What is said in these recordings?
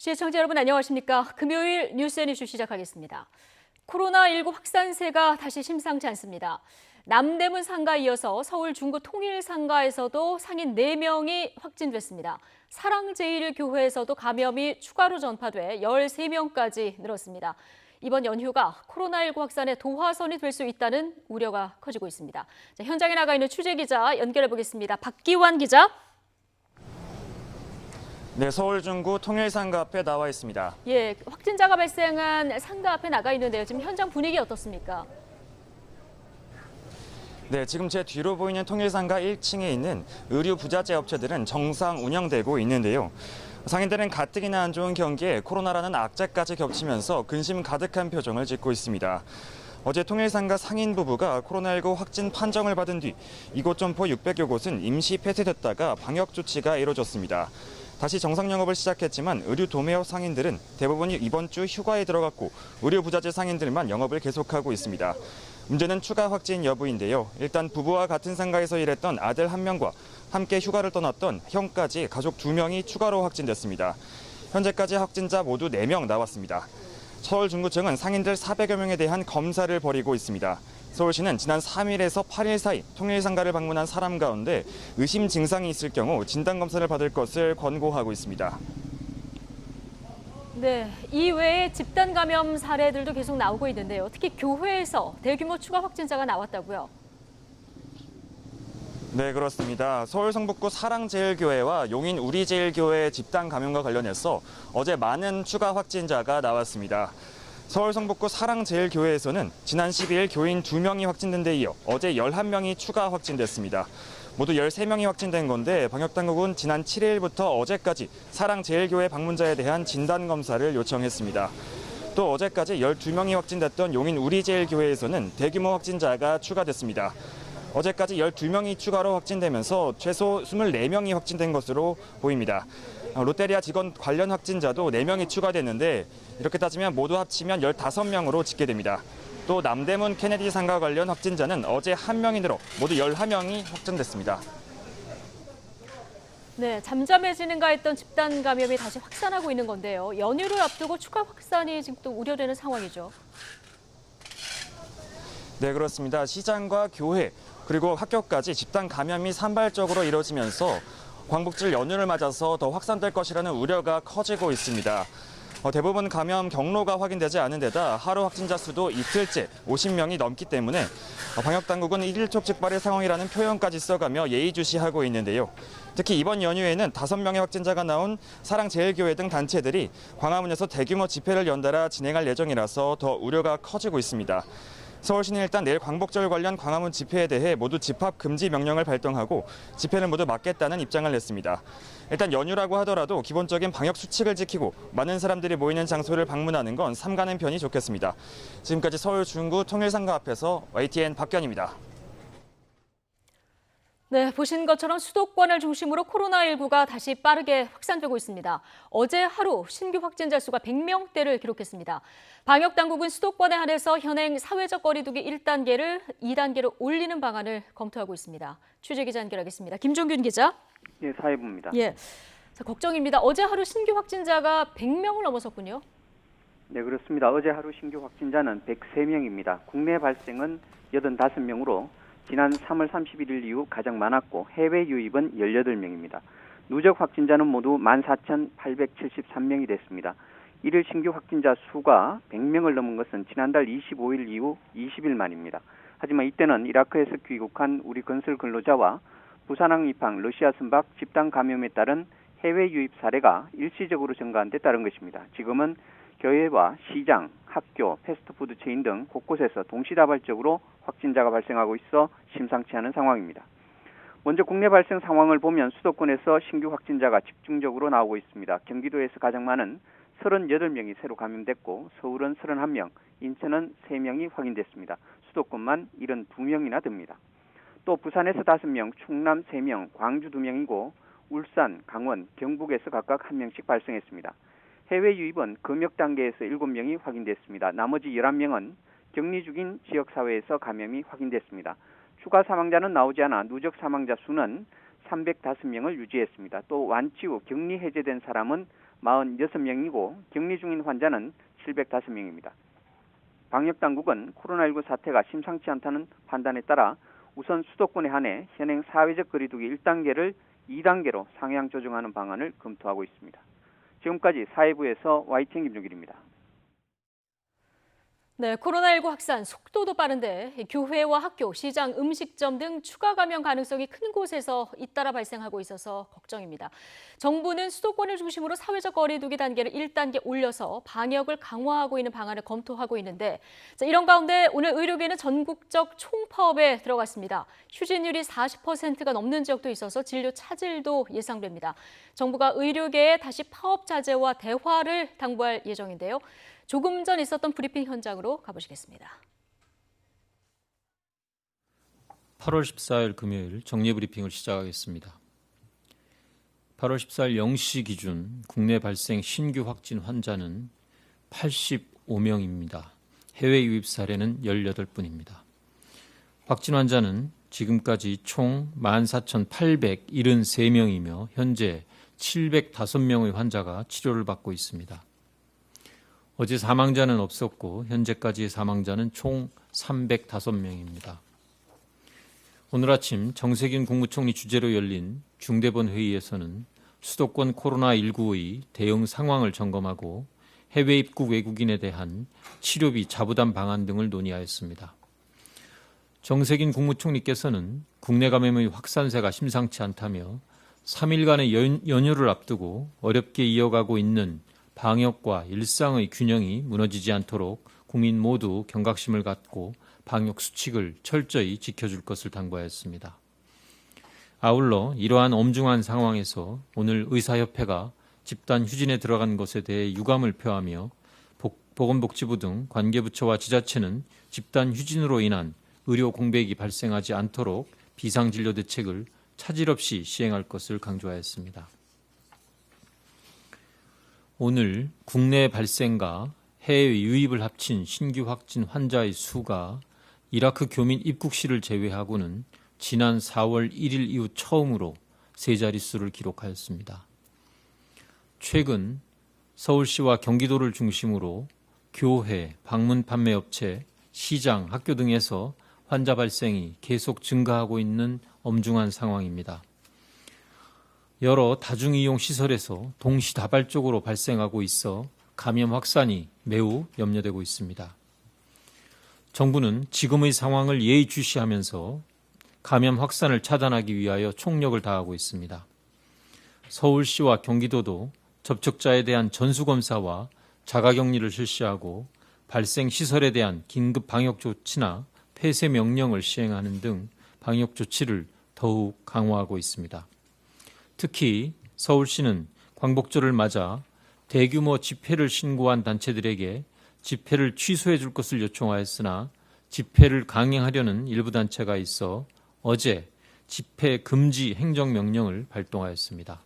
시청자 여러분 안녕하십니까? 금요일 뉴스 앤 이슈 시작하겠습니다. 코로나19 확산세가 다시 심상치 않습니다. 남대문 상가에 이어서 서울 중구 통일상가에서도 상인 4명이 확진됐습니다. 사랑제일교회에서도 감염이 추가로 전파돼 13명까지 늘었습니다. 이번 연휴가 코로나19 확산의 도화선이 될 수 있다는 우려가 커지고 있습니다. 자, 현장에 나가 있는 취재기자 연결해 보겠습니다. 박기환 기자. 네, 서울 중구 통일상가 앞에 나와 있습니다. 예, 확진자가 발생한 상가 앞에 나가 있는데요. 지금 현장 분위기 어떻습니까? 네, 지금 제 뒤로 보이는 통일상가 1층에 있는 의류 부자재 업체들은 정상 운영되고 있는데요. 상인들은 가뜩이나 안 좋은 경기에 코로나라는 악재까지 겹치면서 근심 가득한 표정을 짓고 있습니다. 어제 통일상가 상인 부부가 코로나19 확진 판정을 받은 뒤 이곳 점포 600여 곳은 임시 폐쇄됐다가 방역 조치가 이뤄졌습니다. 다시 정상 영업을 시작했지만 의류 도매업 상인들은 대부분이 이번 주 휴가에 들어갔고 의류 부자재 상인들만 영업을 계속하고 있습니다. 문제는 추가 확진 여부인데요. 일단 부부와 같은 상가에서 일했던 아들 1명과 함께 휴가를 떠났던 형까지 가족 2명이 추가로 확진됐습니다. 현재까지 확진자 모두 4명 나왔습니다. 서울중구청은 상인들 400여 명에 대한 검사를 벌이고 있습니다. 서울시는 지난 3일에서 8일 사이 통일상가를 방문한 사람 가운데 의심 증상이 있을 경우 진단검사를 받을 것을 권고하고 있습니다. 네, 이외에 집단 감염 사례들도 계속 나오고 있는데요. 특히 교회에서 대규모 추가 확진자가 나왔다고요? 네, 그렇습니다. 서울 성북구 사랑제일교회와 용인 우리제일교회 집단 감염과 관련해서 어제 많은 추가 확진자가 나왔습니다. 서울 성북구 사랑제일교회에서는 지난 12일 교인 2명이 확진된 데 이어 어제 11명이 추가 확진됐습니다. 모두 13명이 확진된 건데 방역당국은 지난 7일부터 어제까지 사랑제일교회 방문자에 대한 진단검사를 요청했습니다. 또 어제까지 12명이 확진됐던 용인 우리제일교회에서는 대규모 확진자가 추가됐습니다. 어제까지 12명이 추가로 확진되면서 최소 24명이 확진된 것으로 보입니다. 롯데리아 직원 관련 확진자도 4명이 추가됐는데 이렇게 따지면 모두 합치면 15명으로 집계됩니다. 또 남대문 케네디 상가 관련 확진자는 어제 1명이 늘어 모두 11명이 확진됐습니다. 네, 잠잠해지는가 했던 집단 감염이 다시 확산하고 있는 건데요. 연휴를 앞두고 추가 확산이 지금 또 우려되는 상황이죠. 네, 그렇습니다. 시장과 교회 그리고 학교까지 집단 감염이 산발적으로 이뤄지면서 광복절 연휴를 맞아서 더 확산될 것이라는 우려가 커지고 있습니다. 대부분 감염 경로가 확인되지 않은 데다 하루 확진자 수도 이틀째 50명이 넘기 때문에 방역당국은 일촉즉발의 상황이라는 표현까지 써가며 예의주시하고 있는데요. 특히 이번 연휴에는 5명의 확진자가 나온 사랑제일교회 등 단체들이 광화문에서 대규모 집회를 연달아 진행할 예정이라서 더 우려가 커지고 있습니다. 서울시는 일단 내일 광복절 관련 광화문 집회에 대해 모두 집합 금지 명령을 발동하고 집회는 모두 막겠다는 입장을 냈습니다. 일단 연휴라고 하더라도 기본적인 방역 수칙을 지키고 많은 사람들이 모이는 장소를 방문하는 건 삼가는 편이 좋겠습니다. 지금까지 서울 중구 통일상가 앞에서 YTN 박견입니다. 네, 보신 것처럼 수도권을 중심으로 코로나19가 다시 빠르게 확산되고 있습니다. 어제 하루 신규 확진자 수가 100명대를 기록했습니다. 방역당국은 수도권에 한해서 현행 사회적 거리 두기 1단계를 2단계로 올리는 방안을 검토하고 있습니다. 취재기자 연결하겠습니다. 김종균 기자. 예, 사회부입니다. 예, 자, 걱정입니다. 어제 하루 신규 확진자가 100명을 넘어섰군요. 네, 그렇습니다. 어제 하루 신규 확진자는 103명입니다. 국내 발생은 85명으로 지난 3월 31일 이후 가장 많았고 해외 유입은 18명입니다. 누적 확진자는 모두 14,873명이 됐습니다. 일일 신규 확진자 수가 100명을 넘은 것은 지난달 25일 이후 20일 만입니다. 하지만 이때는 이라크에서 귀국한 우리 건설 근로자와 부산항 입항, 러시아 선박 집단 감염에 따른 해외 유입 사례가 일시적으로 증가한 데 따른 것입니다. 지금은 교회와 시장, 학교, 패스트푸드 체인 등 곳곳에서 동시다발적으로 확진자가 발생하고 있어 심상치 않은 상황입니다. 먼저 국내 발생 상황을 보면 수도권에서 신규 확진자가 집중적으로 나오고 있습니다. 경기도에서 가장 많은 38명이 새로 감염됐고 서울은 31명, 인천은 3명이 확인됐습니다. 수도권만 72명이나 됩니다. 또 부산에서 5명, 충남 3명, 광주 2명이고 울산, 강원, 경북에서 각각 1명씩 발생했습니다. 해외 유입은 검역 단계에서 7명이 확인됐습니다. 나머지 11명은 격리 중인 지역사회에서 감염이 확인됐습니다. 추가 사망자는 나오지 않아 누적 사망자 수는 305명을 유지했습니다. 또 완치 후 격리 해제된 사람은 46명이고 격리 중인 환자는 705명입니다. 방역당국은 코로나19 사태가 심상치 않다는 판단에 따라 우선 수도권에 한해 현행 사회적 거리두기 1단계를 2단계로 상향 조정하는 방안을 검토하고 있습니다. 지금까지 사회부에서 YTN 김종길입니다. 네, 코로나19 확산 속도도 빠른데 교회와 학교, 시장, 음식점 등 추가 감염 가능성이 큰 곳에서 잇따라 발생하고 있어서 걱정입니다. 정부는 수도권을 중심으로 사회적 거리두기 단계를 1단계 올려서 방역을 강화하고 있는 방안을 검토하고 있는데 이런 가운데 오늘 의료계는 전국적 총파업에 들어갔습니다. 휴진율이 40%가 넘는 지역도 있어서 진료 차질도 예상됩니다. 정부가 의료계에 다시 파업 자제와 대화를 당부할 예정인데요. 조금 전 있었던 브리핑 현장으로 가보시겠습니다. 8월 14일 금요일 정례 브리핑을 시작하겠습니다. 8월 14일 0시 기준 국내 발생 신규 확진 환자는 85명입니다. 해외 유입 사례는 18분입니다. 확진 환자는 지금까지 총 14,873명이며 현재 705명의 환자가 치료를 받고 있습니다. 어제 사망자는 없었고 현재까지의 사망자는 총 305명입니다. 오늘 아침 정세균 국무총리 주재로 열린 중대본 회의에서는 수도권 코로나19의 대응 상황을 점검하고 해외 입국 외국인에 대한 치료비 자부담 방안 등을 논의하였습니다. 정세균 국무총리께서는 국내 감염의 확산세가 심상치 않다며 3일간의 연휴를 앞두고 어렵게 이어가고 있는 방역과 일상의 균형이 무너지지 않도록 국민 모두 경각심을 갖고 방역 수칙을 철저히 지켜줄 것을 당부하였습니다. 아울러 이러한 엄중한 상황에서 오늘 의사협회가 집단 휴진에 들어간 것에 대해 유감을 표하며 보건복지부 등 관계부처와 지자체는 집단 휴진으로 인한 의료 공백이 발생하지 않도록 비상진료 대책을 차질 없이 시행할 것을 강조하였습니다. 오늘 국내 발생과 해외 유입을 합친 신규 확진 환자의 수가 이라크 교민 입국 시를 제외하고는 지난 4월 1일 이후 처음으로 세 자릿수를 기록하였습니다. 최근 서울시와 경기도를 중심으로 교회, 방문 판매업체, 시장, 학교 등에서 환자 발생이 계속 증가하고 있는 엄중한 상황입니다. 여러 다중이용 시설에서 동시다발적으로 발생하고 있어 감염 확산이 매우 염려되고 있습니다. 정부는 지금의 상황을 예의주시하면서 감염 확산을 차단하기 위하여 총력을 다하고 있습니다. 서울시와 경기도도 접촉자에 대한 전수검사와 자가격리를 실시하고 발생 시설에 대한 긴급 방역 조치나 폐쇄 명령을 시행하는 등 방역 조치를 더욱 강화하고 있습니다. 특히 서울시는 광복절을 맞아 대규모 집회를 신고한 단체들에게 집회를 취소해 줄 것을 요청하였으나 집회를 강행하려는 일부 단체가 있어 어제 집회 금지 행정명령을 발동하였습니다.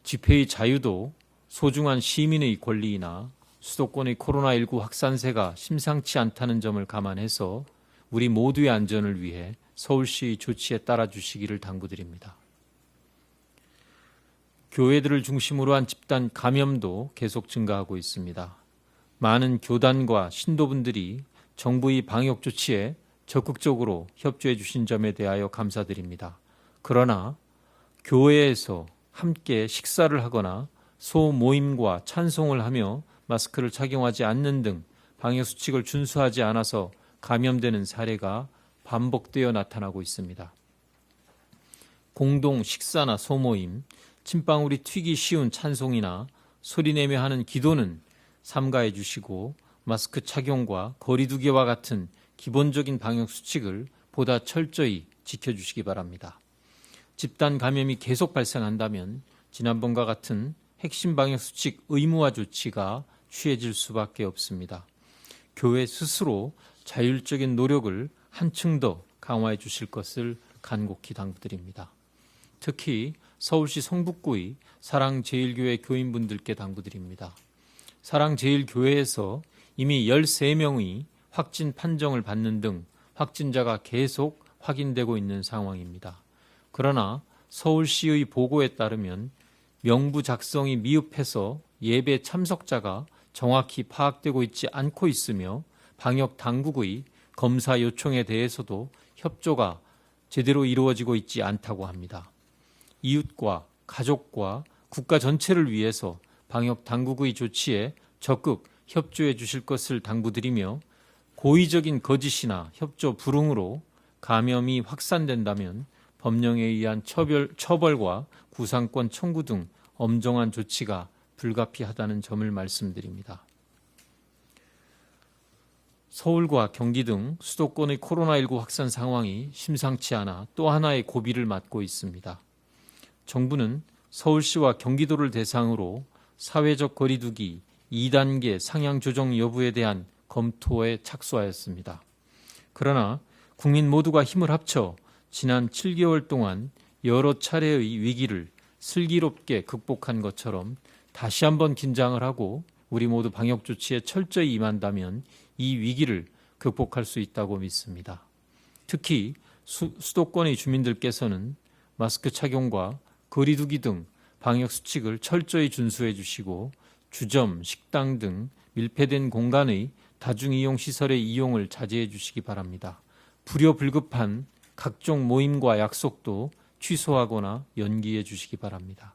집회의 자유도 소중한 시민의 권리이나 수도권의 코로나19 확산세가 심상치 않다는 점을 감안해서 우리 모두의 안전을 위해 서울시의 조치에 따라 주시기를 당부드립니다. 교회들을 중심으로 한 집단 감염도 계속 증가하고 있습니다. 많은 교단과 신도분들이 정부의 방역 조치에 적극적으로 협조해 주신 점에 대하여 감사드립니다. 그러나 교회에서 함께 식사를 하거나 소모임과 찬송을 하며 마스크를 착용하지 않는 등 방역 수칙을 준수하지 않아서 감염되는 사례가 반복되어 나타나고 있습니다. 공동 식사나 소모임, 침방울이 튀기 쉬운 찬송이나 소리내며 하는 기도는 삼가해 주시고 마스크 착용과 거리 두기와 같은 기본적인 방역 수칙을 보다 철저히 지켜주시기 바랍니다. 집단 감염이 계속 발생한다면 지난번과 같은 핵심 방역 수칙 의무화 조치가 취해질 수밖에 없습니다. 교회 스스로 자율적인 노력을 한층 더 강화해 주실 것을 간곡히 당부드립니다. 특히 서울시 성북구의 사랑제일교회 교인분들께 당부드립니다. 사랑제일교회에서 이미 13명의 확진 판정을 받는 등 확진자가 계속 확인되고 있는 상황입니다. 그러나 서울시의 보고에 따르면 명부 작성이 미흡해서 예배 참석자가 정확히 파악되고 있지 않고 있으며 방역 당국의 검사 요청에 대해서도 협조가 제대로 이루어지고 있지 않다고 합니다. 이웃과 가족과 국가 전체를 위해서 방역 당국의 조치에 적극 협조해 주실 것을 당부드리며 고의적인 거짓이나 협조 불응으로 감염이 확산된다면 법령에 의한 처벌과 구상권 청구 등 엄정한 조치가 불가피하다는 점을 말씀드립니다. 서울과 경기 등 수도권의 코로나19 확산 상황이 심상치 않아 또 하나의 고비를 맞고 있습니다. 정부는 서울시와 경기도를 대상으로 사회적 거리두기 2단계 상향 조정 여부에 대한 검토에 착수하였습니다. 그러나 국민 모두가 힘을 합쳐 지난 7개월 동안 여러 차례의 위기를 슬기롭게 극복한 것처럼 다시 한번 긴장을 하고 우리 모두 방역 조치에 철저히 임한다면 이 위기를 극복할 수 있다고 믿습니다. 특히 수도권의 주민들께서는 마스크 착용과 거리두기 등 방역 수칙을 철저히 준수해 주시고 주점, 식당 등 밀폐된 공간의 다중이용시설의 이용을 자제해 주시기 바랍니다. 불효불급한 각종 모임과 약속도 취소하거나 연기해 주시기 바랍니다.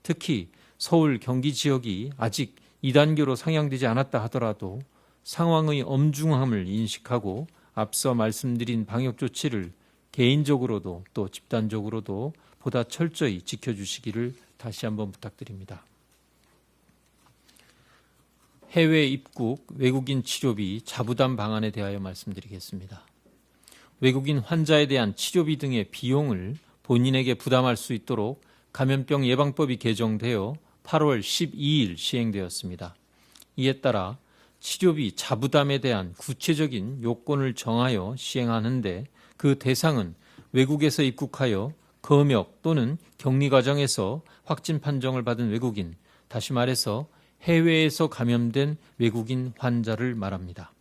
특히 서울, 경기 지역이 아직 2단계로 상향되지 않았다 하더라도 상황의 엄중함을 인식하고 앞서 말씀드린 방역 조치를 개인적으로도 또 집단적으로도 보다 철저히 지켜주시기를 다시 한번 부탁드립니다. 해외 입국 외국인 치료비 자부담 방안에 대하여 말씀드리겠습니다. 외국인 환자에 대한 치료비 등의 비용을 본인에게 부담할 수 있도록 감염병 예방법이 개정되어 8월 12일 시행되었습니다. 이에 따라 치료비 자부담에 대한 구체적인 요건을 정하여 시행하는데 그 대상은 외국에서 입국하여 검역 또는 격리 과정에서 확진 판정을 받은 외국인, 다시 말해서 해외에서 감염된 외국인 환자를 말합니다.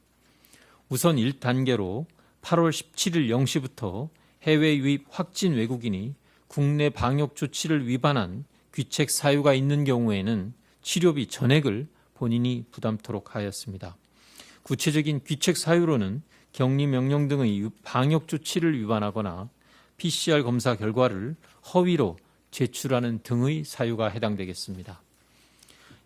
우선 1단계로 8월 17일 0시부터 해외 유입 확진 외국인이 국내 방역 조치를 위반한 귀책 사유가 있는 경우에는 치료비 전액을 본인이 부담토록 하였습니다. 구체적인 귀책 사유로는 격리 명령 등의 방역 조치를 위반하거나 PCR 검사 결과를 허위로 제출하는 등의 사유가 해당되겠습니다.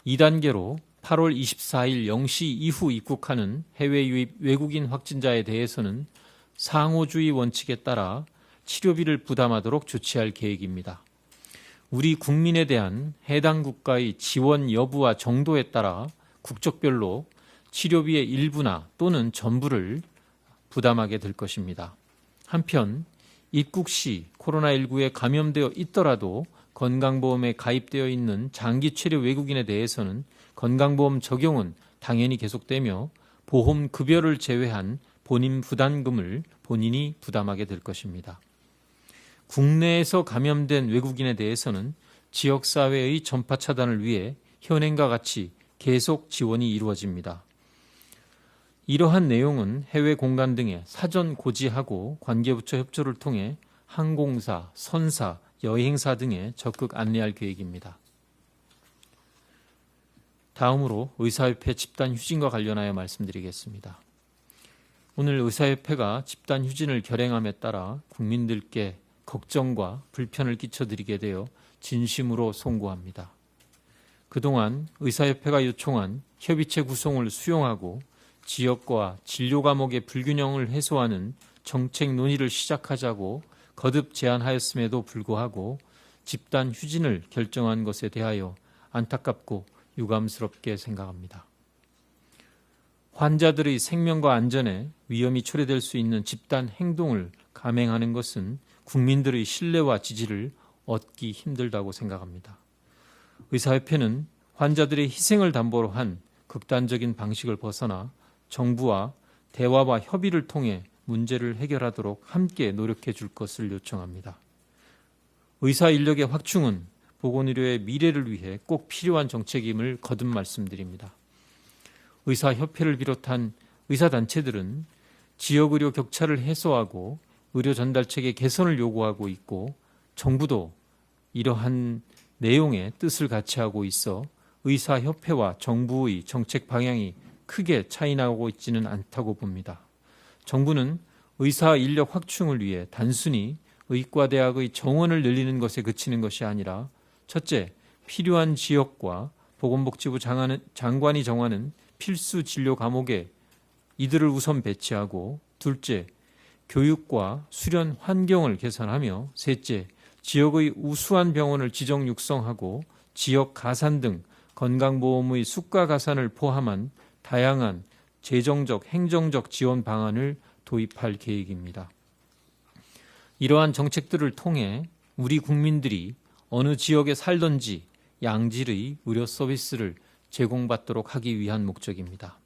2단계로 8월 24일 0시 이후 입국하는 해외 유입 외국인 확진자에 대해서는 상호주의 원칙에 따라 치료비를 부담하도록 조치할 계획입니다. 우리 국민에 대한 해당 국가의 지원 여부와 정도에 따라 국적별로 치료비의 일부나 또는 전부를 부담하게 될 것입니다. 한편 입국 시 코로나19에 감염되어 있더라도 건강보험에 가입되어 있는 장기 체류 외국인에 대해서는 건강보험 적용은 당연히 계속되며 보험 급여를 제외한 본인 부담금을 본인이 부담하게 될 것입니다. 국내에서 감염된 외국인에 대해서는 지역사회의 전파 차단을 위해 현행과 같이 계속 지원이 이루어집니다. 이러한 내용은 해외 공간 등에 사전 고지하고 관계부처 협조를 통해 항공사, 선사, 여행사 등에 적극 안내할 계획입니다. 다음으로 의사협회 집단 휴진과 관련하여 말씀드리겠습니다. 오늘 의사협회가 집단 휴진을 결행함에 따라 국민들께 걱정과 불편을 끼쳐드리게 되어 진심으로 송구합니다. 그동안 의사협회가 요청한 협의체 구성을 수용하고 지역과 진료 과목의 불균형을 해소하는 정책 논의를 시작하자고 거듭 제안하였음에도 불구하고 집단 휴진을 결정한 것에 대하여 안타깝고 유감스럽게 생각합니다. 환자들의 생명과 안전에 위험이 초래될 수 있는 집단 행동을 감행하는 것은 국민들의 신뢰와 지지를 얻기 힘들다고 생각합니다. 의사협회는 환자들의 희생을 담보로 한 극단적인 방식을 벗어나 정부와 대화와 협의를 통해 문제를 해결하도록 함께 노력해 줄 것을 요청합니다. 의사 인력의 확충은 보건의료의 미래를 위해 꼭 필요한 정책임을 거듭 말씀드립니다. 의사협회를 비롯한 의사단체들은 지역의료 격차를 해소하고 의료 전달체계 개선을 요구하고 있고 정부도 이러한 내용의 뜻을 같이 하고 있어 의사협회와 정부의 정책 방향이 크게 차이나고 있지는 않다고 봅니다. 정부는 의사 인력 확충을 위해 단순히 의과대학의 정원을 늘리는 것에 그치는 것이 아니라 첫째, 필요한 지역과 보건복지부 장관이 정하는 필수 진료 과목에 이들을 우선 배치하고 둘째, 교육과 수련 환경을 개선하며 셋째, 지역의 우수한 병원을 지정 육성하고 지역 가산 등 건강보험의 수가 가산을 포함한 다양한 재정적, 행정적 지원 방안을 도입할 계획입니다. 이러한 정책들을 통해 우리 국민들이 어느 지역에 살던지 양질의 의료 서비스를 제공받도록 하기 위한 목적입니다.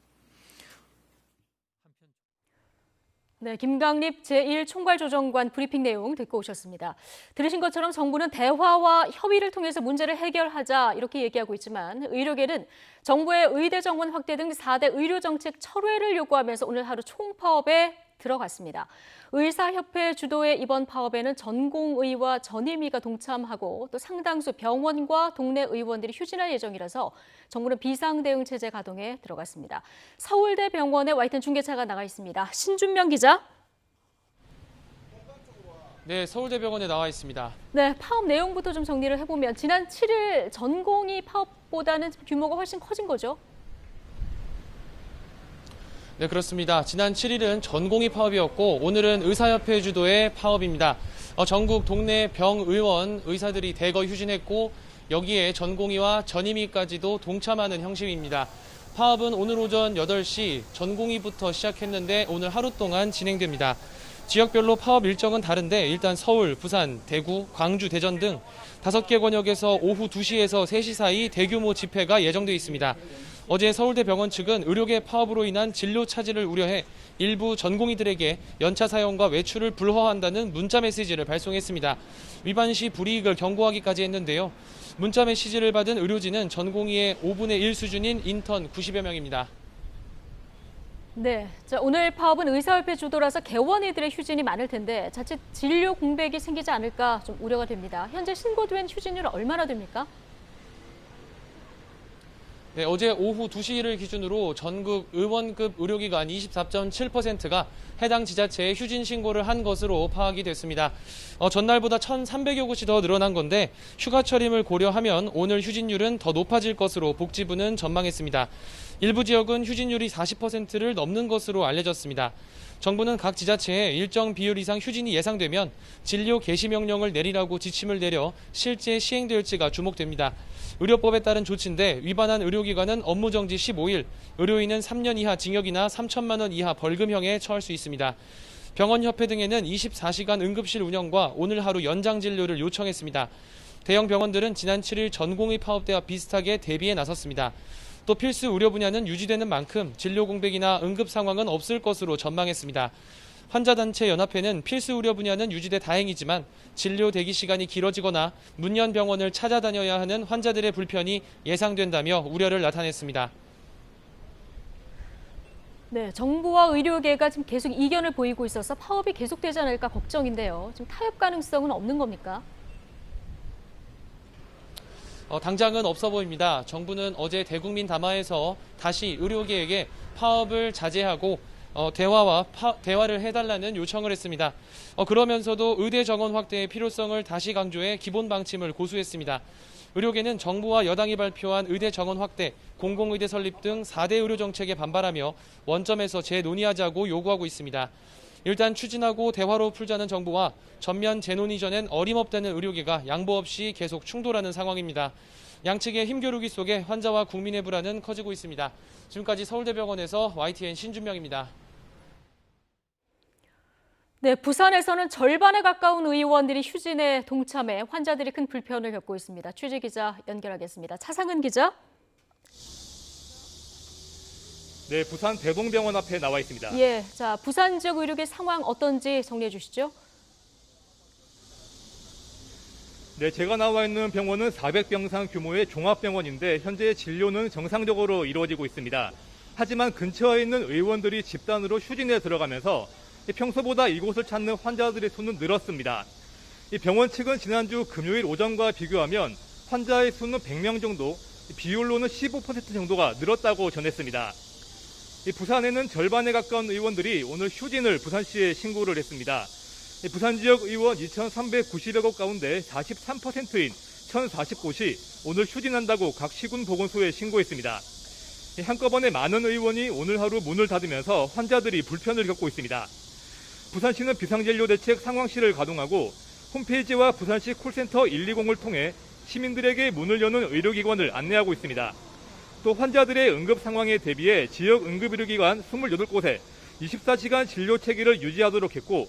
네, 김강립 제1총괄조정관 브리핑 내용 듣고 오셨습니다. 들으신 것처럼 정부는 대화와 협의를 통해서 문제를 해결하자 이렇게 얘기하고 있지만 의료계는 정부의 의대 정원 확대 등 4대 의료정책 철회를 요구하면서 오늘 하루 총파업에 들어갔습니다. 의사협회 주도의 이번 파업에는 전공의와 전임의가 동참하고 또 상당수 병원과 동네 의원들이 휴진할 예정이라서 정부는 비상대응 체제 가동에 들어갔습니다. 서울대 병원에 와 있던 중계차가 나가 있습니다. 신준명 기자. 네, 서울대병원에 나와 있습니다. 네, 파업 내용부터 좀 정리를 해보면 지난 7일 전공의 파업보다는 규모가 훨씬 커진 거죠? 네, 그렇습니다. 지난 7일은 전공의 파업이었고 오늘은 의사협회 주도의 파업입니다. 전국 동네 병의원 의사들이 대거 휴진했고 여기에 전공의와 전임의까지도 동참하는 형식입니다. 파업은 오늘 오전 8시 전공의부터 시작했는데 오늘 하루 동안 진행됩니다. 지역별로 파업 일정은 다른데 일단 서울, 부산, 대구, 광주, 대전 등 5개 권역에서 오후 2시에서 3시 사이 대규모 집회가 예정돼 있습니다. 어제 서울대병원 측은 의료계 파업으로 인한 진료 차질을 우려해 일부 전공의들에게 연차 사용과 외출을 불허한다는 문자 메시지를 발송했습니다. 위반 시 불이익을 경고하기까지 했는데요. 문자 메시지를 받은 의료진은 전공의의 5분의 1 수준인 인턴 90여 명입니다. 네, 자, 오늘 파업은 의사협회 주도라서 개원의들의 휴진이 많을 텐데 자칫 진료 공백이 생기지 않을까 좀 우려가 됩니다. 현재 신고된 휴진율은 얼마나 됩니까? 네, 어제 오후 2시를 기준으로 전국 의원급 의료기관 24.7%가 해당 지자체에 휴진 신고를 한 것으로 파악이 됐습니다. 전날보다 1,300여 곳이 더 늘어난 건데 휴가철임을 고려하면 오늘 휴진율은 더 높아질 것으로 복지부는 전망했습니다. 일부 지역은 휴진율이 40%를 넘는 것으로 알려졌습니다. 정부는 각 지자체에 일정 비율 이상 휴진이 예상되면 진료 개시 명령을 내리라고 지침을 내려 실제 시행될지가 주목됩니다. 의료법에 따른 조치인데 위반한 의료기관은 업무정지 15일, 의료인은 3년 이하 징역이나 3천만 원 이하 벌금형에 처할 수 있습니다. 병원협회 등에는 24시간 응급실 운영과 오늘 하루 연장 진료를 요청했습니다. 대형 병원들은 지난 7일 전공의 파업 때와 비슷하게 대비에 나섰습니다. 또 필수 의료 분야는 유지되는 만큼 진료 공백이나 응급 상황은 없을 것으로 전망했습니다. 환자단체 연합회는 필수 의료 분야는 유지돼 다행이지만 진료 대기 시간이 길어지거나 문연 병원을 찾아다녀야 하는 환자들의 불편이 예상된다며 우려를 나타냈습니다. 네, 정부와 의료계가 지금 계속 이견을 보이고 있어서 파업이 계속되지 않을까 걱정인데요. 지금 타협 가능성은 없는 겁니까? 당장은 없어 보입니다. 정부는 어제 대국민 담화에서 다시 의료계에게 파업을 자제하고 대화를 해달라는 요청을 했습니다. 그러면서도 의대 정원 확대의 필요성을 다시 강조해 기본 방침을 고수했습니다. 의료계는 정부와 여당이 발표한 의대 정원 확대, 공공의대 설립 등 4대 의료 정책에 반발하며 원점에서 재논의하자고 요구하고 있습니다. 일단 추진하고 대화로 풀자는 정부와 전면 재논의 전엔 어림없다는 의료계가 양보 없이 계속 충돌하는 상황입니다. 양측의 힘겨루기 속에 환자와 국민의 불안은 커지고 있습니다. 지금까지 서울대병원에서 YTN 신준명입니다. 네, 부산에서는 절반에 가까운 의원들이 휴진에 동참해 환자들이 큰 불편을 겪고 있습니다. 취재 기자 연결하겠습니다. 차상은 기자. 네, 부산 대동병원 앞에 나와 있습니다. 예, 자, 부산 지역 의료계 상황 어떤지 정리해 주시죠. 네, 제가 나와 있는 병원은 400병상 규모의 종합병원인데 현재 진료는 정상적으로 이루어지고 있습니다. 하지만 근처에 있는 의원들이 집단으로 휴진에 들어가면서 평소보다 이곳을 찾는 환자들의 수는 늘었습니다. 이 병원 측은 지난주 금요일 오전과 비교하면 환자의 수는 100명 정도, 비율로는 15% 정도가 늘었다고 전했습니다. 부산에는 절반에 가까운 의원들이 오늘 휴진을 부산시에 신고를 했습니다. 부산 지역 의원 2,390여 곳 가운데 43%인 1,040곳이 오늘 휴진한다고 각 시군 보건소에 신고했습니다. 한꺼번에 많은 의원이 오늘 하루 문을 닫으면서 환자들이 불편을 겪고 있습니다. 부산시는 비상진료대책 상황실을 가동하고 홈페이지와 부산시 콜센터 120을 통해 시민들에게 문을 여는 의료기관을 안내하고 있습니다. 또 환자들의 응급 상황에 대비해 지역 응급의료기관 28곳에 24시간 진료 체계를 유지하도록 했고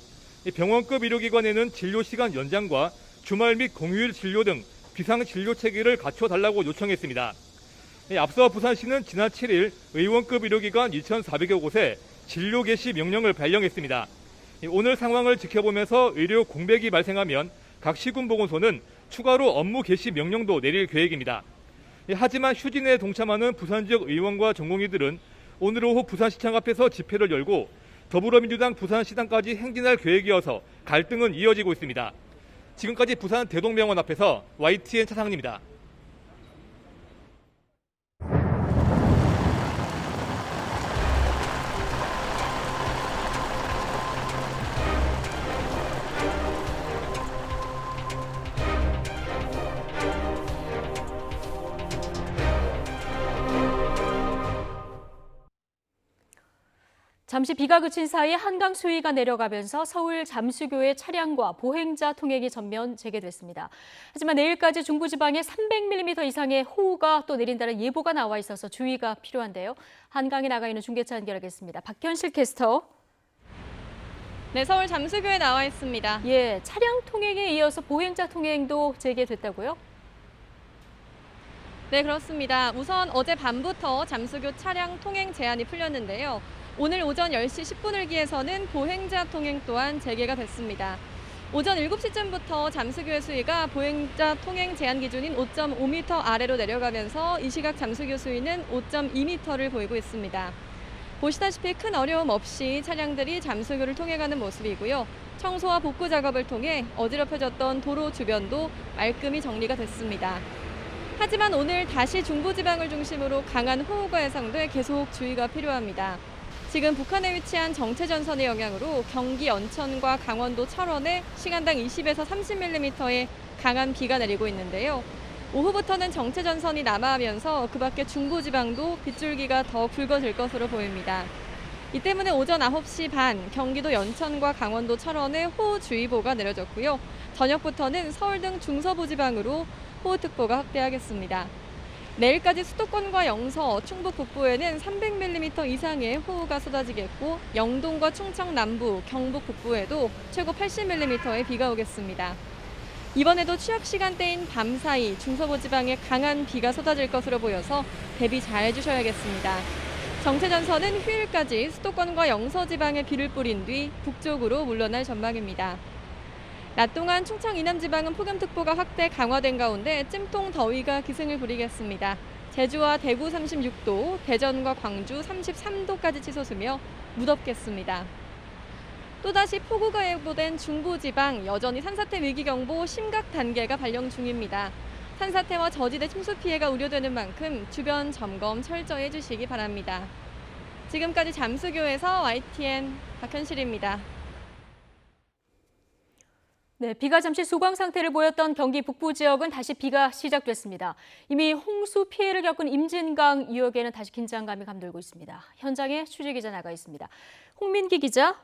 병원급 의료기관에는 진료시간 연장과 주말 및 공휴일 진료 등 비상진료 체계를 갖춰달라고 요청했습니다. 앞서 부산시는 지난 7일 의원급 의료기관 2,400여 곳에 진료 개시 명령을 발령했습니다. 오늘 상황을 지켜보면서 의료 공백이 발생하면 각 시군 보건소는 추가로 업무 개시 명령도 내릴 계획입니다. 하지만 휴진에 동참하는 부산 지역 의원과 전공의들은 오늘 오후 부산시청 앞에서 집회를 열고 더불어민주당 부산시당까지 행진할 계획이어서 갈등은 이어지고 있습니다. 지금까지 부산 대동병원 앞에서 YTN 차상입니다. 잠시 비가 그친 사이 한강 수위가 내려가면서 서울 잠수교의 차량과 보행자 통행이 전면 재개됐습니다. 하지만 내일까지 중부지방에 300mm 이상의 호우가 또 내린다는 예보가 나와 있어서 주의가 필요한데요. 한강에 나가 있는 중계차 연결하겠습니다. 박현실 캐스터. 네, 서울 잠수교에 나와 있습니다. 예, 차량 통행에 이어서 보행자 통행도 재개됐다고요? 네, 그렇습니다. 우선 어제 밤부터 잠수교 차량 통행 제한이 풀렸는데요. 오늘 오전 10시 10분을 기해서는 보행자 통행 또한 재개가 됐습니다. 오전 7시쯤부터 잠수교의 수위가 보행자 통행 제한 기준인 5.5m 아래로 내려가면서 이 시각 잠수교 수위는 5.2m를 보이고 있습니다. 보시다시피 큰 어려움 없이 차량들이 잠수교를 통행하는 모습이고요. 청소와 복구 작업을 통해 어지럽혀졌던 도로 주변도 말끔히 정리가 됐습니다. 하지만 오늘 다시 중부지방을 중심으로 강한 호우가 예상돼 계속 주의가 필요합니다. 지금 북한에 위치한 정체전선의 영향으로 경기 연천과 강원도 철원에 시간당 20에서 30mm의 강한 비가 내리고 있는데요. 오후부터는 정체전선이 남하하면서 그 밖에 중부지방도 빗줄기가 더 굵어질 것으로 보입니다. 이 때문에 오전 9시 반 경기도 연천과 강원도 철원에 호우주의보가 내려졌고요. 저녁부터는 서울 등 중서부 지방으로 호우특보가 확대하겠습니다. 내일까지 수도권과 영서, 충북 북부에는 300mm 이상의 호우가 쏟아지겠고 영동과 충청 남부, 경북 북부에도 최고 80mm의 비가 오겠습니다. 이번에도 취업 시간대인 밤사이 중서부 지방에 강한 비가 쏟아질 것으로 보여서 대비 잘 해주셔야겠습니다. 정체전선은 휴일까지 수도권과 영서 지방에 비를 뿌린 뒤 북쪽으로 물러날 전망입니다. 낮 동안 충청 이남 지방은 폭염특보가 확대 강화된 가운데 찜통 더위가 기승을 부리겠습니다. 제주와 대구 36도, 대전과 광주 33도까지 치솟으며 무덥겠습니다. 또다시 폭우가 예보된 중부지방 여전히 산사태 위기경보 심각 단계가 발령 중입니다. 산사태와 저지대 침수 피해가 우려되는 만큼 주변 점검 철저히 해주시기 바랍니다. 지금까지 잠수교에서 YTN 박현실입니다. 네, 비가 잠시 소강 상태를 보였던 경기 북부 지역은 다시 비가 시작됐습니다. 이미 홍수 피해를 겪은 임진강 유역에는 다시 긴장감이 감돌고 있습니다. 현장에 취재 기자 나가 있습니다. 홍민기 기자.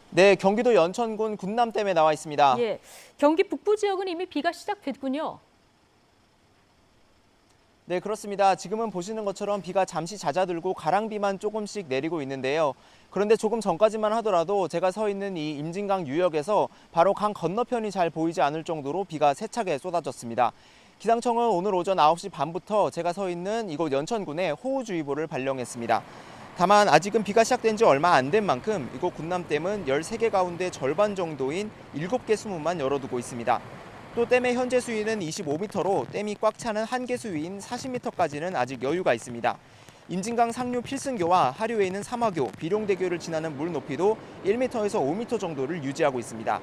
네, 경기도 연천군 군남댐에 나와 있습니다. 예, 경기 북부 지역은 이미 비가 시작됐군요. 네, 그렇습니다. 지금은 보시는 것처럼 비가 잠시 잦아들고 가랑비만 조금씩 내리고 있는데요. 그런데 조금 전까지만 하더라도 제가 서 있는 이 임진강 유역에서 바로 강 건너편이 잘 보이지 않을 정도로 비가 세차게 쏟아졌습니다. 기상청은 오늘 오전 9시 반부터 제가 서 있는 이곳 연천군에 호우주의보를 발령했습니다. 다만 아직은 비가 시작된 지 얼마 안 된 만큼 이곳 군남댐은 13개 가운데 절반 정도인 7개 수문만 열어두고 있습니다. 또 댐의 현재 수위는 25m로 댐이 꽉 차는 한계 수위인 40m까지는 아직 여유가 있습니다. 임진강 상류 필승교와 하류에 있는 삼화교, 비룡대교를 지나는 물 높이도 1m에서 5m 정도를 유지하고 있습니다.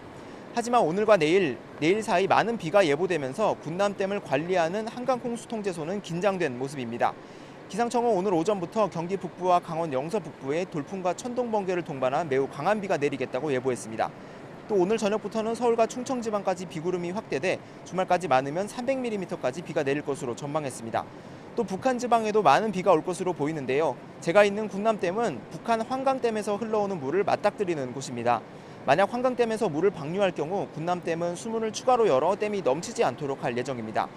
하지만 오늘과 내일 사이 많은 비가 예보되면서 군남댐을 관리하는 한강홍수통제소는 긴장된 모습입니다. 기상청은 오늘 오전부터 경기 북부와 강원 영서 북부에 돌풍과 천둥 번개를 동반한 매우 강한 비가 내리겠다고 예보했습니다. 또 오늘 저녁부터는 서울과 충청 지방까지 비구름이 확대돼 주말까지 많으면 300mm까지 비가 내릴 것으로 전망했습니다. 또 북한 지방에도 많은 비가 올 것으로 보이는데요. 제가 있는 군남댐은 북한 환강댐에서 흘러오는 물을 맞닥뜨리는 곳입니다. 만약 환강댐에서 물을 방류할 경우 군남댐은 수문을 추가로 열어 댐이 넘치지 않도록 할 예정입니다.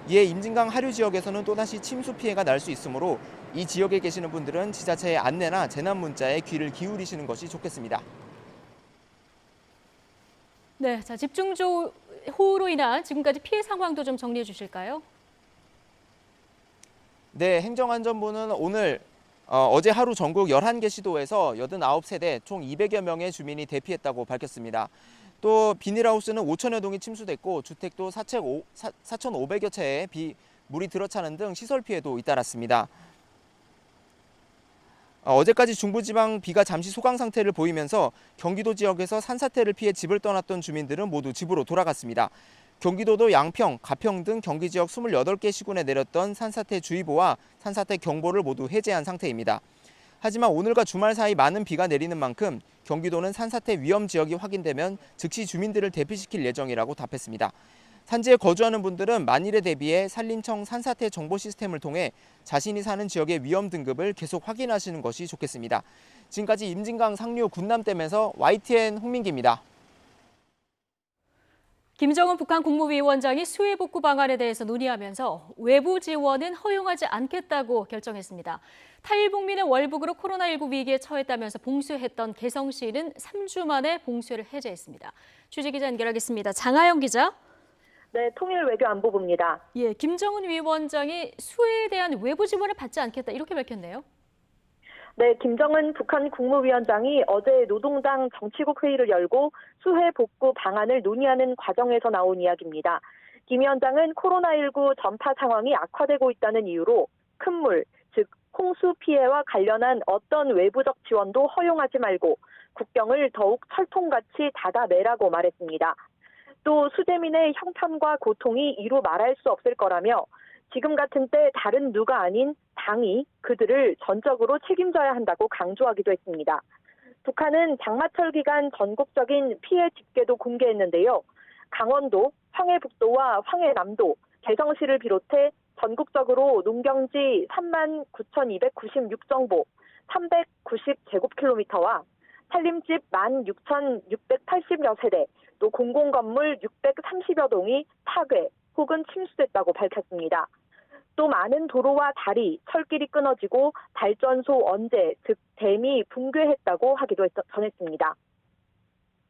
이에 임진강 하류 지역에서는 또다시 침수 피해가 날 수 있으므로 이 지역에 계시는 분들은 지자체의 안내나 재난 문자에 귀를 기울이시는 것이 좋겠습니다. 네, 자, 집중호우로 인한 지금까지 피해 상황도 좀 정리해 주실까요? 네, 행정안전부는 오늘 어제 하루 전국 11개 시도에서 89세대 총 200여 명의 주민이 대피했다고 밝혔습니다. 또 비닐하우스는 5천여 동이 침수됐고 주택도 4,500여 채에 물이 들어차는 등 시설 피해도 잇따랐습니다. 어제까지 중부지방 비가 잠시 소강 상태를 보이면서 경기도 지역에서 산사태를 피해 집을 떠났던 주민들은 모두 집으로 돌아갔습니다. 경기도도 양평, 가평 등 경기 지역 28개 시군에 내렸던 산사태 주의보와 산사태 경보를 모두 해제한 상태입니다. 하지만 오늘과 주말 사이 많은 비가 내리는 만큼 경기도는 산사태 위험 지역이 확인되면 즉시 주민들을 대피시킬 예정이라고 답했습니다. 산지에 거주하는 분들은 만일에 대비해 산림청 산사태 정보 시스템을 통해 자신이 사는 지역의 위험 등급을 계속 확인하시는 것이 좋겠습니다. 지금까지 임진강 상류 군남댐에서 YTN 홍민기입니다. 김정은 북한 국무위원장이 수해 복구 방안에 대해서 논의하면서 외부 지원은 허용하지 않겠다고 결정했습니다. 탈북민의 월북으로 코로나19 위기에 처했다면서 봉쇄했던 개성시는 3주 만에 봉쇄를 해제했습니다. 취재기자 연결하겠습니다. 장하영 기자. 네, 통일외교안보부입니다. 예, 김정은 위원장이 수해에 대한 외부 지원을 받지 않겠다 이렇게 밝혔네요. 네, 김정은 북한 국무위원장이 어제 노동당 정치국 회의를 열고 수해 복구 방안을 논의하는 과정에서 나온 이야기입니다. 김 위원장은 코로나19 전파 상황이 악화되고 있다는 이유로 큰 물, 즉 홍수 피해와 관련한 어떤 외부적 지원도 허용하지 말고 국경을 더욱 철통같이 닫아내라고 말했습니다. 또 수재민의 형편과 고통이 이루 말할 수 없을 거라며 지금 같은 때 다른 누가 아닌 당이 그들을 전적으로 책임져야 한다고 강조하기도 했습니다. 북한은 장마철 기간 전국적인 피해 집계도 공개했는데요. 강원도, 황해북도와 황해남도, 개성시를 비롯해 전국적으로 농경지 39,296정보, 390제곱킬로미터와 산림집 16,680여 세대, 또 공공건물 630여 동이 파괴 혹은 침수됐다고 밝혔습니다. 또 많은 도로와 다리, 철길이 끊어지고 발전소 언제, 즉 댐이 붕괴했다고 하기도 전했습니다.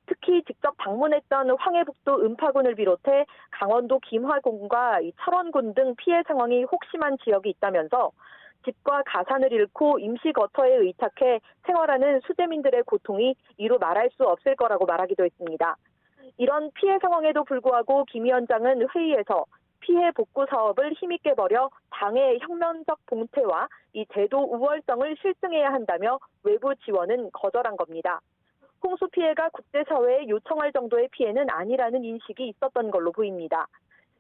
특히 직접 방문했던 황해북도 음파군을 비롯해 강원도 김화군과 철원군 등 피해 상황이 혹심한 지역이 있다면서 집과 가산을 잃고 임시 거처에 의탁해 생활하는 수재민들의 고통이 이루 말할 수 없을 거라고 말하기도 했습니다. 이런 피해 상황에도 불구하고 김 위원장은 회의에서 피해 복구 사업을 힘있게 벌여 당의 혁명적 봉퇴와 이 제도 우월성을 실증해야 한다며 외부 지원은 거절한 겁니다. 홍수 피해가 국제사회에 요청할 정도의 피해는 아니라는 인식이 있었던 걸로 보입니다.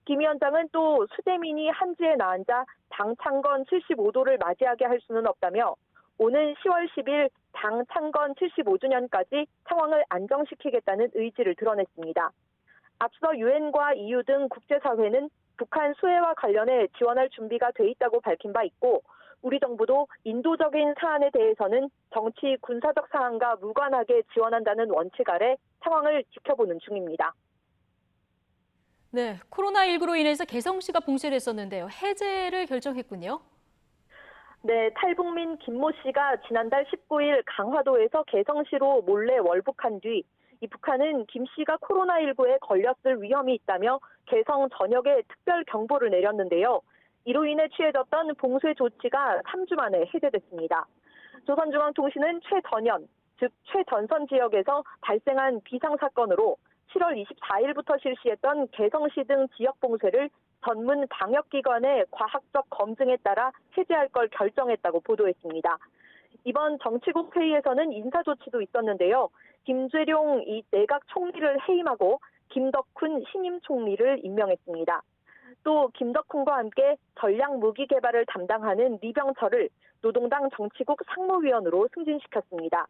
김 위원장은 또 수재민이 한지에 나앉아 당 창건 75도를 맞이하게 할 수는 없다며 오는 10월 10일 당 창건 75주년까지 상황을 안정시키겠다는 의지를 드러냈습니다. 앞서 유엔과 EU 등 국제사회는 북한 수해와 관련해 지원할 준비가 돼 있다고 밝힌 바 있고 우리 정부도 인도적인 사안에 대해서는 정치, 군사적 사안과 무관하게 지원한다는 원칙 아래 상황을 지켜보는 중입니다. 네, 코로나19로 인해서 개성시가 봉쇄됐었는데요. 해제를 결정했군요. 네, 탈북민 김모 씨가 지난달 19일 강화도에서 개성시로 몰래 월북한 뒤 이 북한은 김 씨가 코로나19에 걸렸을 위험이 있다며 개성 전역에 특별 경보를 내렸는데요. 이로 인해 취해졌던 봉쇄 조치가 3주 만에 해제됐습니다. 조선중앙통신은 최전현, 즉 최전선 지역에서 발생한 비상사건으로 7월 24일부터 실시했던 개성시 등 지역 봉쇄를 전문 방역기관의 과학적 검증에 따라 해제할 걸 결정했다고 보도했습니다. 이번 정치국 회의에서는 인사조치도 있었는데요. 김재룡 이 내각 총리를 해임하고 김덕훈 신임 총리를 임명했습니다. 또 김덕훈과 함께 전략 무기 개발을 담당하는 리병철을 노동당 정치국 상무위원으로 승진시켰습니다.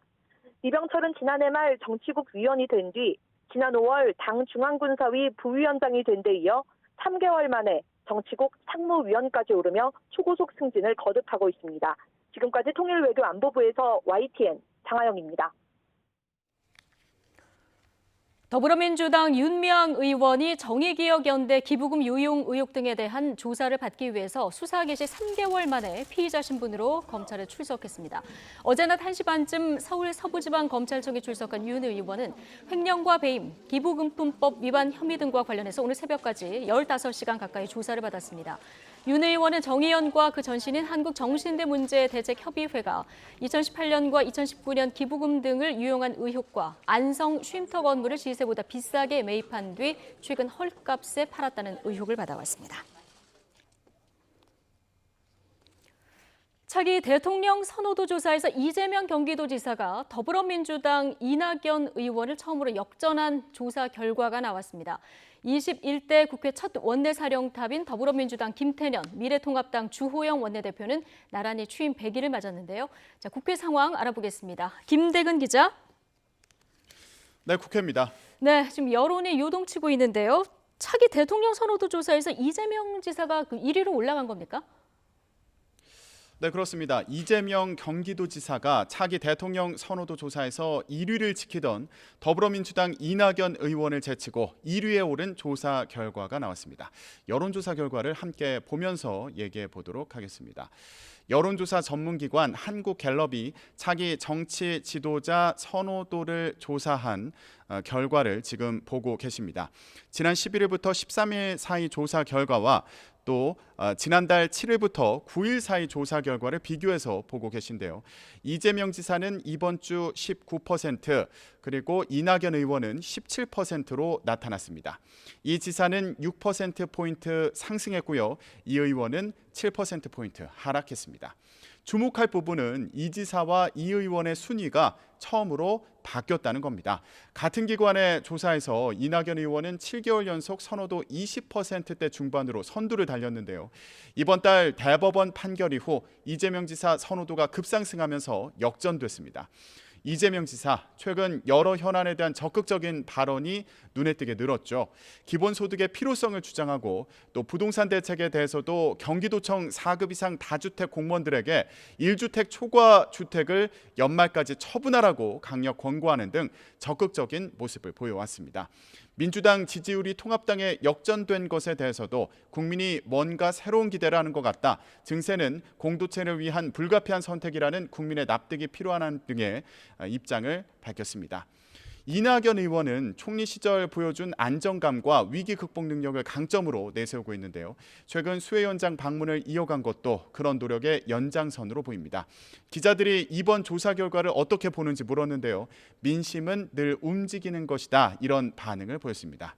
리병철은 지난해 말 정치국 위원이 된 뒤 지난 5월 당 중앙군사위 부위원장이 된 데 이어 3개월 만에 정치국 상무위원까지 오르며 초고속 승진을 거듭하고 있습니다. 지금까지 통일외교안보부에서 YTN 장하영입니다. 더불어민주당 윤미향 의원이 정의기억연대 기부금 유용 의혹 등에 대한 조사를 받기 위해서 수사 개시 3개월 만에 피의자 신분으로 검찰에 출석했습니다. 어제 낮 1시 반쯤 서울 서부지방검찰청에 출석한 윤 의원은 횡령과 배임, 기부금품법 위반 혐의 등과 관련해서 오늘 새벽까지 15시간 가까이 조사를 받았습니다. 윤 의원은 정의연과 그 전신인 한국정신대문제대책협의회가 2018년과 2019년 기부금 등을 유용한 의혹과 안성 쉼터 건물을 시세보다 비싸게 매입한 뒤 최근 헐값에 팔았다는 의혹을 받아왔습니다. 차기 대통령 선호도 조사에서 이재명 경기도지사가 더불어민주당 이낙연 의원을 처음으로 역전한 조사 결과가 나왔습니다. 21대 국회 첫 원내사령탑인 더불어민주당 김태년, 미래통합당 주호영 원내대표는 나란히 취임 100일을 맞았는데요. 자, 국회 상황 알아보겠습니다. 김대근 기자. 네, 국회입니다. 네, 지금 여론이 요동치고 있는데요. 차기 대통령 선호도 조사에서 이재명 지사가 1위로 올라간 겁니까? 네, 그렇습니다. 이재명 경기도지사가 차기 대통령 선호도 조사에서 1위를 지키던 더불어민주당 이낙연 의원을 제치고 1위에 오른 조사 결과가 나왔습니다. 여론조사 결과를 함께 보면서 얘기해 보도록 하겠습니다. 여론조사 전문기관 한국갤럽이 차기 정치 지도자 선호도를 조사한 결과를 지금 보고 계십니다. 지난 11일부터 13일 사이 조사 결과와 또 지난달 7일부터 9일 사이 조사 결과를 비교해서 보고 계신데요. 이재명 지사는 이번 주 19%, 그리고 이낙연 의원은 17%로 나타났습니다. 이 지사는 6%포인트 상승했고요. 이 의원은 7%포인트 하락했습니다. 주목할 부분은 이 지사와 이 의원의 순위가 처음으로 바뀌었다는 겁니다. 같은 기관의 조사에서 이낙연 의원은 7개월 연속 선호도 20%대 중반으로 선두를 달렸는데요. 이번 달 대법원 판결 이후 이재명 지사 선호도가 급상승하면서 역전됐습니다. 이재명 지사, 최근 여러 현안에 대한 적극적인 발언이 눈에 띄게 늘었죠. 기본소득의 필요성을 주장하고 또 부동산 대책에 대해서도 경기도청 4급 이상 다주택 공무원들에게 1주택 초과 주택을 연말까지 처분하라고 강력 권고하는 등 적극적인 모습을 보여왔습니다. 민주당 지지율이 통합당에 역전된 것에 대해서도 국민이 뭔가 새로운 기대를 하는 것 같다. 증세는 공도체를 위한 불가피한 선택이라는 국민의 납득이 필요한 등의 입장을 밝혔습니다. 이낙연 의원은 총리 시절 보여준 안정감과 위기 극복 능력을 강점으로 내세우고 있는데요. 최근 수해 현장 방문을 이어간 것도 그런 노력의 연장선으로 보입니다. 기자들이 이번 조사 결과를 어떻게 보는지 물었는데요. 민심은 늘 움직이는 것이다, 이런 반응을 보였습니다.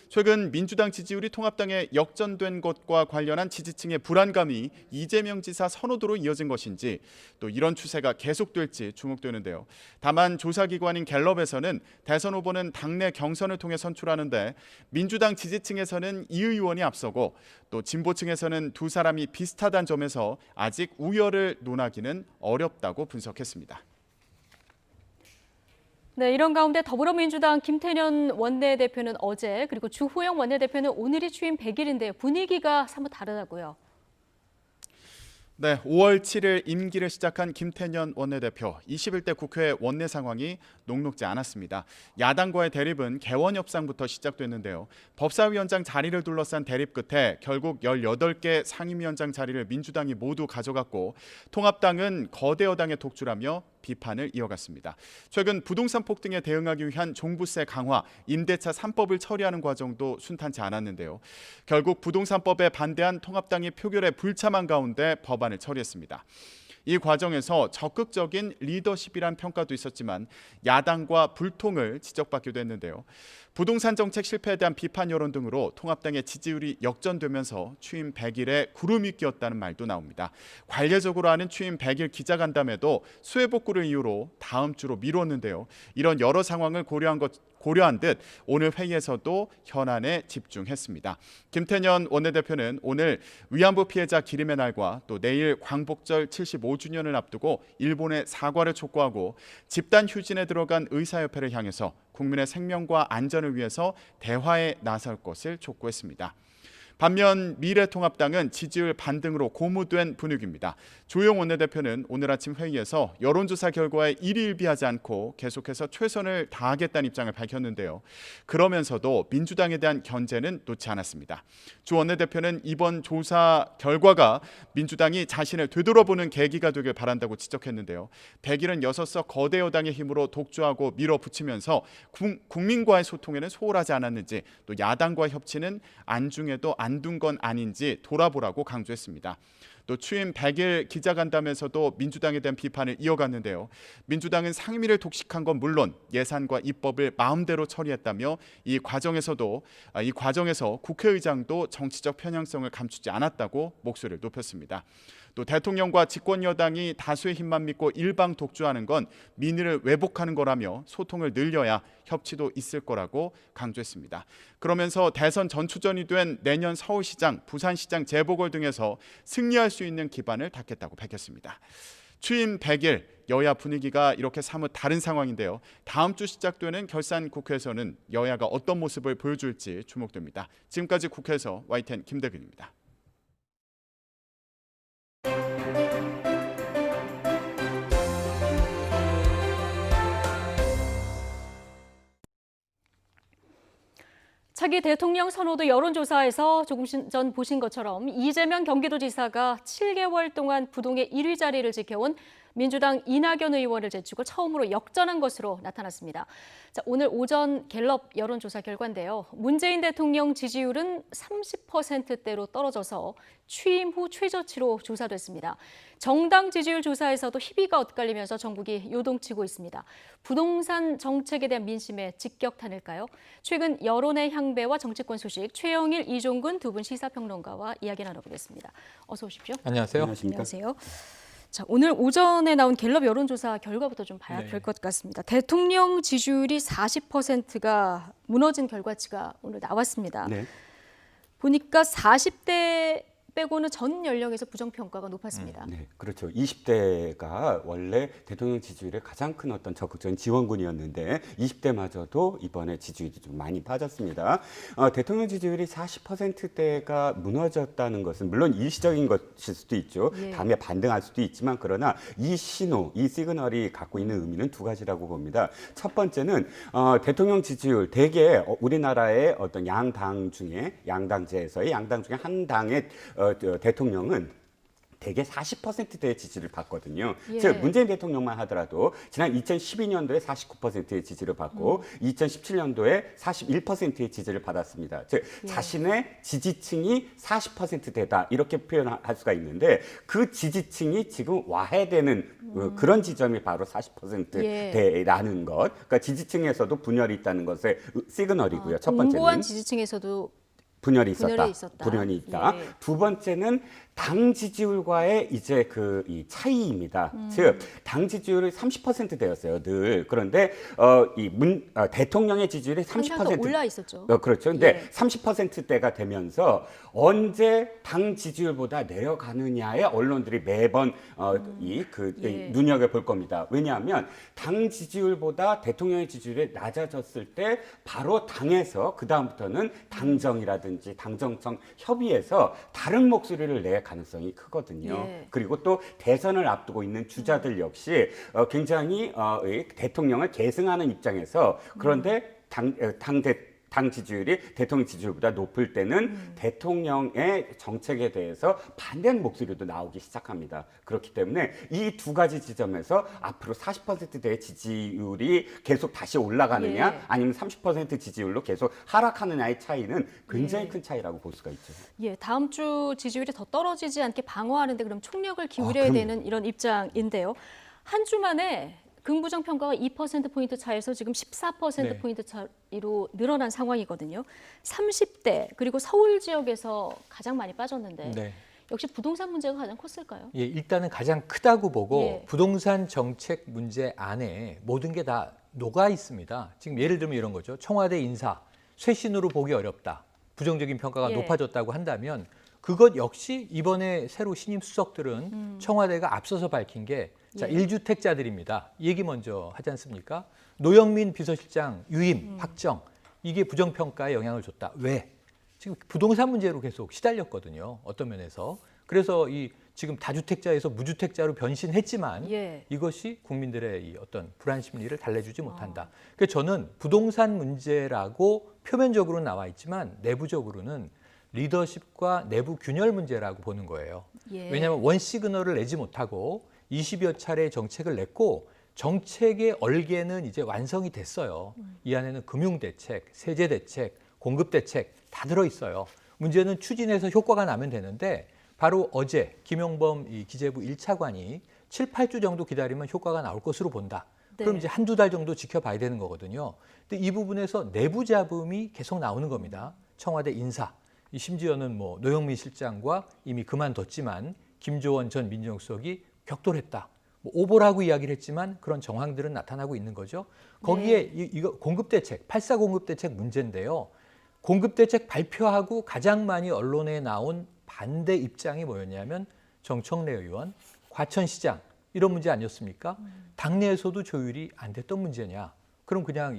최근 민주당 지지율이 통합당에 역전된 것과 관련한 지지층의 불안감이 이재명 지사 선호도로 이어진 것인지 또 이런 추세가 계속될지 주목되는데요. 다만 조사기관인 갤럽에서는 대선 후보는 당내 경선을 통해 선출하는데 민주당 지지층에서는 이 의원이 앞서고 또 진보층에서는 두 사람이 비슷하다는 점에서 아직 우열을 논하기는 어렵다고 분석했습니다. 네, 이런 가운데 더불어민주당 김태년 원내대표는 어제, 그리고 주호영 원내대표는 오늘이 취임 100일인데 분위기가 사뭇 다르다고요. 네, 5월 7일 임기를 시작한 김태년 원내대표, 21대 국회 원내 상황이 녹록지 않았습니다. 야당과의 대립은 개원 협상부터 시작됐는데요. 법사위원장 자리를 둘러싼 대립 끝에 결국 18개 상임위원장 자리를 민주당이 모두 가져갔고 통합당은 거대 여당에 독주라며 비판을 이어갔습니다. 최근 부동산 폭등에 대응하기 위한 종부세 강화, 임대차 3법을 처리하는 과정도 순탄치 않았는데요. 결국 부동산법에 반대한 통합당이 표결에 불참한 가운데 법안을 처리했습니다. 이 과정에서 적극적인 리더십이란 평가도 있었지만 야당과 불통을 지적받기도 했는데요. 부동산 정책 실패에 대한 비판 여론 등으로 통합당의 지지율이 역전되면서 취임 100일에 구름이 끼었다는 말도 나옵니다. 관례적으로 하는 취임 100일 기자간담회도 수해 복구를 이유로 다음 주로 미뤘는데요. 이런 여러 상황을 고려한 듯 오늘 회의에서도 현안에 집중했습니다. 김태년 원내대표는 오늘 위안부 피해자 기림의 날과 또 내일 광복절 75주년을 앞두고 일본에 사과를 촉구하고 집단 휴진에 들어간 의사협회를 향해서 국민의 생명과 안전을 위해서 대화에 나설 것을 촉구했습니다. 반면 미래통합당은 지지율 반등으로 고무된 분위기입니다. 조영 원내대표는 오늘 아침 회의에서 여론조사 결과에 일희일비하지 않고 계속해서 최선을 다하겠다는 입장을 밝혔는데요. 그러면서도 민주당에 대한 견제는 놓지 않았습니다. 조 원내대표는 이번 조사 결과가 민주당이 자신을 되돌아보는 계기가 되길 바란다고 지적했는데요. 100일은 6석 거대 여당의 힘으로 독주하고 밀어붙이면서 국민과의 소통에는 소홀하지 않았는지, 또 야당과 협치는 안중에도 안 둔 건 아닌지 돌아보라고 강조했습니다. 또 취임 100일 기자간담회에서도 민주당에 대한 비판을 이어갔는데요. 민주당은 상임위를 독식한 건 물론 예산과 입법을 마음대로 처리했다며 이 과정에서 국회의장도 정치적 편향성을 감추지 않았다고 목소리를 높였습니다. 또 대통령과 집권 여당이 다수의 힘만 믿고 일방 독주하는 건 민의를 왜곡하는 거라며 소통을 늘려야 협치도 있을 거라고 강조했습니다. 그러면서 대선 전추전이 된 내년 서울시장, 부산시장 재보궐 등에서 승리할 수 있는 기반을 닦겠다고 밝혔습니다. 취임 100일 여야 분위기가 이렇게 사뭇 다른 상황인데요. 다음 주 시작되는 결산 국회에서는 여야가 어떤 모습을 보여줄지 주목됩니다. 지금까지 국회에서 YTN 김대근입니다. 차기 대통령 선호도 여론조사에서 조금 전 보신 것처럼 이재명 경기도지사가 7개월 동안 부동의 1위 자리를 지켜온 민주당 이낙연 의원을 제치고 처음으로 역전한 것으로 나타났습니다. 자, 오늘 오전 갤럽 여론조사 결과인데요. 문재인 대통령 지지율은 30%대로 떨어져서 취임 후 최저치로 조사됐습니다. 정당 지지율 조사에서도 희비가 엇갈리면서 전국이 요동치고 있습니다. 부동산 정책에 대한 민심에 직격탄일까요? 최근 여론의 향배와 정치권 소식, 최영일, 이종근 두 분 시사평론가와 이야기 나눠보겠습니다. 어서 오십시오. 안녕하세요. 안녕하세요. 자, 오늘 오전에 나온 갤럽 여론조사 결과부터 좀 봐야 될 것 같습니다. 대통령 지지율이 40%가 무너진 결과치가 오늘 나왔습니다. 네. 보니까 40대 빼고는 전 연령에서 부정평가가 높았습니다. 네, 그렇죠. 20대가 원래 대통령 지지율의 가장 큰 어떤 적극적인 지원군이었는데 20대마저도 이번에 지지율이 좀 많이 빠졌습니다. 대통령 지지율이 40%대가 무너졌다는 것은 물론 일시적인 것일 수도 있죠. 예. 다음에 반등할 수도 있지만 그러나 이 신호, 이 시그널이 갖고 있는 의미는 두 가지라고 봅니다. 첫 번째는 대통령 지지율, 대개 우리나라의 어떤 양당 양당제에서의 양당 중에 한 당의 대통령은 대개 40%대의 지지를 받거든요. 예. 즉 문재인 대통령만 하더라도 지난 2012년도에 49%의 지지를 받고 2017년도에 41%의 지지를 받았습니다. 즉 예. 자신의 지지층이 40%대다 이렇게 표현할 수가 있는데 그 지지층이 지금 와해되는 그런 지점이 바로 40%대라는 것. 그러니까 지지층에서도 분열이 있다는 것의 시그널이고요. 첫 번째는 공고한 지지층에서도 분열이 있었다. 있었다. 분열이 있다. 예. 두 번째는 당 지지율과의 이제 이 차이입니다. 즉, 당 지지율이 30%대였어요, 늘. 그런데 대통령의 지지율이 30% 올라 있었죠. 그렇죠. 근데 예. 30%대가 되면서 언제 당 지지율보다 내려가느냐에 언론들이 매번 예. 눈여겨볼 겁니다. 왜냐하면 당 지지율보다 대통령의 지지율이 낮아졌을 때 바로 당에서 그다음부터는 당정이라든지 당정청 협의에서 다른 목소리를 낼 가능성이 크거든요. 예. 그리고 또 대선을 앞두고 있는 주자들 역시 굉장히 대통령을 계승하는 입장에서 그런데 당 지지율이 대통령 지지율보다 높을 때는 대통령의 정책에 대해서 반대하는 목소리도 나오기 시작합니다. 그렇기 때문에 이 두 가지 지점에서 앞으로 40%대의 지지율이 계속 다시 올라가느냐 예. 아니면 30% 지지율로 계속 하락하느냐의 차이는 굉장히 예. 큰 차이라고 볼 수가 있죠. 예, 다음 주 지지율이 더 떨어지지 않게 방어하는데 그럼 총력을 기울여야 그럼요. 되는 이런 입장인데요. 한 주 만에 긍부정 평가가 2%포인트 차에서 지금 14%포인트 차이로 늘어난 상황이거든요. 30대 그리고 서울 지역에서 가장 많이 빠졌는데 네. 역시 부동산 문제가 가장 컸을까요? 예, 일단은 가장 크다고 보고 예. 부동산 정책 문제 안에 모든 게 다 녹아 있습니다. 지금 예를 들면 이런 거죠. 청와대 인사, 쇄신으로 보기 어렵다. 부정적인 평가가 예. 높아졌다고 한다면 그것 역시 이번에 새로 신임 수석들은 청와대가 앞서서 밝힌 게 자, 예. 1주택자들입니다. 얘기 먼저 하지 않습니까? 노영민 비서실장 유임, 확정. 이게 부정평가에 영향을 줬다. 왜? 지금 부동산 문제로 계속 시달렸거든요. 어떤 면에서. 그래서 이 지금 다주택자에서 무주택자로 변신했지만 예. 이것이 국민들의 이 어떤 불안 심리를 달래주지 못한다. 그래서 저는 부동산 문제라고 표면적으로 나와 있지만 내부적으로는 리더십과 내부 균열 문제라고 보는 거예요. 예. 왜냐하면 원 시그널을 내지 못하고 20여 차례 정책을 냈고 정책의 얼개는 이제 완성이 됐어요. 이 안에는 금융대책, 세제대책, 공급대책 다 들어있어요. 문제는 추진해서 효과가 나면 되는데 바로 어제 김용범 이 기재부 1차관이 7, 8주 정도 기다리면 효과가 나올 것으로 본다. 네. 그럼 이제 한두 달 정도 지켜봐야 되는 거거든요. 근데 이 부분에서 내부 잡음이 계속 나오는 겁니다. 청와대 인사. 심지어는 뭐 노영민 실장과 이미 그만뒀지만 김조원 전 민정수석이 격돌했다. 뭐 오보라고 이야기를 했지만 그런 정황들은 나타나고 있는 거죠. 거기에 이거 공급대책, 8.4 공급대책 문제인데요. 공급대책 발표하고 가장 많이 언론에 나온 반대 입장이 뭐였냐면 정청래 의원, 과천시장 이런 문제 아니었습니까? 당내에서도 조율이 안 됐던 문제냐? 그럼 그냥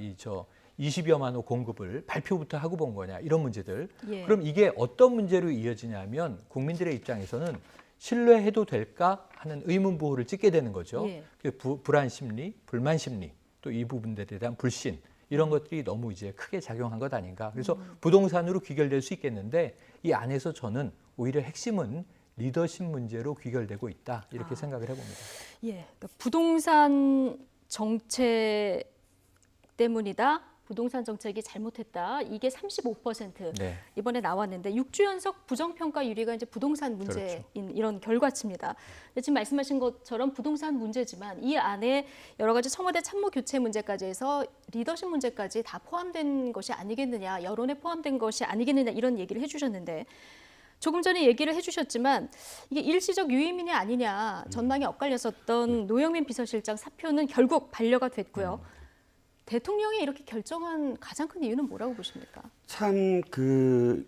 20여만 호 공급을 발표부터 하고 본 거냐? 이런 문제들. 예. 그럼 이게 어떤 문제로 이어지냐면 국민들의 입장에서는 신뢰해도 될까 하는 의문 부호를 찍게 되는 거죠. 예. 불안 심리, 불만 심리, 또 이 부분들에 대한 불신 이런 것들이 너무 이제 크게 작용한 것 아닌가. 그래서 부동산으로 귀결될 수 있겠는데 이 안에서 저는 오히려 핵심은 리더십 문제로 귀결되고 있다 이렇게 생각을 해봅니다. 예, 그러니까 부동산 정책 때문이다. 부동산 정책이 잘못했다. 이게 35% 네. 이번에 나왔는데 6주 연속 부정평가 1위가 이제 부동산 문제인 그렇죠. 이런 결과치입니다. 근데 지금 말씀하신 것처럼 부동산 문제지만 이 안에 여러 가지 청와대 참모 교체 문제까지 해서 리더십 문제까지 다 포함된 것이 아니겠느냐, 여론에 포함된 것이 아니겠느냐 이런 얘기를 해주셨는데 조금 전에 얘기를 해주셨지만 이게 일시적 유임이냐 아니냐 전망이 엇갈렸었던 노영민 비서실장 사표는 결국 반려가 됐고요. 대통령이 이렇게 결정한 가장 큰 이유는 뭐라고 보십니까? 참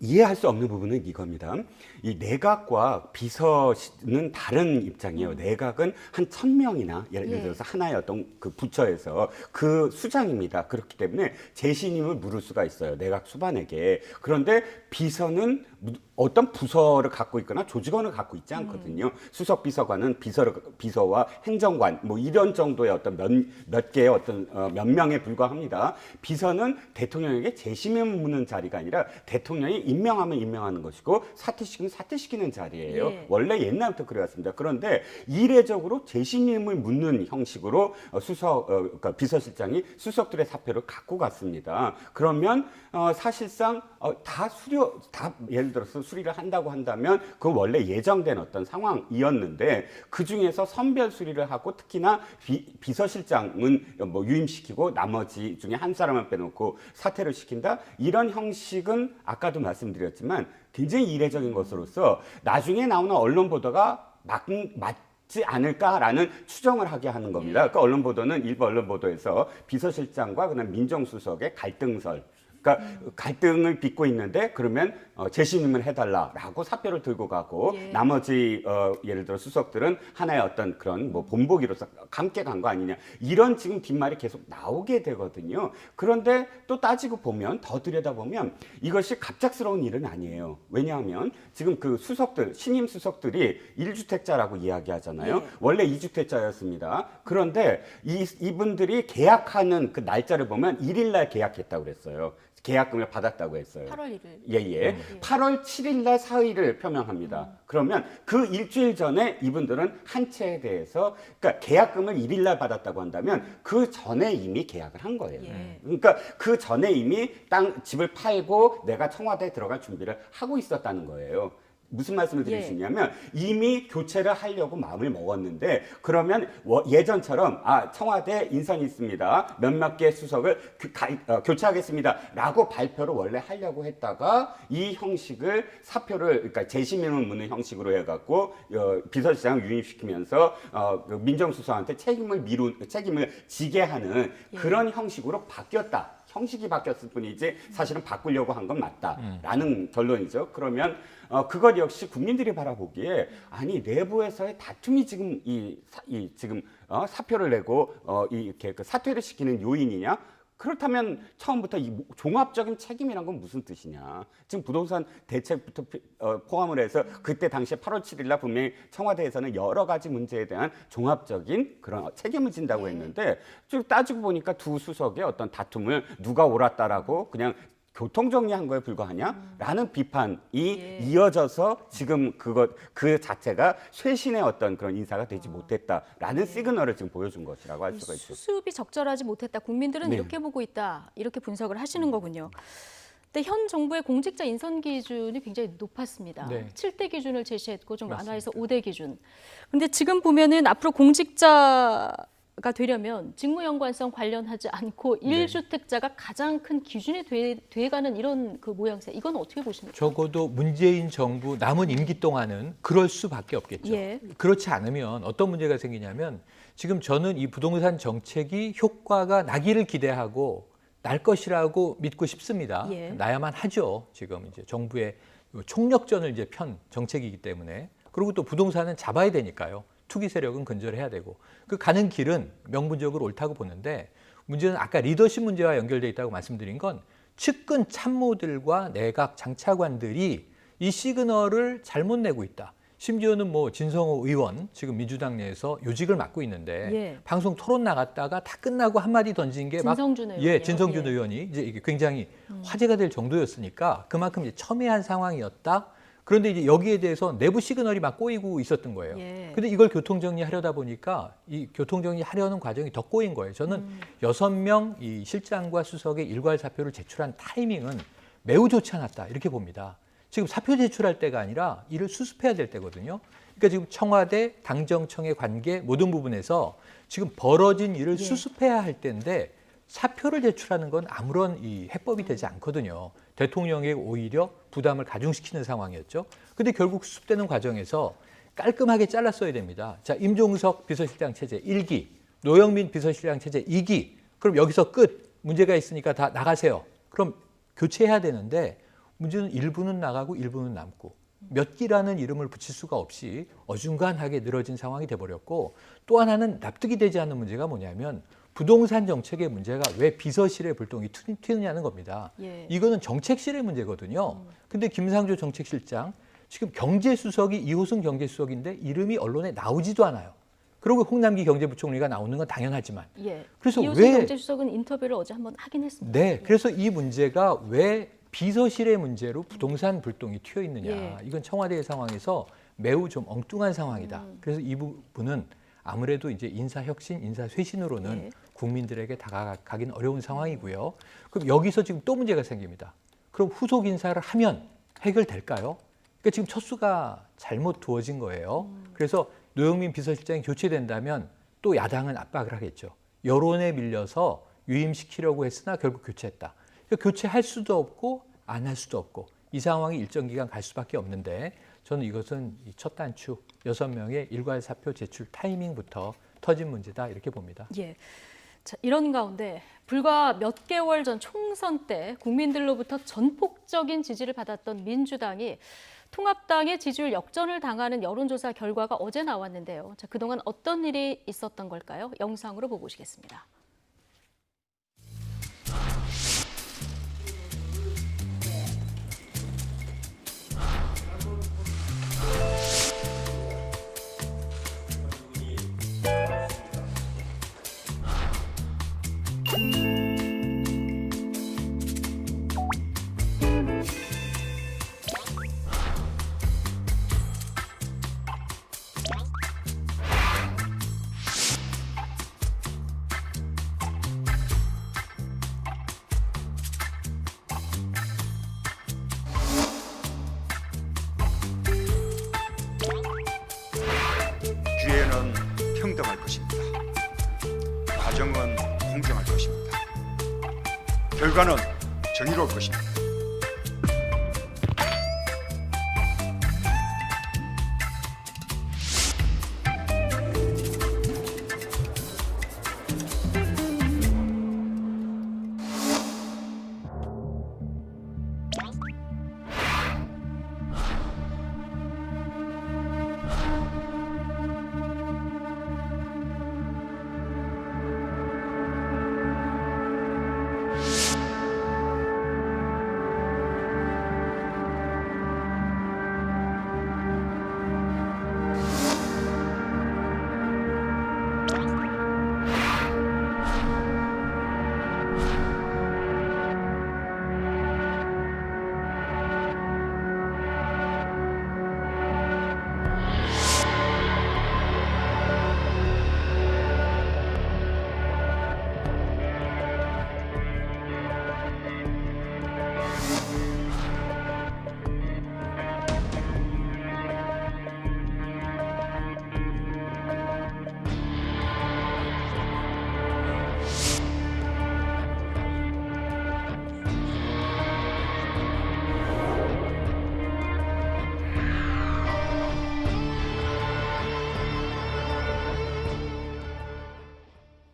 이해할 수 없는 부분은 이겁니다. 이 내각과 비서는 다른 입장이에요. 내각은 한 1000명이나 예를 들어서 하나의 어떤 그 부처에서 그 수장입니다. 그렇기 때문에 재신임을 물을 수가 있어요. 내각 수반에게. 그런데 비서는 어떤 부서를 갖고 있거나 조직원을 갖고 있지 않거든요. 수석 비서관은 비서와 행정관 뭐 이런 정도의 어떤 몇 개의 어떤 몇 명에 불과합니다. 비서는 대통령에게 재신임을 묻는 자리가 아니라 대통령이 임명하면 임명하는 것이고 사퇴시키면 사퇴시키는 자리예요. 예. 원래 옛날부터 그래왔습니다. 그런데 이례적으로 재신임을 묻는 형식으로 그러니까 비서실장이 수석들의 사표를 갖고 갔습니다. 그러면 사실상 다 예를 들어서 수리를 한다고 한다면 그 원래 예정된 어떤 상황이었는데 그 중에서 선별 수리를 하고 특히나 비서실장은 뭐 유임시키고 나머지 중에 한 사람을 빼놓고 사퇴를 시킨다 이런 형식은 아까도 말씀드렸지만 굉장히 이례적인 것으로서 나중에 나오는 언론 보도가 맞지 않을까라는 추정을 하게 하는 겁니다. 그러니까 언론 보도는 일부 언론 보도에서 비서실장과 그다음 민정수석의 갈등설. 그러니까 갈등을 빚고 있는데 그러면 재신임을 해달라라고 사표를 들고 가고 나머지 예를 들어 수석들은 하나의 어떤 그런 뭐 본보기로서 함께 간 거 아니냐 이런 지금 뒷말이 계속 나오게 되거든요. 그런데 또 따지고 보면 더 들여다보면 이것이 갑작스러운 일은 아니에요. 왜냐하면 지금 그 수석들 신임 수석들이 1주택자라고 이야기하잖아요. 원래 2주택자였습니다. 그런데 이분들이 계약하는 그 날짜를 보면 1일 날 계약했다고 그랬어요. 계약금을 받았다고 했어요. 8월 1일. 예. 8월 7일 날 사의를 표명합니다. 그러면 그 일주일 전에 이분들은 한 채에 대해서 그러니까 계약금을 1일 날 받았다고 한다면 그 전에 이미 계약을 한 거예요. 그러니까 그 전에 이미 집을 팔고 내가 청와대에 들어갈 준비를 하고 있었다는 거예요. 무슨 말씀을 드릴 예. 수 있냐면 이미 교체를 하려고 마음을 먹었는데 그러면 예전처럼 청와대 인선이 있습니다. 몇몇 개 수석을 교체하겠습니다.라고 발표를 원래 하려고 했다가 이 형식을 사표를 그러니까 재심임을 묻는 형식으로 해갖고 비서실장을 유임시키면서 민정수석한테 책임을 지게 하는 그런 형식으로 바뀌었다. 형식이 바뀌었을 뿐이지 사실은 바꾸려고 한 건 맞다라는 결론이죠. 그러면 그것 역시 국민들이 바라보기에 아니 내부에서의 다툼이 지금 지금 사표를 내고 이렇게 그 사퇴를 시키는 요인이냐? 그렇다면 처음부터 이 종합적인 책임이란 건 무슨 뜻이냐? 지금 부동산 대책부터 포함을 해서 그때 당시에 8월 7일 날 분명히 청와대에서는 여러 가지 문제에 대한 종합적인 그런 책임을 진다고 했는데 쭉 따지고 보니까 두 수석의 어떤 다툼을 누가 옳았다라고 그냥 교통정리한 거에 불과하냐라는 비판이 이어져서 지금 그 자체가 쇄신의 어떤 그런 인사가 되지 못했다라는 시그널을 지금 보여준 것이라고 할 수가 있죠. 수습이 적절하지 못했다. 국민들은 네. 이렇게 보고 있다. 이렇게 분석을 하시는 거군요. 근데 현 정부의 공직자 인선 기준이 굉장히 높았습니다. 네. 7대 기준을 제시했고 좀 맞습니다. 완화해서 5대 기준. 근데 지금 보면은 앞으로 공직자가 되려면 직무연관성 관련하지 않고 네. 1주택자가 가장 큰 기준이 돼가는 이런 그 모양새. 이건 어떻게 보십니까? 적어도 문재인 정부 남은 임기 동안은 그럴 수밖에 없겠죠. 예. 그렇지 않으면 어떤 문제가 생기냐면 지금 저는 이 부동산 정책이 효과가 나기를 기대하고 날 것이라고 믿고 싶습니다. 예. 나야만 하죠. 지금 이제 정부의 총력전을 이제 편 정책이기 때문에. 그리고 또 부동산은 잡아야 되니까요. 투기 세력은 근절해야 되고 그 가는 길은 명분적으로 옳다고 보는데 문제는 아까 리더십 문제와 연결돼 있다고 말씀드린 건 측근 참모들과 내각 장차관들이 이 시그널을 잘못 내고 있다. 심지어는 뭐 진성호 의원 지금 민주당 내에서 요직을 맡고 있는데 예. 방송 토론 나갔다가 다 끝나고 한마디 던진 게 막 진성준 의원이요. 예, 진성준 의원이 이제 이게 굉장히 화제가 될 정도였으니까 그만큼 이제 첨예한 상황이었다. 그런데 이제 여기에 대해서 내부 시그널이 막 꼬이고 있었던 거예요. 예. 근데 이걸 교통정리하려다 보니까 이 교통정리하려는 과정이 더 꼬인 거예요. 저는 6명 이 실장과 수석의 일괄 사표를 제출한 타이밍은 매우 좋지 않았다 이렇게 봅니다. 지금 사표 제출할 때가 아니라 이를 수습해야 될 때거든요. 그러니까 지금 청와대, 당정청의 관계 모든 부분에서 지금 벌어진 일을 수습해야 할 때인데 사표를 제출하는 건 아무런 이 해법이 되지 않거든요. 대통령에게 오히려 부담을 가중시키는 상황이었죠. 근데 결국 수습되는 과정에서 깔끔하게 잘랐어야 됩니다. 자, 임종석 비서실장 체제 1기, 노영민 비서실장 체제 2기. 그럼 여기서 끝. 문제가 있으니까 다 나가세요. 그럼 교체해야 되는데 문제는 일부는 나가고 일부는 남고 몇 기라는 이름을 붙일 수가 없이 어중간하게 늘어진 상황이 돼버렸고 또 하나는 납득이 되지 않는 문제가 뭐냐면 부동산 정책의 문제가 왜 비서실에 불똥이 튀느냐는 겁니다. 예. 이거는 정책실의 문제거든요. 근데 김상조 정책실장 지금 경제수석이 이호승 경제수석인데 이름이 언론에 나오지도 않아요. 그리고 홍남기 경제부총리가 나오는 건 당연하지만. 예. 그래서 이호승 왜 경제수석은 인터뷰를 어제 한번 하긴 했습니다. 네, 그래서 이 문제가 왜 비서실의 문제로 부동산 불똥이 튀어 있느냐. 예. 이건 청와대의 상황에서 매우 좀 엉뚱한 상황이다. 그래서 이 부분은 아무래도 이제 인사혁신, 인사쇄신으로는 예. 국민들에게 다가가긴 어려운 상황이고요. 그럼 여기서 지금 또 문제가 생깁니다. 그럼 후속 인사를 하면 해결될까요? 그러니까 지금 첫 수가 잘못 두어진 거예요. 그래서 노영민 비서실장이 교체된다면 또 야당은 압박을 하겠죠. 여론에 밀려서 유임시키려고 했으나 결국 교체했다. 그러니까 교체할 수도 없고 안 할 수도 없고 이 상황이 일정 기간 갈 수밖에 없는데 저는 이것은 이 첫 단추 6명의 일괄 사표 제출 타이밍부터 터진 문제다 이렇게 봅니다. 예. 자, 이런 가운데 불과 몇 개월 전 총선 때 국민들로부터 전폭적인 지지를 받았던 민주당이 통합당의 지지율 역전을 당하는 여론조사 결과가 어제 나왔는데요. 자, 그동안 어떤 일이 있었던 걸까요? 영상으로 보고 오시겠습니다. 미래는 평등할 것입니다. 과정은 공정할 것입니다. 결과는 정의로울 것입니다.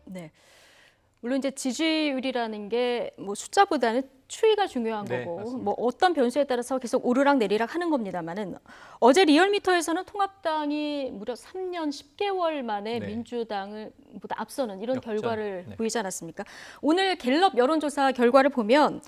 네. 물론 이제 지지율이라는 게 뭐 숫자보다는 추이가 중요한 네, 거고 맞습니다. 뭐 어떤 변수에 따라서 계속 오르락 내리락 하는 겁니다만은 어제 리얼미터에서는 통합당이 무려 3년 10개월 만에 네. 민주당을 보다 앞서는 이런 역전. 결과를 네. 보이지 않았습니까? 오늘 갤럽 여론조사 결과를 보면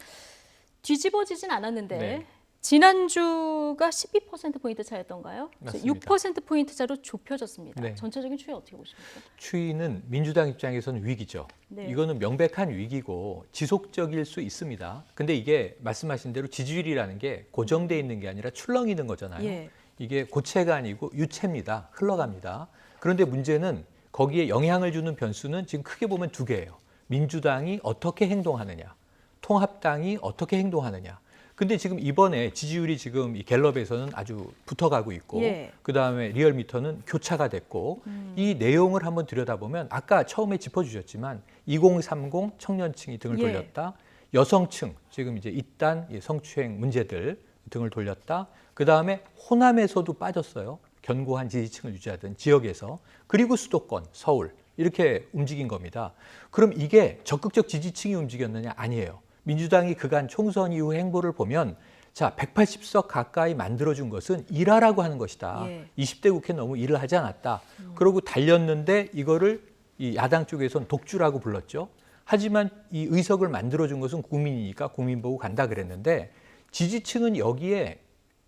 뒤집어지진 않았는데 네. 지난주가 12%포인트 차였던가요? 맞습니다. 6%포인트 차로 좁혀졌습니다. 네. 전체적인 추이 어떻게 보십니까? 추이는 민주당 입장에서는 위기죠. 네. 이거는 명백한 위기고 지속적일 수 있습니다. 근데 이게 말씀하신 대로 지지율이라는 게 고정돼 있는 게 아니라 출렁이는 거잖아요. 예. 이게 고체가 아니고 유체입니다. 흘러갑니다. 그런데 문제는 거기에 영향을 주는 변수는 지금 크게 보면 두 개예요. 민주당이 어떻게 행동하느냐, 통합당이 어떻게 행동하느냐. 근데 지금 이번에 지지율이 지금 이 갤럽에서는 아주 붙어가고 있고 예. 그다음에 리얼미터는 교차가 됐고 이 내용을 한번 들여다보면 아까 처음에 짚어주셨지만 2030 청년층이 등을 예. 돌렸다. 여성층 지금 이제 잇단 성추행 문제들 등을 돌렸다. 그다음에 호남에서도 빠졌어요. 견고한 지지층을 유지하던 지역에서. 그리고 수도권, 서울 이렇게 움직인 겁니다. 그럼 이게 적극적 지지층이 움직였느냐? 아니에요. 민주당이 그간 총선 이후 행보를 보면 자 180석 가까이 만들어준 것은 일하라고 하는 것이다. 예. 20대 국회 너무 일을 하지 않았다. 그러고 달렸는데 이거를 이 야당 쪽에서는 독주라고 불렀죠. 하지만 이 의석을 만들어준 것은 국민이니까 국민 보고 간다 그랬는데 지지층은 여기에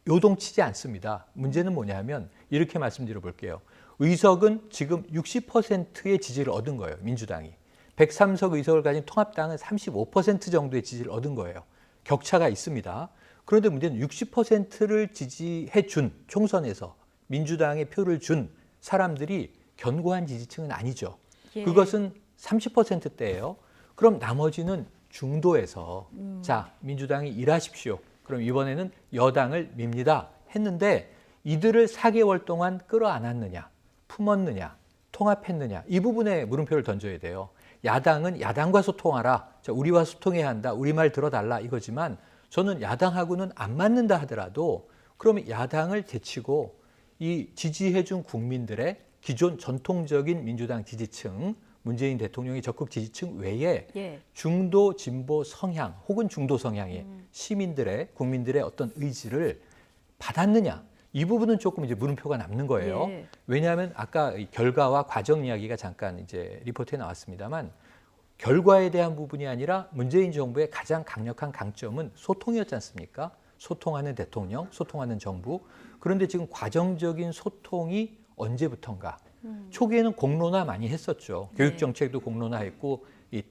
요동치지 않습니다. 문제는 뭐냐면 이렇게 말씀드려 볼게요. 의석은 지금 60%의 지지를 얻은 거예요. 민주당이. 103석 의석을 가진 통합당은 35% 정도의 지지를 얻은 거예요. 격차가 있습니다. 그런데 문제는 60%를 지지해 준 총선에서 민주당의 표를 준 사람들이 견고한 지지층은 아니죠. 예. 그것은 30%대예요. 그럼 나머지는 중도에서 자 민주당이 일하십시오. 그럼 이번에는 여당을 밉니다 했는데 이들을 4개월 동안 끌어안았느냐, 품었느냐, 통합했느냐 이 부분에 물음표를 던져야 돼요. 야당은 야당과 소통하라. 자, 우리와 소통해야 한다. 우리 말 들어달라 이거지만 저는 야당하고는 안 맞는다 하더라도 그러면 야당을 제치고 이 지지해준 국민들의 기존 전통적인 민주당 지지층, 문재인 대통령의 적극 지지층 외에 예. 중도 진보 성향 혹은 중도 성향의 시민들의 국민들의 어떤 의지를 받았느냐 이 부분은 조금 이제 물음표가 남는 거예요. 예. 왜냐하면 아까 이 결과와 과정 이야기가 잠깐 이제 리포트에 나왔습니다만 결과에 대한 부분이 아니라 문재인 정부의 가장 강력한 강점은 소통이었지 않습니까? 소통하는 대통령, 소통하는 정부. 그런데 지금 과정적인 소통이 언제부턴가? 초기에는 공론화 많이 했었죠. 교육 정책도 공론화했고 이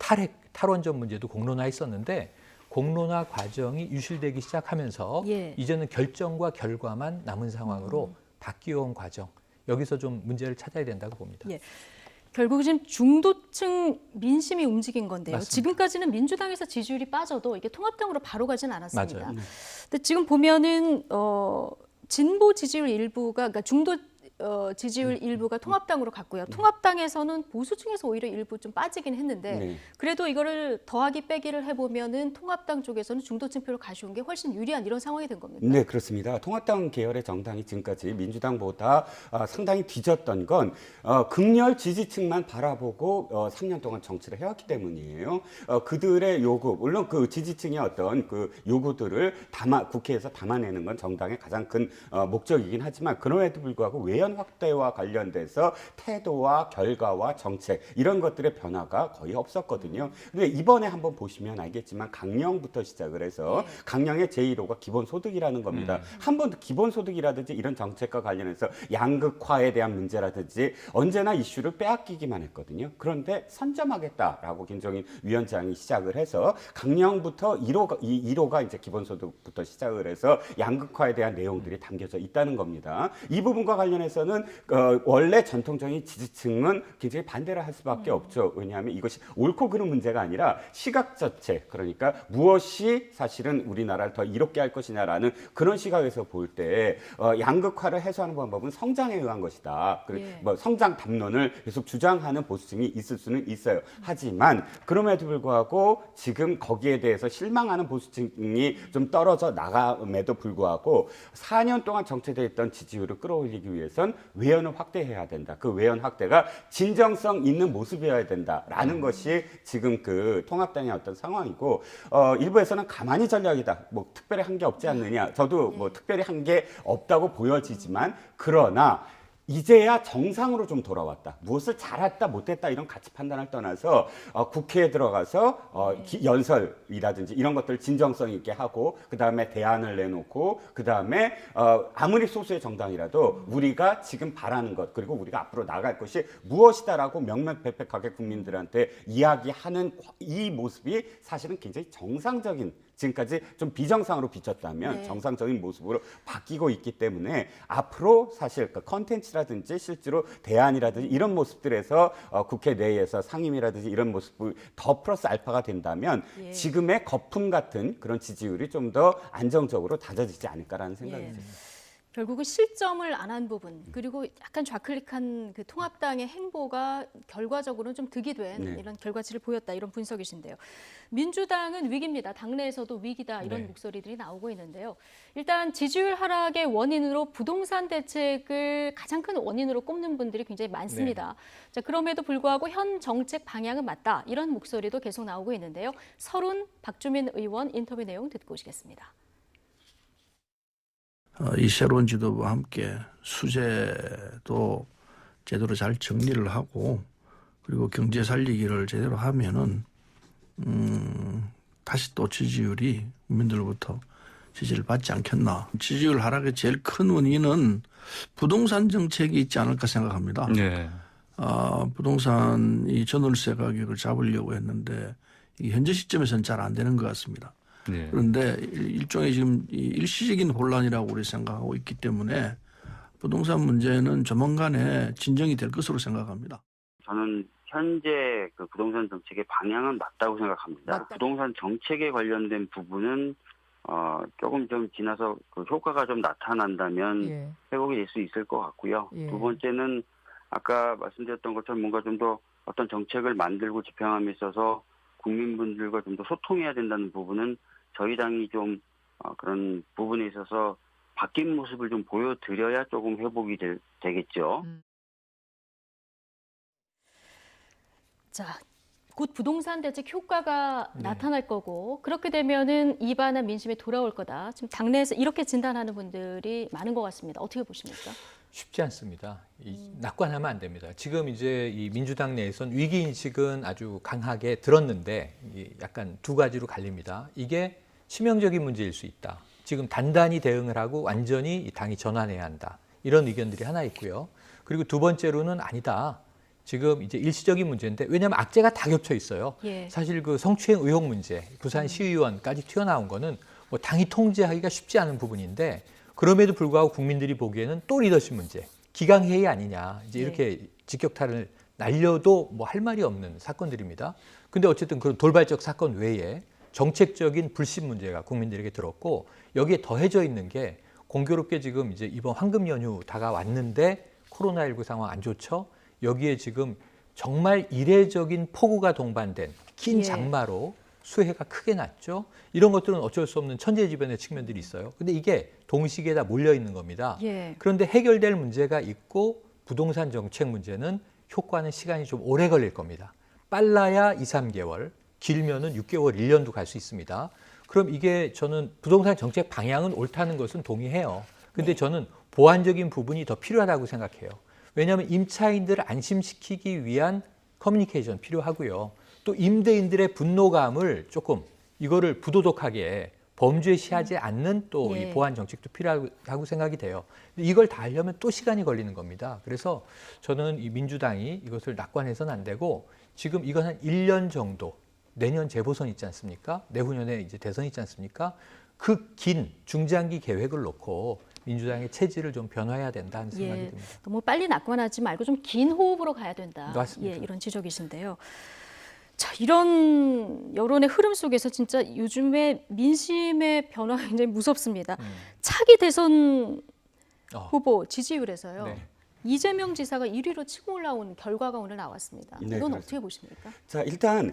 탈원전 문제도 공론화했었는데 공론화 과정이 유실되기 시작하면서 예. 이제는 결정과 결과만 남은 상황으로 바뀌어온 과정. 여기서 좀 문제를 찾아야 된다고 봅니다. 예. 결국 지금 중도층 민심이 움직인 건데요. 맞습니다. 지금까지는 민주당에서 지지율이 빠져도 이게 통합당으로 바로 가진 않았습니다. 맞아요. 근데 지금 보면은 진보 지지율 일부가 그러니까 중도 지지율 일부가 통합당으로 갔고요. 통합당에서는 보수층에서 오히려 일부 좀 빠지긴 했는데 네. 그래도 이거를 더하기 빼기를 해보면은 통합당 쪽에서는 중도층표를 가져온 게 훨씬 유리한 이런 상황이 된 겁니다. 네, 그렇습니다. 통합당 계열의 정당이 지금까지 민주당보다 상당히 뒤졌던 건 극렬 지지층만 바라보고 3년 동안 정치를 해왔기 때문이에요. 그들의 요구, 물론 그 지지층의 어떤 그 요구들을 국회에서 담아내는 건 정당의 가장 큰 목적이긴 하지만 그럼에도 불구하고 외연 확대와 관련돼서 태도와 결과와 정책 이런 것들의 변화가 거의 없었거든요. 근데 이번에 한번 보시면 알겠지만 강령부터 시작을 해서 강령의 제1호가 기본소득이라는 겁니다. 한 번도 기본소득이라든지 이런 정책과 관련해서 양극화에 대한 문제라든지 언제나 이슈를 빼앗기기만 했거든요. 그런데 선점하겠다라고 김종인 위원장이 시작을 해서 강령부터 1호가 이제 기본소득부터 시작을 해서 양극화에 대한 내용들이 담겨져 있다는 겁니다. 이 부분과 관련해서는 원래 전통적인 지지층은 굉장히 반대를 할 수밖에 없죠. 왜냐하면 이것이 옳고 그른 문제가 아니라 시각 자체, 그러니까 무엇이 사실은 우리나라를 더 이롭게 할 것이냐라는 그런 시각에서 볼 때 양극화를 해소하는 방법은 성장에 의한 것이다. 뭐 성장 담론을 계속 주장하는 보수층이 있을 수는 있어요. 하지만 그럼에도 불구하고 지금 거기에 대해서 실망하는 보수층이 좀 떨어져 나감에도 불구하고 4년 동안 정체되어 있던 지지율을 끌어올리기 위해선 외연을 확대해야 된다. 그 외연 확대가 진정성 있는 모습이어야 된다라는 것이 지금 그 통합당의 어떤 상황이고 일부에서는 가만히 전략이다. 뭐 특별히 한 게 없지 않느냐. 저도 뭐 특별히 한 게 없다고 보여지지만 그러나 이제야 정상으로 좀 돌아왔다. 무엇을 잘했다 못했다 이런 가치 판단을 떠나서 국회에 들어가서 연설이라든지 이런 것들을 진정성 있게 하고 그다음에 대안을 내놓고 그다음에 아무리 소수의 정당이라도 우리가 지금 바라는 것 그리고 우리가 앞으로 나갈 것이 무엇이다라고 명명백백하게 국민들한테 이야기하는 이 모습이 사실은 굉장히 정상적인 지금까지 좀 비정상으로 비쳤다면 정상적인 모습으로 바뀌고 있기 때문에 앞으로 사실 그 컨텐츠라든지 실제로 대안이라든지 이런 모습들에서 국회 내에서 상임이라든지 이런 모습이 더 플러스 알파가 된다면 지금의 거품 같은 그런 지지율이 좀 더 안정적으로 다져지지 않을까라는 생각이 듭니다. 결국은 실점을 안 한 부분 그리고 약간 좌클릭한 그 통합당의 행보가 결과적으로는 좀 득이 된 이런 결과치를 보였다 이런 분석이신데요. 민주당은 위기입니다. 당내에서도 위기다 이런 목소리들이 나오고 있는데요. 일단 지지율 하락의 원인으로 부동산 대책을 가장 큰 원인으로 꼽는 분들이 굉장히 많습니다. 자, 그럼에도 불구하고 현 정책 방향은 맞다 이런 목소리도 계속 나오고 있는데요. 서른 박주민 의원 인터뷰 내용 듣고 오시겠습니다. 이 새로운 지도부와 함께 수재도 제대로 잘 정리를 하고 그리고 경제 살리기를 제대로 하면은 다시 또 지지율이 국민들로부터 지지를 받지 않겠나. 지지율 하락의 제일 큰 원인은 부동산 정책이 있지 않을까 생각합니다. 부동산이 전월세 가격을 잡으려고 했는데 이게 현재 시점에서는 잘 안 되는 것 같습니다. 그런데 일종의 지금 일시적인 혼란이라고 우리 생각하고 있기 때문에 부동산 문제는 조만간에 진정이 될 것으로 생각합니다. 저는 현재 그 부동산 정책의 방향은 맞다고 생각합니다. 부동산 정책에 관련된 부분은 조금 좀 지나서 그 효과가 좀 나타난다면 회복이 될 수 있을 것 같고요. 두 번째는 아까 말씀드렸던 것처럼 뭔가 좀 더 어떤 정책을 만들고 집행함에 있어서 국민분들과 좀 더 소통해야 된다는 부분은 저희 당이 좀 그런 부분에 있어서 바뀐 모습을 좀 보여드려야 조금 회복이 되겠죠. 자, 곧 부동산 대책 효과가 나타날 거고 그렇게 되면은 이반한 민심이 돌아올 거다. 지금 당내에서 이렇게 진단하는 분들이 많은 것 같습니다. 어떻게 보십니까? 쉽지 않습니다. 낙관하면 안 됩니다. 지금 이제 이 민주당 내에선 위기 인식은 아주 강하게 들었는데 약간 두 가지로 갈립니다. 이게 치명적인 문제일 수 있다. 지금 단단히 대응을 하고 완전히 이 당이 전환해야 한다. 이런 의견들이 하나 있고요. 그리고 두 번째로는 아니다. 지금 이제 일시적인 문제인데 왜냐하면 악재가 다 겹쳐 있어요. 사실 그 성추행 의혹 문제, 부산 시의원까지 튀어나온 거는 뭐 당이 통제하기가 쉽지 않은 부분인데 그럼에도 불구하고 국민들이 보기에는 또 리더십 문제, 기강회의 아니냐 이제 이렇게 직격탄을 날려도 뭐 할 말이 없는 사건들입니다. 근데 어쨌든 그런 돌발적 사건 외에 정책적인 불신 문제가 국민들에게 들었고 여기에 더해져 있는 게 공교롭게 지금 이제 이번 황금 연휴 다가왔는데 코로나19 상황 안 좋죠? 여기에 지금 정말 이례적인 폭우가 동반된 긴 장마로 수해가 크게 났죠. 이런 것들은 어쩔 수 없는 천재지변의 측면들이 있어요. 근데 이게 동시기에 다 몰려 있는 겁니다. 그런데 해결될 문제가 있고 부동산 정책 문제는 효과는 시간이 좀 오래 걸릴 겁니다. 빨라야 2, 3개월, 길면은 6개월, 1년도 갈 수 있습니다. 그럼 이게 저는 부동산 정책 방향은 옳다는 것은 동의해요. 근데 저는 보완적인 부분이 더 필요하다고 생각해요. 왜냐하면 임차인들을 안심시키기 위한 커뮤니케이션 필요하고요. 또 임대인들의 분노감을 조금 이거를 부도덕하게 범죄시하지 않는 또 이 보완 정책도 필요하다고 생각이 돼요. 이걸 다 하려면 또 시간이 걸리는 겁니다. 그래서 저는 이 민주당이 이것을 낙관해서는 안 되고 지금 이건 한 1년 정도 내년 재보선 있지 않습니까? 내후년에 이제 대선 있지 않습니까? 그 긴 중장기 계획을 놓고 민주당의 체질을 좀 변화해야 된다는 생각이 듭니다. 너무 빨리 낙관하지 말고 좀 긴 호흡으로 가야 된다. 맞습니다. 이런 지적이신데요. 자, 이런 여론의 흐름 속에서 진짜 요즘에 민심의 변화가 굉장히 무섭습니다. 차기 대선 후보 지지율에서요. 이재명 지사가 1위로 치고 올라온 결과가 오늘 나왔습니다. 네, 이건 그렇습니다. 어떻게 보십니까? 자, 일단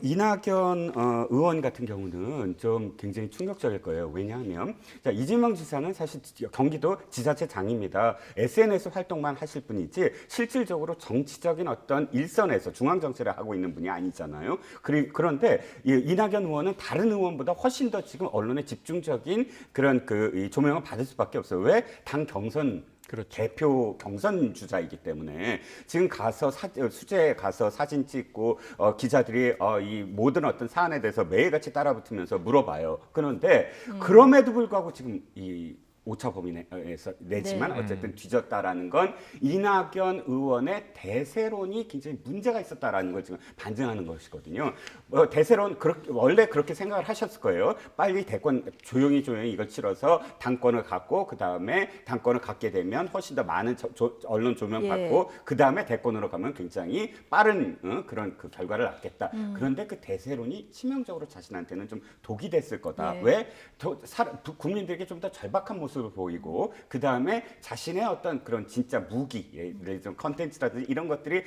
이낙연 의원 같은 경우는 좀 굉장히 충격적일 거예요. 왜냐하면 자, 이재명 지사는 사실 경기도 지자체장입니다. SNS 활동만 하실 분이지 실질적으로 정치적인 어떤 일선에서 중앙 정치를 하고 있는 분이 아니잖아요. 그런데 이낙연 의원은 다른 의원보다 훨씬 더 지금 언론의 집중적인 그런 이 조명을 받을 수밖에 없어요. 왜? 당 경선 대표 경선 주자이기 때문에 지금 가서 수재에 가서 사진 찍고 기자들이 이 모든 어떤 사안에 대해서 매일같이 따라붙으면서 물어봐요. 그런데 그럼에도 불구하고 지금 이 오차 범위에서 내지만 어쨌든 뒤졌다라는 건 이낙연 의원의 대세론이 굉장히 문제가 있었다라는 걸 지금 반증하는 것이거든요. 대세론 원래 그렇게 생각을 하셨을 거예요. 빨리 대권 조용히 이걸 치러서 당권을 갖고 그 다음에 당권을 갖게 되면 훨씬 더 많은 언론 조명 받고 그 다음에 대권으로 가면 굉장히 빠른 그런 그 결과를 낳겠다. 그런데 그 대세론이 치명적으로 자신한테는 좀 독이 됐을 거다. 왜? 국민들에게 좀 더 절박한 모습을 보이고 그 다음에 자신의 어떤 그런 진짜 무기, 예를 들어 컨텐츠라든지 이런 것들이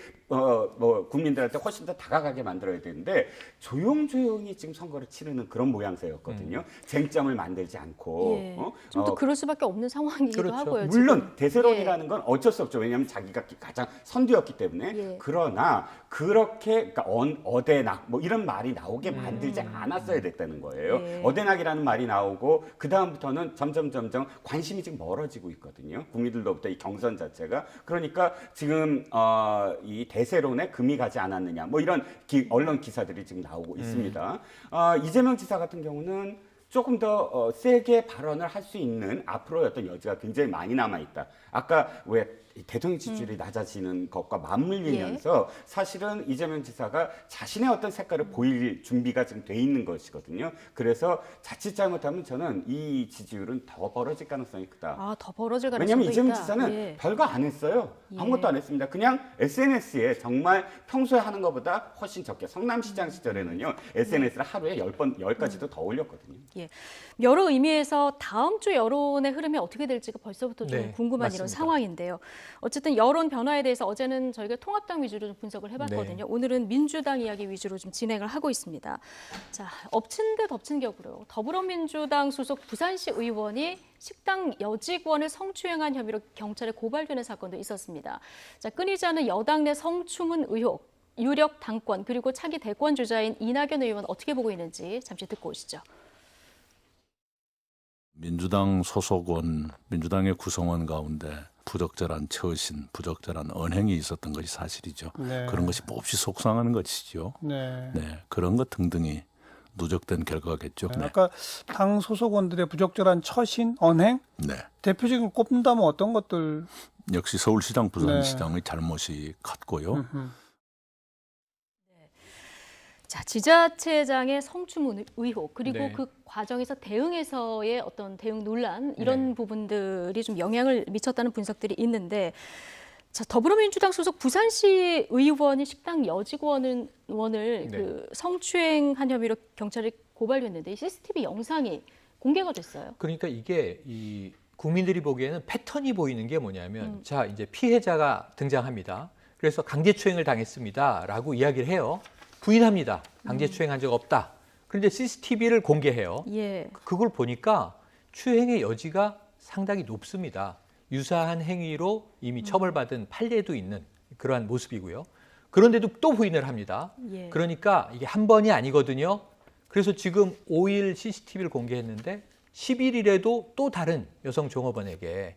국민들한테 훨씬 더 다가가게 만들어야 되는데 조용조용히 지금 선거를 치르는 그런 모양새였거든요. 쟁점을 만들지 않고 좀 더 그럴 수밖에 없는 상황이기도 하고요. 물론 지금. 대세론이라는 건 어쩔 수 없죠. 왜냐하면 자기가 가장 선두였기 때문에. 그러나 그렇게 그러니까 어대낙 뭐 이런 말이 나오게 만들지 않았어야 됐다는 거예요. 어대낙이라는 말이 나오고 그 다음부터는 점점 관심이 지금 멀어지고 있거든요. 국민들로부터 이 경선 자체가. 그러니까 지금 이 대세론에 금이 가지 않았느냐 뭐 이런 언론 기사들이 지금 나오고 있습니다. 이재명 지사 같은 경우는 조금 더 세게 발언을 할 수 있는 앞으로의 어떤 여지가 굉장히 많이 남아있다. 아까 왜 대통령 지지율이 낮아지는 것과 맞물리면서 사실은 이재명 지사가 자신의 어떤 색깔을 보일 준비가 지금 돼 있는 것이거든요. 그래서 자칫 잘못하면 저는 이 지지율은 더 벌어질 가능성이 크다. 더 벌어질 가능성이 왜냐하면 이재명 있다. 지사는 별거 안 했어요. 아무것도 안 했습니다. 그냥 SNS에 정말 평소에 하는 것보다 훨씬 적게 성남시장 시절에는요. SNS를 하루에 10가지도 더 올렸거든요. 여러 의미에서 다음 주 여론의 흐름이 어떻게 될지가 벌써부터 좀 궁금한 맞습니다. 이런 상황인데요. 어쨌든 여론 변화에 대해서 어제는 저희가 통합당 위주로 좀 분석을 해봤거든요. 오늘은 민주당 이야기 위주로 좀 진행을 하고 있습니다. 자, 엎친 데 덮친 격으로 더불어민주당 소속 부산시 의원이 식당 여직원을 성추행한 혐의로 경찰에 고발되는 사건도 있었습니다. 자, 끊이지 않은 여당 내 성추문 의혹, 유력 당권 그리고 차기 대권 주자인 이낙연 의원 어떻게 보고 있는지 잠시 듣고 오시죠. 민주당 소속원, 민주당의 구성원 가운데 부적절한 처신, 부적절한 언행이 있었던 것이 사실이죠. 그런 것이 몹시 속상하는 것이죠. 그런 것 등등이 누적된 결과겠죠. 아까 당 소속원들의 부적절한 처신, 언행? 대표적인 꼽는다면 어떤 것들? 역시 서울시장, 부산시장의 잘못이 컸고요. 자, 지자체장의 성추문 의혹 그리고 그 과정에서 대응에서의 어떤 대응 논란 이런 부분들이 좀 영향을 미쳤다는 분석들이 있는데 자, 더불어민주당 소속 부산시 의원이 식당 여직원을 그 성추행한 혐의로 경찰에 고발됐는데 이 CCTV 영상이 공개가 됐어요. 그러니까 이게 이 국민들이 보기에는 패턴이 보이는 게 뭐냐면 자, 이제 피해자가 등장합니다. 그래서 강제추행을 당했습니다라고 이야기를 해요. 부인합니다. 강제추행한 적 없다. 그런데 CCTV를 공개해요. 예. 그걸 보니까 추행의 여지가 상당히 높습니다. 유사한 행위로 이미 처벌받은 판례도 있는 그러한 모습이고요. 그런데도 또 부인을 합니다. 예. 그러니까 이게 한 번이 아니거든요. 그래서 지금 5일 CCTV를 공개했는데 11일에도 또 다른 여성 종업원에게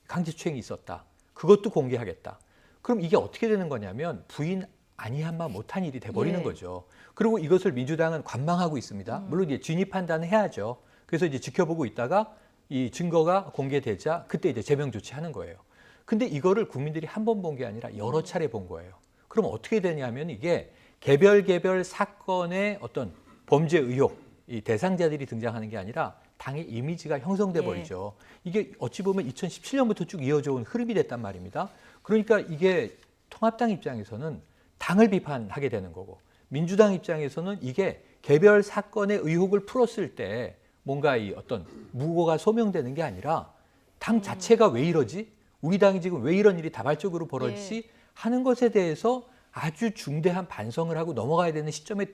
강제추행이 있었다. 그것도 공개하겠다. 그럼 이게 어떻게 되는 거냐면 부인 아니한마 못한 일이 돼버리는 거죠. 그리고 이것을 민주당은 관망하고 있습니다. 물론 이제 진위 판단을 해야죠. 그래서 이제 지켜보고 있다가 이 증거가 공개되자 그때 이제 제명 조치하는 거예요. 근데 이거를 국민들이 한 번 본 게 아니라 여러 차례 본 거예요. 그럼 어떻게 되냐면 이게 개별 사건의 어떤 범죄 의혹, 이 대상자들이 등장하는 게 아니라 당의 이미지가 형성돼 버리죠. 이게 어찌 보면 2017년부터 쭉 이어져 온 흐름이 됐단 말입니다. 그러니까 이게 통합당 입장에서는 당을 비판하게 되는 거고 민주당 입장에서는 이게 개별 사건의 의혹을 풀었을 때 뭔가 이 어떤 무고가 소명되는 게 아니라 당 자체가 왜 이러지? 우리 당이 지금 왜 이런 일이 다발적으로 벌어지지? 하는 것에 대해서 아주 중대한 반성을 하고 넘어가야 되는 시점에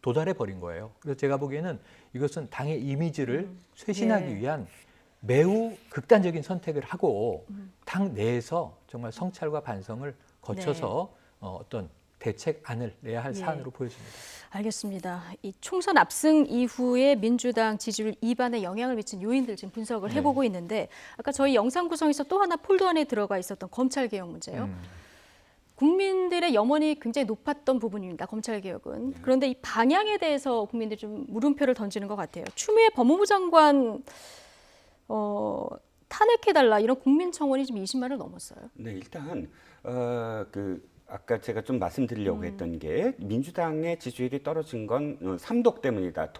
도달해 버린 거예요. 그래서 제가 보기에는 이것은 당의 이미지를 쇄신하기 위한 매우 극단적인 선택을 하고 당 내에서 정말 성찰과 반성을 거쳐서 어떤 대책안을 내야 할 사안으로 보여집니다. 알겠습니다. 이 총선 압승 이후에 민주당 지지율 이반에 영향을 미친 요인들 지금 분석을 해보고 있는데 아까 저희 영상 구성에서 또 하나 폴더 안에 들어가 있었던 검찰개혁 문제요. 국민들의 염원이 굉장히 높았던 부분입니다. 검찰개혁은. 그런데 이 방향에 대해서 국민들이 좀 물음표를 던지는 것 같아요. 추미애 법무부 장관 탄핵해달라 이런 국민청원이 지금 20만을 넘었어요. 네, 일단 아까 제가 좀 말씀드리려고 했던 게 민주당의 지지율이 떨어진 건 삼독 때문이다.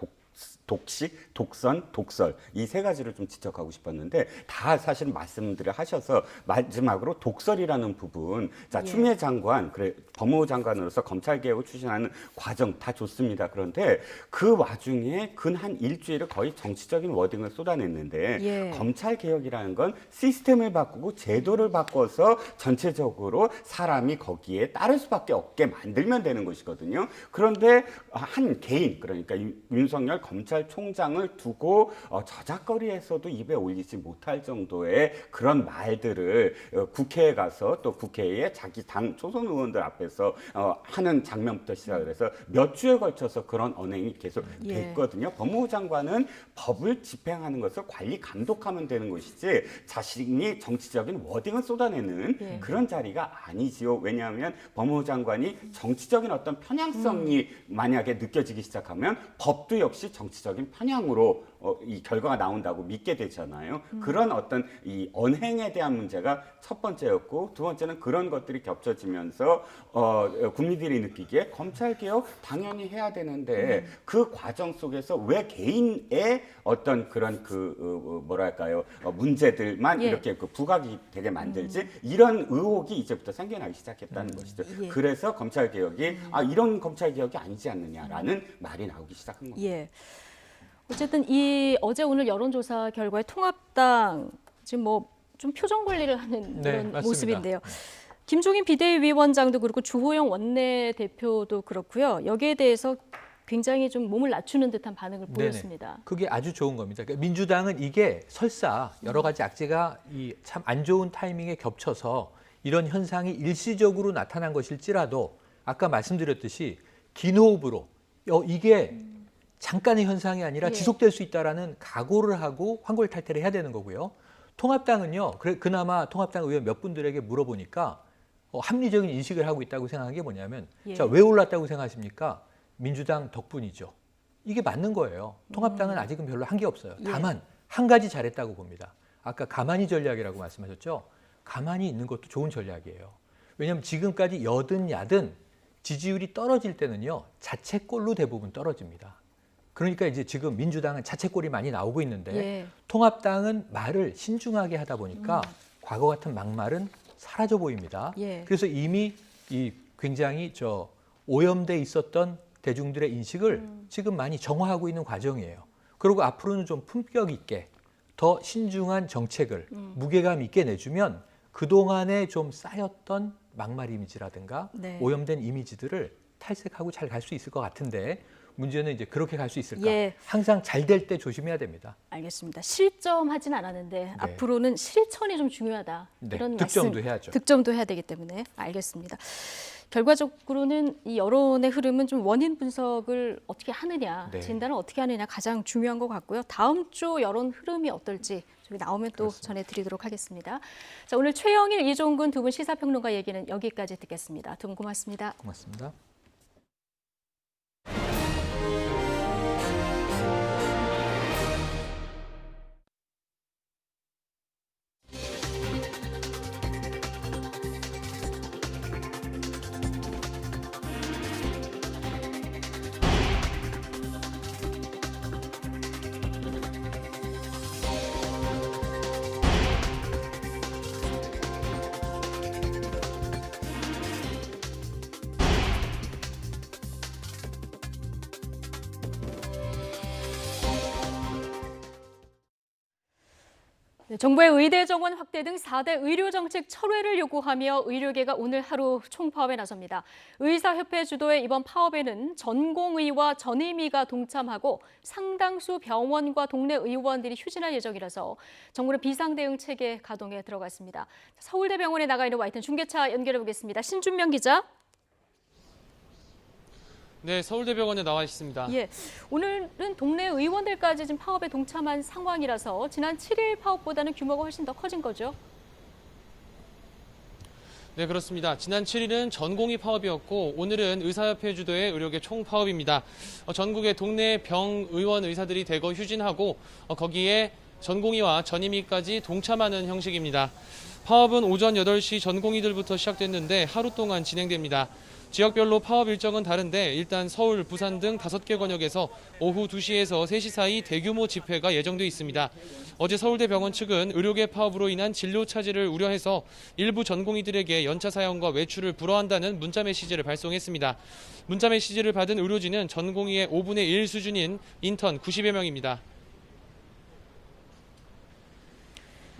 독식, 독선, 독설 이 세 가지를 좀 지적하고 싶었는데 다 사실 말씀들을 하셔서 마지막으로 독설이라는 부분 자 추미애 장관 그래 법무부 장관으로서 검찰개혁을 추진하는 과정 다 좋습니다. 그런데 그 와중에 근 한 일주일을 거의 정치적인 워딩을 쏟아냈는데 검찰개혁이라는 건 시스템을 바꾸고 제도를 바꿔서 전체적으로 사람이 거기에 따를 수밖에 없게 만들면 되는 것이거든요. 그런데 한 개인 그러니까 윤석열 검찰총장을 두고 저작거리에서도 입에 올리지 못할 정도의 그런 말들을 국회에 가서 또 국회에 자기 당 초선 의원들 앞에서 하는 장면부터 시작을 해서 몇 주에 걸쳐서 그런 언행이 계속 됐거든요. 법무부 장관은 법을 집행하는 것을 관리 감독하면 되는 것이지 자신이 정치적인 워딩을 쏟아내는 그런 자리가 아니지요. 왜냐하면 법무부 장관이 정치적인 어떤 편향성이 만약에 느껴지기 시작하면 법도 역시 정치적인 편향으로 이 결과가 나온다고 믿게 되잖아요. 그런 어떤 이 언행에 대한 문제가 첫 번째였고 두 번째는 그런 것들이 겹쳐지면서 국민들이 느끼기에 검찰개혁 당연히 해야 되는데 그 과정 속에서 왜 개인의 어떤 그런 뭐랄까요 문제들만 이렇게 부각이 되게 만들지 이런 의혹이 이제부터 생겨나기 시작했다는 것이죠. 그래서 검찰개혁이 이런 검찰개혁이 아니지 않느냐라는 말이 나오기 시작한 겁니다. 어쨌든 이 어제 오늘 여론조사 결과에 통합당 지금 뭐 좀 표정 관리를 하는 그런 모습인데요. 김종인 비대위원장도 그렇고 주호영 원내대표도 그렇고요. 여기에 대해서 굉장히 좀 몸을 낮추는 듯한 반응을 보였습니다. 그게 아주 좋은 겁니다. 그러니까 민주당은 이게 설사 여러 가지 악재가 참 안 좋은 타이밍에 겹쳐서 이런 현상이 일시적으로 나타난 것일지라도 아까 말씀드렸듯이 긴 호흡으로 이게 잠깐의 현상이 아니라 지속될 수 있다라는 각오를 하고 환골탈태를 해야 되는 거고요. 통합당은요. 그나마 통합당 의원 몇 분들에게 물어보니까 합리적인 인식을 하고 있다고 생각한 게 뭐냐면 자, 왜 올랐다고 생각하십니까? 민주당 덕분이죠. 이게 맞는 거예요. 통합당은 아직은 별로 한 게 없어요. 다만 한 가지 잘했다고 봅니다. 아까 가만히 전략이라고 말씀하셨죠. 가만히 있는 것도 좋은 전략이에요. 왜냐하면 지금까지 여든 야든 지지율이 떨어질 때는요. 자책골로 대부분 떨어집니다. 그러니까 이제 지금 민주당은 자책골이 많이 나오고 있는데 통합당은 말을 신중하게 하다 보니까 과거 같은 막말은 사라져 보입니다. 그래서 이미 굉장히 오염돼 있었던 대중들의 인식을 지금 많이 정화하고 있는 과정이에요. 그리고 앞으로는 좀 품격 있게 더 신중한 정책을 무게감 있게 내주면 그동안에 좀 쌓였던 막말 이미지라든가 네. 오염된 이미지들을 탈색하고 잘 갈 수 있을 것 같은데 문제는 이제 그렇게 갈 수 있을까? 예. 항상 잘 될 때 조심해야 됩니다. 알겠습니다. 실점하진 않았는데 네. 앞으로는 실천이 좀 중요하다. 네, 이런 득점도 말씀, 해야죠. 득점도 해야 되기 때문에 알겠습니다. 결과적으로는 이 여론의 흐름은 좀 원인 분석을 어떻게 하느냐, 네. 진단을 어떻게 하느냐 가장 중요한 것 같고요. 다음 주 여론 흐름이 어떨지 저기 나오면 또 전해드리도록 하겠습니다. 자, 오늘 최영일, 이종근 두 분 시사평론가 얘기는 여기까지 듣겠습니다. 두 분 고맙습니다. 고맙습니다. 네, 정부의 의대 정원 확대 등 4대 의료정책 철회를 요구하며 의료계가 오늘 하루 총파업에 나섭니다. 의사협회 주도의 이번 파업에는 전공의와 전임의가 동참하고 상당수 병원과 동네 의원들이 휴진할 예정이라서 정부는 비상대응 체계 가동에 들어갔습니다. 서울대병원에 나가 있는 와이튼 중계차 연결해 보겠습니다. 신준명 기자. 네, 서울대병원에 나와 있습니다. 예, 오늘은 동네 의원들까지 지금 파업에 동참한 상황이라서 지난 7일 파업보다는 규모가 훨씬 더 커진 거죠? 네, 그렇습니다. 지난 7일은 전공의 파업이었고 오늘은 의사협회 주도의 의료계 총파업입니다. 전국의 동네 병의원 의사들이 대거 휴진하고 거기에 전공의와 전임의까지 동참하는 형식입니다. 파업은 오전 8시 전공의들부터 시작됐는데 하루 동안 진행됩니다. 지역별로 파업 일정은 다른데 일단 서울, 부산 등 5개 권역에서 오후 2시에서 3시 사이 대규모 집회가 예정돼 있습니다. 어제 서울대병원 측은 의료계 파업으로 인한 진료 차질을 우려해서 일부 전공의들에게 연차 사용과 외출을 불허한다는 문자 메시지를 발송했습니다. 문자 메시지를 받은 의료진은 전공의의 5분의 1 수준인 인턴 90여 명입니다.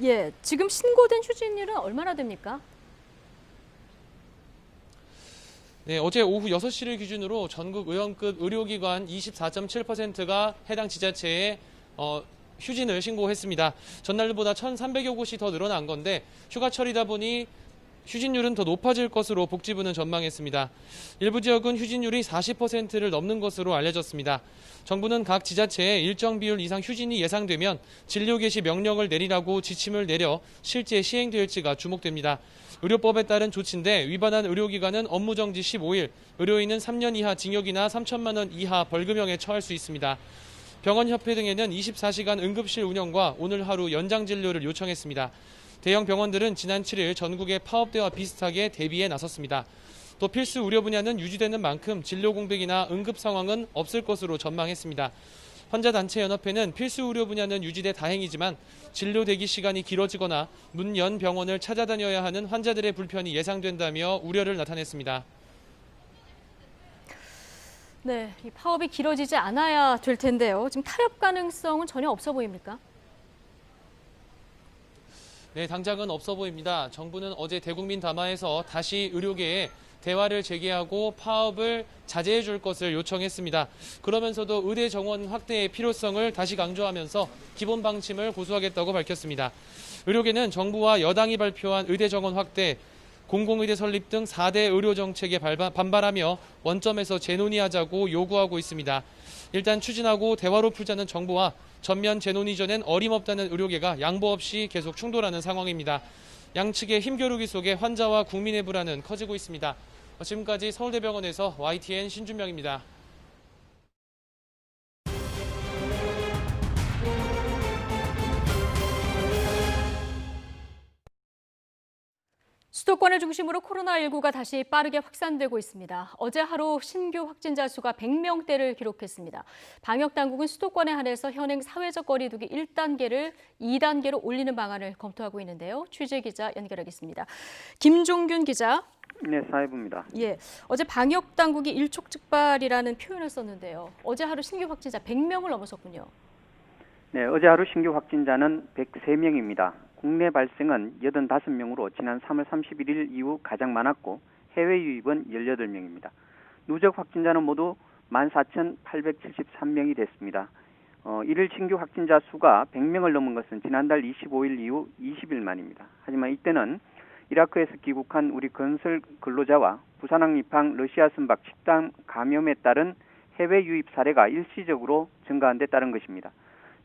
예, 지금 신고된 휴진일은 얼마나 됩니까? 네, 어제 오후 6시를 기준으로 전국 의원급 의료기관 24.7%가 해당 지자체에 휴진을 신고했습니다. 전날보다 1,300여 곳이 더 늘어난 건데 휴가철이다 보니 휴진율은 더 높아질 것으로 복지부는 전망했습니다. 일부 지역은 휴진율이 40%를 넘는 것으로 알려졌습니다. 정부는 각 지자체에 일정 비율 이상 휴진이 예상되면 진료 개시 명령을 내리라고 지침을 내려 실제 시행될지가 주목됩니다. 의료법에 따른 조치인데 위반한 의료기관은 업무정지 15일, 의료인은 3년 이하 징역이나 3천만 원 이하 벌금형에 처할 수 있습니다. 병원협회 등에는 24시간 응급실 운영과 오늘 하루 연장 진료를 요청했습니다. 대형 병원들은 지난 7일 전국의 파업 때와 비슷하게 대비에 나섰습니다. 또 필수 의료 분야는 유지되는 만큼 진료 공백이나 응급 상황은 없을 것으로 전망했습니다. 환자단체연합회는 필수 의료 분야는 유지돼 다행이지만 진료 대기 시간이 길어지거나 문 연 병원을 찾아다녀야 하는 환자들의 불편이 예상된다며 우려를 나타냈습니다. 네, 이 파업이 길어지지 않아야 될 텐데요. 지금 타협 가능성은 전혀 없어 보입니까? 네, 당장은 없어 보입니다. 정부는 어제 대국민 담화에서 다시 의료계에 대화를 재개하고 파업을 자제해 줄 것을 요청했습니다. 그러면서도 의대 정원 확대의 필요성을 다시 강조하면서 기본 방침을 고수하겠다고 밝혔습니다. 의료계는 정부와 여당이 발표한 의대 정원 확대, 공공의대 설립 등 4대 의료 정책에 반발하며 원점에서 재논의하자고 요구하고 있습니다. 일단 추진하고 대화로 풀자는 정부와 전면 재논의 전엔 어림없다는 의료계가 양보 없이 계속 충돌하는 상황입니다. 양측의 힘겨루기 속에 환자와 국민의 불안은 커지고 있습니다. 지금까지 서울대병원에서 YTN 신준명입니다. 수도권을 중심으로 코로나19가 다시 빠르게 확산되고 있습니다. 어제 하루 신규 확진자 수가 100명대를 기록했습니다. 방역당국은 수도권에 한해서 현행 사회적 거리 두기 1단계를 2단계로 올리는 방안을 검토하고 있는데요. 취재기자 연결하겠습니다. 김종균 기자. 네, 사회부입니다. 예, 어제 방역당국이 일촉즉발이라는 표현을 썼는데요. 어제 하루 신규 확진자 100명을 넘어섰군요. 네, 어제 하루 신규 확진자는 103명입니다. 국내 발생은 85명으로 지난 3월 31일 이후 가장 많았고 해외 유입은 18명입니다. 누적 확진자는 모두 14,873명이 됐습니다. 일일 신규 확진자 수가 100명을 넘은 것은 지난달 25일 이후 20일 만입니다. 하지만 이때는 이라크에서 귀국한 우리 건설 근로자와 부산항 입항 러시아 선박 집단 감염에 따른 해외 유입 사례가 일시적으로 증가한 데 따른 것입니다.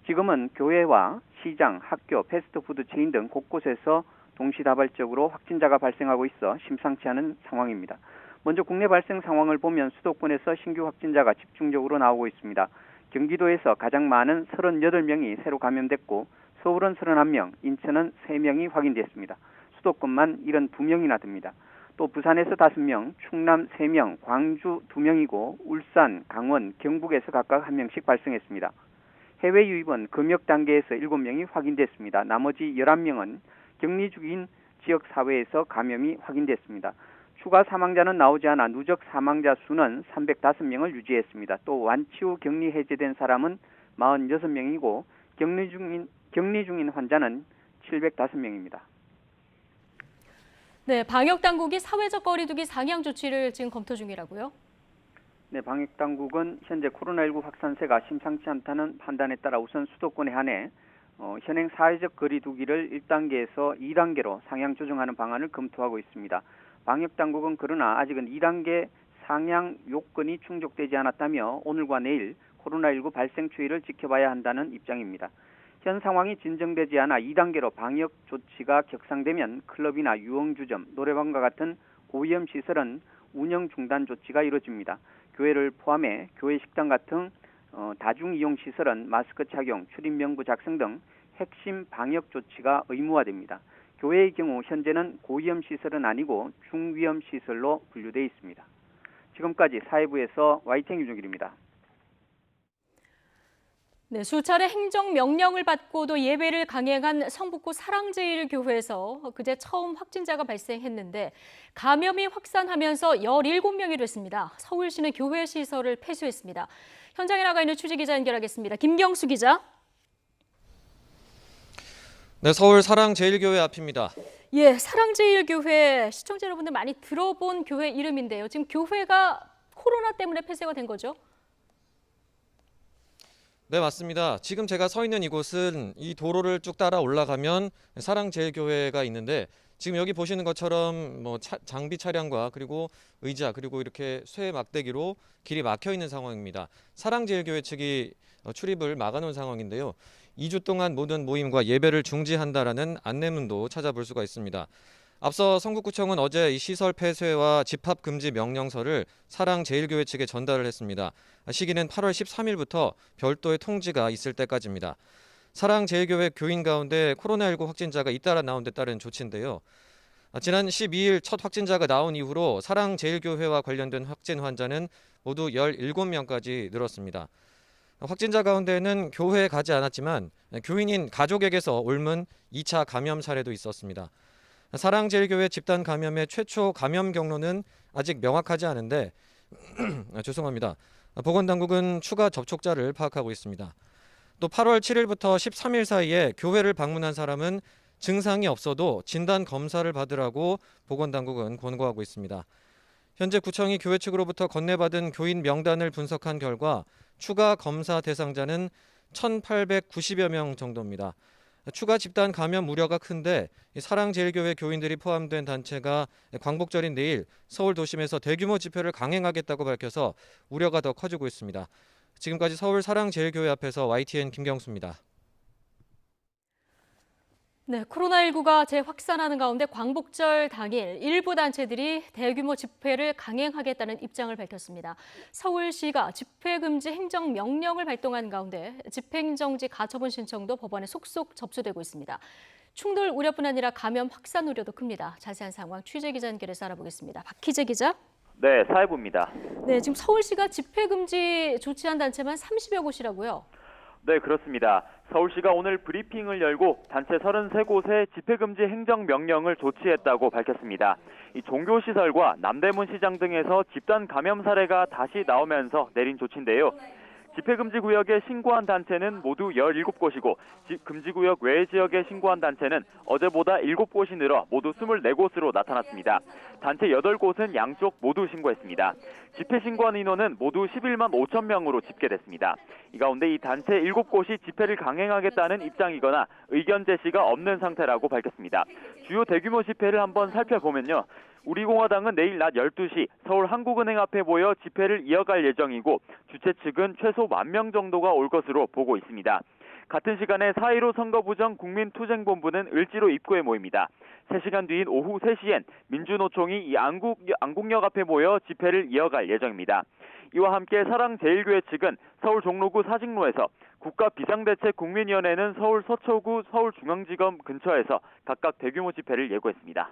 지금은 교회와 시장, 학교, 패스트푸드 체인 등 곳곳에서 동시다발적으로 확진자가 발생하고 있어 심상치 않은 상황입니다. 먼저 국내 발생 상황을 보면 수도권에서 신규 확진자가 집중적으로 나오고 있습니다. 경기도에서 가장 많은 38명이 새로 감염됐고 서울은 31명, 인천은 3명이 확인됐습니다. 수도권만 72명이나 됩니다. 또 부산에서 5명, 충남 3명, 광주 2명이고 울산, 강원, 경북에서 각각 1명씩 발생했습니다. 해외 유입은 검역 단계에서 7명이 확인됐습니다. 나머지 11명은 격리 중인 지역 사회에서 감염이 확인됐습니다. 추가 사망자는 나오지 않아 누적 사망자 수는 305명을 유지했습니다. 또 완치 후 격리 해제된 사람은 46명이고 격리 중인 환자는 705명입니다. 네, 방역 당국이 사회적 거리두기 상향 조치를 지금 검토 중이라고요? 네, 방역 당국은 현재 코로나19 확산세가 심상치 않다는 판단에 따라 우선 수도권에 한해 현행 사회적 거리두기를 1단계에서 2단계로 상향 조정하는 방안을 검토하고 있습니다. 방역 당국은 그러나 아직은 2단계 상향 요건이 충족되지 않았다며 오늘과 내일 코로나19 발생 추이를 지켜봐야 한다는 입장입니다. 현 상황이 진정되지 않아 2단계로 방역 조치가 격상되면 클럽이나 유흥주점, 노래방과 같은 고위험 시설은 운영 중단 조치가 이루어집니다. 교회를 포함해 교회 식당 같은 다중이용시설은 마스크 착용, 출입 명부 작성 등 핵심 방역 조치가 의무화됩니다. 교회의 경우 현재는 고위험 시설은 아니고 중위험 시설로 분류되어 있습니다. 지금까지 사회부에서 YTN 유종길입니다. 네, 수차례 행정명령을 받고도 예배를 강행한 성북구 사랑제일교회에서 그제 처음 확진자가 발생했는데 감염이 확산하면서 17명이 됐습니다. 서울시는 교회 시설을 폐쇄했습니다. 현장에 나가 있는 취재기자 연결하겠습니다. 김경수 기자. 네, 서울 사랑제일교회 앞입니다. 예, 사랑제일교회 시청자 여러분들 많이 들어본 교회 이름인데요. 지금 교회가 코로나 때문에 폐쇄가 된 거죠? 네, 맞습니다. 지금 제가 서 있는 이곳은 이 도로를 쭉 따라 올라가면 사랑제일교회가 있는데 지금 여기 보시는 것처럼 장비 차량과 그리고 의자 그리고 이렇게 쇠 막대기로 길이 막혀 있는 상황입니다. 사랑제일교회 측이 출입을 막아놓은 상황인데요. 2주 동안 모든 모임과 예배를 중지한다라는 안내문도 찾아볼 수가 있습니다. 앞서 성북구청은 어제 이 시설 폐쇄와 집합 금지 명령서를 사랑제일교회 측에 전달을 했습니다. 시기는 8월 13일부터 별도의 통지가 있을 때까지입니다. 사랑제일교회 교인 가운데 코로나19 확진자가 잇따라 나온 데 따른 조치인데요. 지난 12일 첫 확진자가 나온 이후로 사랑제일교회와 관련된 확진 환자는 모두 17명까지 늘었습니다. 확진자 가운데는 교회에 가지 않았지만 교인인 가족에게서 옮은 2차 감염 사례도 있었습니다. 사랑제일교회 집단 감염의 최초 감염 경로는 아직 명확하지 않은데 죄송합니다. 보건당국은 추가 접촉자를 파악하고 있습니다. 또 8월 7일부터 13일 사이에 교회를 방문한 사람은 증상이 없어도 진단 검사를 받으라고 보건당국은 권고하고 있습니다. 현재 구청이 교회 측으로부터 건네받은 교인 명단을 분석한 결과 추가 검사 대상자는 1,890여 명 정도입니다. 추가 집단 감염 우려가 큰데 사랑제일교회 교인들이 포함된 단체가 광복절인 내일 서울 도심에서 대규모 집회를 강행하겠다고 밝혀서 우려가 더 커지고 있습니다. 지금까지 서울 사랑제일교회 앞에서 YTN 김경수입니다. 네, 코로나19가 재확산하는 가운데 광복절 당일 일부 단체들이 대규모 집회를 강행하겠다는 입장을 밝혔습니다. 서울시가 집회금지 행정명령을 발동한 가운데 집행정지 가처분 신청도 법원에 속속 접수되고 있습니다. 충돌 우려뿐 아니라 감염 확산 우려도 큽니다. 자세한 상황 취재기자 연결해서 알아보겠습니다. 박희재 기자. 네, 사회부입니다. 네, 지금 서울시가 집회금지 조치한 단체만 30여 곳이라고요? 네, 그렇습니다. 서울시가 오늘 브리핑을 열고 단체 33곳에 집회금지 행정명령을 조치했다고 밝혔습니다. 이 종교시설과 남대문 시장 등에서 집단 감염 사례가 다시 나오면서 내린 조치인데요. 집회금지 구역에 신고한 단체는 모두 17곳이고 금지구역 외 지역에 신고한 단체는 어제보다 7곳이 늘어 모두 24곳으로 나타났습니다. 단체 8곳은 양쪽 모두 신고했습니다. 집회 신고한 인원은 모두 11만 5천 명으로 집계됐습니다. 이 가운데 이 단체 7곳이 집회를 강행하겠다는 입장이거나 의견 제시가 없는 상태라고 밝혔습니다. 주요 대규모 집회를 한번 살펴보면요. 우리공화당은 내일 낮 12시 서울 한국은행 앞에 모여 집회를 이어갈 예정이고 주최 측은 최소 10,000명 정도가 올 것으로 보고 있습니다. 같은 시간에 4.15 선거부정 국민투쟁본부는 을지로 입구에 모입니다. 3시간 뒤인 오후 3시엔 민주노총이 이 안국역 앞에 모여 집회를 이어갈 예정입니다. 이와 함께 사랑제일교회 측은 서울 종로구 사직로에서 국가비상대책국민위원회는 서울 서초구 서울중앙지검 근처에서 각각 대규모 집회를 예고했습니다.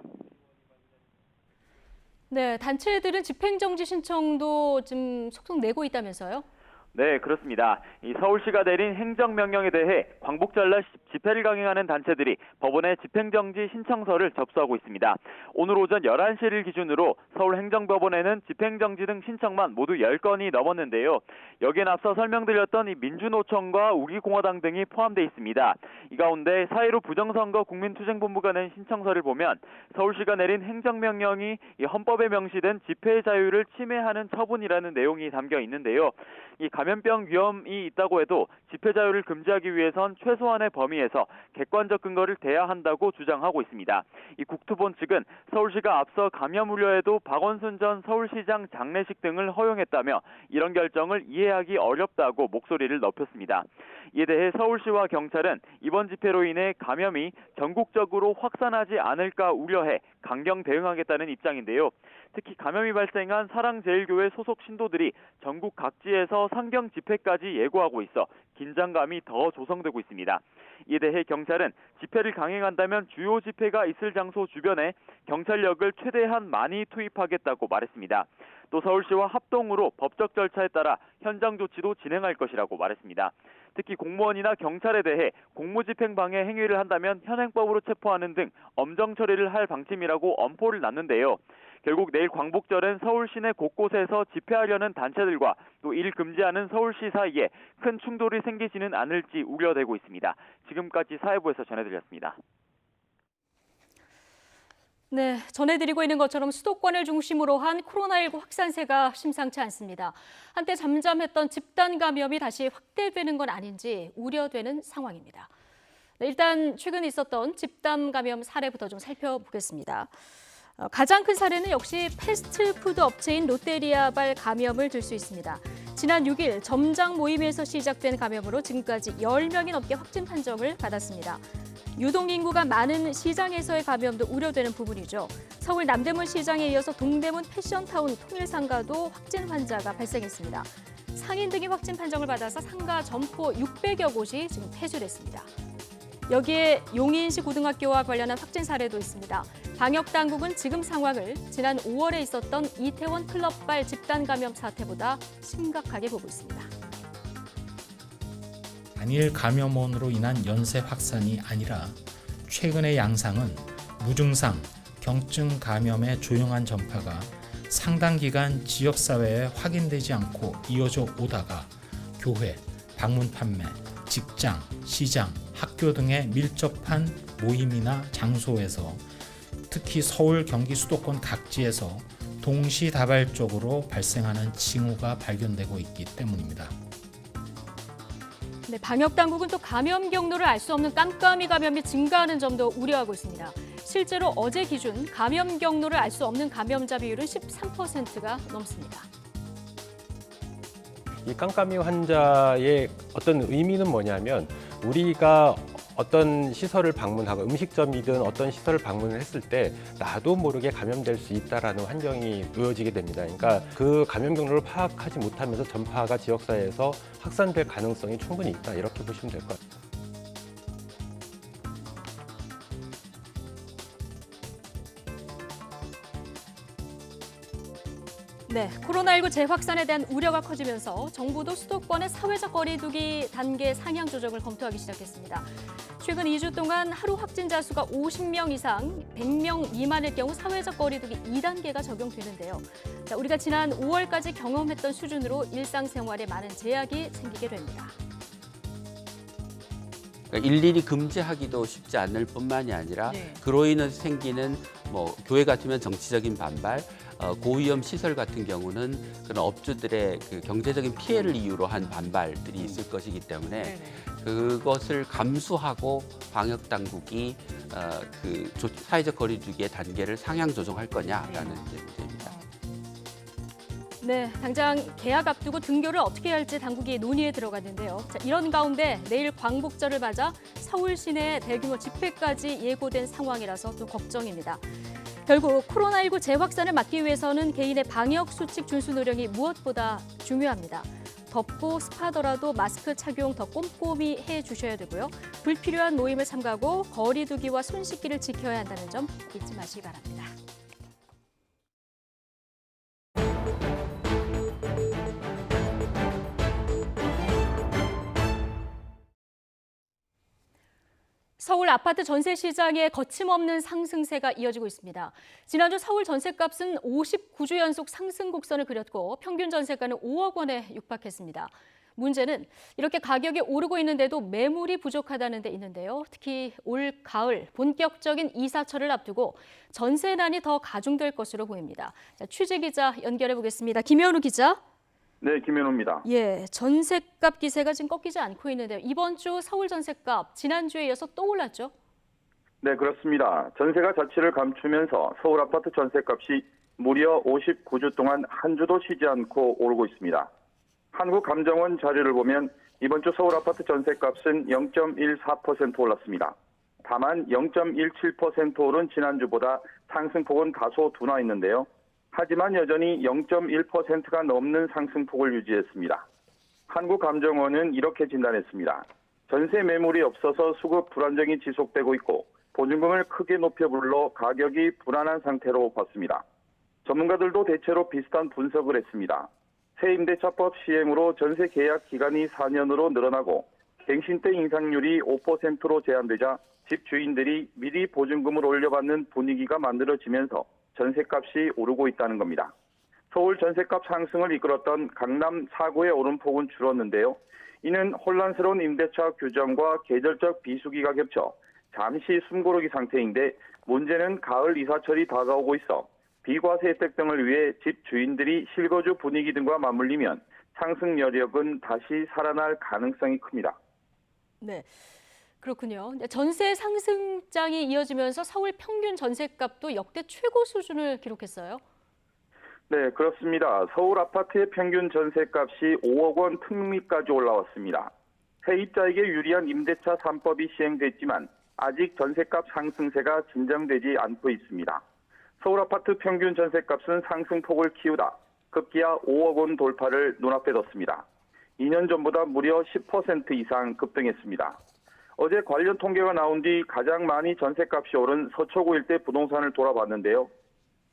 네, 단체들은 집행정지 신청도 좀 속속 내고 있다면서요? 네, 그렇습니다. 이 서울시가 내린 행정명령에 대해 광복 전날 집회를 강행하는 단체들이 법원에 집행정지 신청서를 접수하고 있습니다. 오늘 오전 11시를 기준으로 서울행정법원에는 집행정지 등 신청만 모두 10건이 넘었는데요. 여기에 앞서 설명드렸던 이 민주노총과 우리공화당 등이 포함되어 있습니다. 이 가운데 4.15 부정선거 국민투쟁본부가 낸 신청서를 보면 서울시가 내린 행정명령이 이 헌법에 명시된 집회의 자유를 침해하는 처분이라는 내용이 담겨 있는데요. 이 감염병 위험이 있다고 해도 집회 자유를 금지하기 위해선 최소한의 범위에서 객관적 근거를 대야 한다고 주장하고 있습니다. 이 국토본 측은 서울시가 앞서 감염 우려에도 박원순 전 서울시장 장례식 등을 허용했다며 이런 결정을 이해하기 어렵다고 목소리를 높였습니다. 이에 대해 서울시와 경찰은 이번 집회로 인해 감염이 전국적으로 확산하지 않을까 우려해 강경 대응하겠다는 입장인데요. 특히 감염이 발생한 사랑제일교회 소속 신도들이 전국 각지에서 상경 집회까지 예고하고 있어 긴장감이 더 조성되고 있습니다. 이에 대해 경찰은 집회를 강행한다면 주요 집회가 있을 장소 주변에 경찰력을 최대한 많이 투입하겠다고 말했습니다. 또 서울시와 합동으로 법적 절차에 따라 현장 조치도 진행할 것이라고 말했습니다. 특히 공무원이나 경찰에 대해 공무집행 방해 행위를 한다면 현행법으로 체포하는 등 엄정 처리를 할 방침이라고 엄포를 놨는데요. 결국 내일 광복절엔 서울 시내 곳곳에서 집회하려는 단체들과 또 이를 금지하는 서울시 사이에 큰 충돌이 생기지는 않을지 우려되고 있습니다. 지금까지 사회부에서 전해드렸습니다. 네, 전해드리고 있는 것처럼 수도권을 중심으로 한 코로나19 확산세가 심상치 않습니다. 한때 잠잠했던 집단 감염이 다시 확대되는 건 아닌지 우려되는 상황입니다. 네, 일단 최근 있었던 집단 감염 사례부터 좀 살펴보겠습니다. 가장 큰 사례는 역시 패스트푸드 업체인 롯데리아발 감염을 들 수 있습니다. 지난 6일 점장 모임에서 시작된 감염으로 지금까지 10명이 넘게 확진 판정을 받았습니다. 유동인구가 많은 시장에서의 감염도 우려되는 부분이죠. 서울 남대문 시장에 이어서 동대문 패션타운 통일상가도 확진 환자가 발생했습니다. 상인 등이 확진 판정을 받아서 상가 점포 600여 곳이 지금 폐쇄됐습니다. 여기에 용인시 고등학교와 관련한 확진 사례도 있습니다. 방역당국은 지금 상황을 지난 5월에 있었던 이태원 클럽발 집단 감염 사태보다 심각하게 보고 있습니다. 단일 감염원으로 인한 연쇄 확산이 아니라 최근의 양상은 무증상, 경증 감염의 조용한 전파가 상당 기간 지역사회에 확인되지 않고 이어져 오다가 교회, 방문 판매, 직장, 시장, 학교 등의 밀접한 모임이나 장소에서 특히 서울, 경기 수도권 각지에서 동시다발적으로 발생하는 징후가 발견되고 있기 때문입니다. 네, 방역당국은 또 감염 경로를 알 수 없는 깜깜이 감염이 증가하는 점도 우려하고 있습니다. 실제로 어제 기준 감염 경로를 알 수 없는 감염자 비율은 13%가 넘습니다. 이 깜깜이 환자의 어떤 의미는 뭐냐면 우리가 어떤 시설을 방문하고 음식점이든 어떤 시설을 방문을 했을 때 나도 모르게 감염될 수 있다라는 환경이 놓여지게 됩니다. 그러니까 그 감염 경로를 파악하지 못하면서 전파가 지역사회에서 확산될 가능성이 충분히 있다. 이렇게 보시면 될 것 같아요. 네, 코로나19 재확산에 대한 우려가 커지면서 정부도 수도권의 사회적 거리두기 단계 상향 조정을 검토하기 시작했습니다. 최근 2주 동안 하루 확진자 수가 50명 이상, 100명 미만일 경우 사회적 거리두기 2단계가 적용되는데요. 자, 우리가 지난 5월까지 경험했던 수준으로 일상생활에 많은 제약이 생기게 됩니다. 일일이 금지하기도 쉽지 않을 뿐만이 아니라 그로 인해서 생기는 교회 같으면 정치적인 반발, 고위험 시설 같은 경우는 그런 업주들의 그 경제적인 피해를 이유로 한 반발들이 있을 것이기 때문에 그것을 감수하고 방역 당국이 그 사회적 거리두기의 단계를 상향 조정할 거냐라는 문제입니다. 네, 당장 개학 앞두고 등교를 어떻게 할지 당국이 논의에 들어갔는데요. 자, 이런 가운데 내일 광복절을 맞아 서울 시내 대규모 집회까지 예고된 상황이라서 또 걱정입니다. 결국 코로나19 재확산을 막기 위해서는 개인의 방역 수칙 준수 노력이 무엇보다 중요합니다. 덥고 습하더라도 마스크 착용 더 꼼꼼히 해주셔야 되고요. 불필요한 모임을 삼가고 거리 두기와 손 씻기를 지켜야 한다는 점 잊지 마시기 바랍니다. 서울 아파트 전세 시장의 거침없는 상승세가 이어지고 있습니다. 지난주 서울 전세값은 59주 연속 상승 곡선을 그렸고 평균 전세가는 5억 원에 육박했습니다. 문제는 이렇게 가격이 오르고 있는데도 매물이 부족하다는 데 있는데요. 특히 올 가을 본격적인 이사철을 앞두고 전세난이 더 가중될 것으로 보입니다. 자, 취재 기자 연결해 보겠습니다. 김현우 기자. 네, 김현우입니다. 예, 전셋값 기세가 지금 꺾이지 않고 있는데요. 이번 주 서울 전셋값 지난주에 이어서 또 올랐죠? 네, 그렇습니다. 전세가 자취를 감추면서 서울 아파트 전셋값이 무려 59주 동안 한 주도 쉬지 않고 오르고 있습니다. 한국감정원 자료를 보면 이번 주 서울 아파트 전셋값은 0.14% 올랐습니다. 다만 0.17% 오른 지난주보다 상승폭은 다소 둔화했는데요. 하지만 여전히 0.1%가 넘는 상승폭을 유지했습니다. 한국감정원은 이렇게 진단했습니다. 전세 매물이 없어서 수급 불안정이 지속되고 있고 보증금을 크게 높여 불러 가격이 불안한 상태로 봤습니다. 전문가들도 대체로 비슷한 분석을 했습니다. 새 임대차법 시행으로 전세 계약 기간이 4년으로 늘어나고 갱신대 인상률이 5%로 제한되자 집 주인들이 미리 보증금을 올려받는 분위기가 만들어지면서 전셋값이 오르고 있다는 겁니다. 서울 전셋값 상승을 이끌었던 강남 4구의 오름폭은 줄었는데요. 이는 혼란스러운 임대차 규정과 계절적 비수기가 겹쳐 잠시 숨고르기 상태인데 문제는 가을 이사철이 다가오고 있어 비과세 혜택 등을 위해 집 주인들이 실거주 분위기 등과 맞물리면 상승 여력은 다시 살아날 가능성이 큽니다. 네. 그렇군요. 전세 상승장이 이어지면서 서울 평균 전세값도 역대 최고 수준을 기록했어요. 네, 그렇습니다. 서울 아파트의 평균 전세값이 5억 원 틈밑까지 올라왔습니다. 세입자에게 유리한 임대차 3법이 시행됐지만 아직 전세값 상승세가 진정되지 않고 있습니다. 서울 아파트 평균 전세값은 상승폭을 키우다 급기야 5억 원 돌파를 눈앞에 뒀습니다. 2년 전보다 무려 10% 이상 급등했습니다. 어제 관련 통계가 나온 뒤 가장 많이 전셋값이 오른 서초구 일대 부동산을 돌아봤는데요.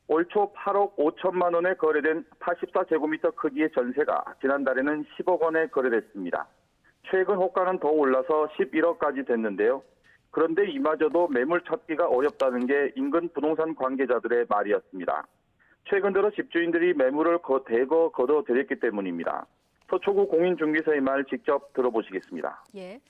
올 초 8억 5천만 원에 거래된 84제곱미터 크기의 전세가 지난달에는 10억 원에 거래됐습니다. 최근 호가는 더 올라서 11억까지 됐는데요. 그런데 이마저도 매물 찾기가 어렵다는 게 인근 부동산 관계자들의 말이었습니다. 최근 들어 집주인들이 매물을 대거 걷어들였기 때문입니다. 서초구 공인중개사의 말 직접 들어보시겠습니다. 예.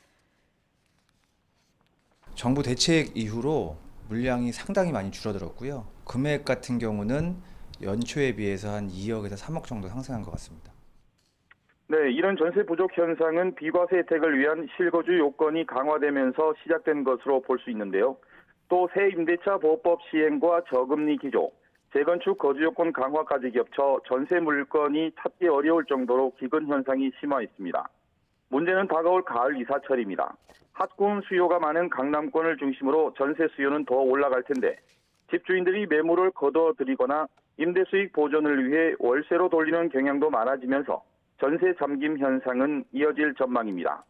정부 대책 이후로 물량이 상당히 많이 줄어들었고요. 금액 같은 경우는 연초에 비해서 한 2억에서 3억 정도 상승한 것 같습니다. 네, 이런 전세 부족 현상은 비과세 혜택을 위한 실거주 요건이 강화되면서 시작된 것으로 볼 수 있는데요. 또 새 임대차 보호법 시행과 저금리 기조, 재건축 거주 요건 강화까지 겹쳐 전세 물건이 찾기 어려울 정도로 기근 현상이 심화했습니다. 문제는 다가올 가을 이사철입니다. 핫군 수요가 많은 강남권을 중심으로 전세 수요는 더 올라갈 텐데 집주인들이 매물을 거둬들이거나 임대수익 보존을 위해 월세로 돌리는 경향도 많아지면서 전세 잠김 현상은 이어질 전망입니다.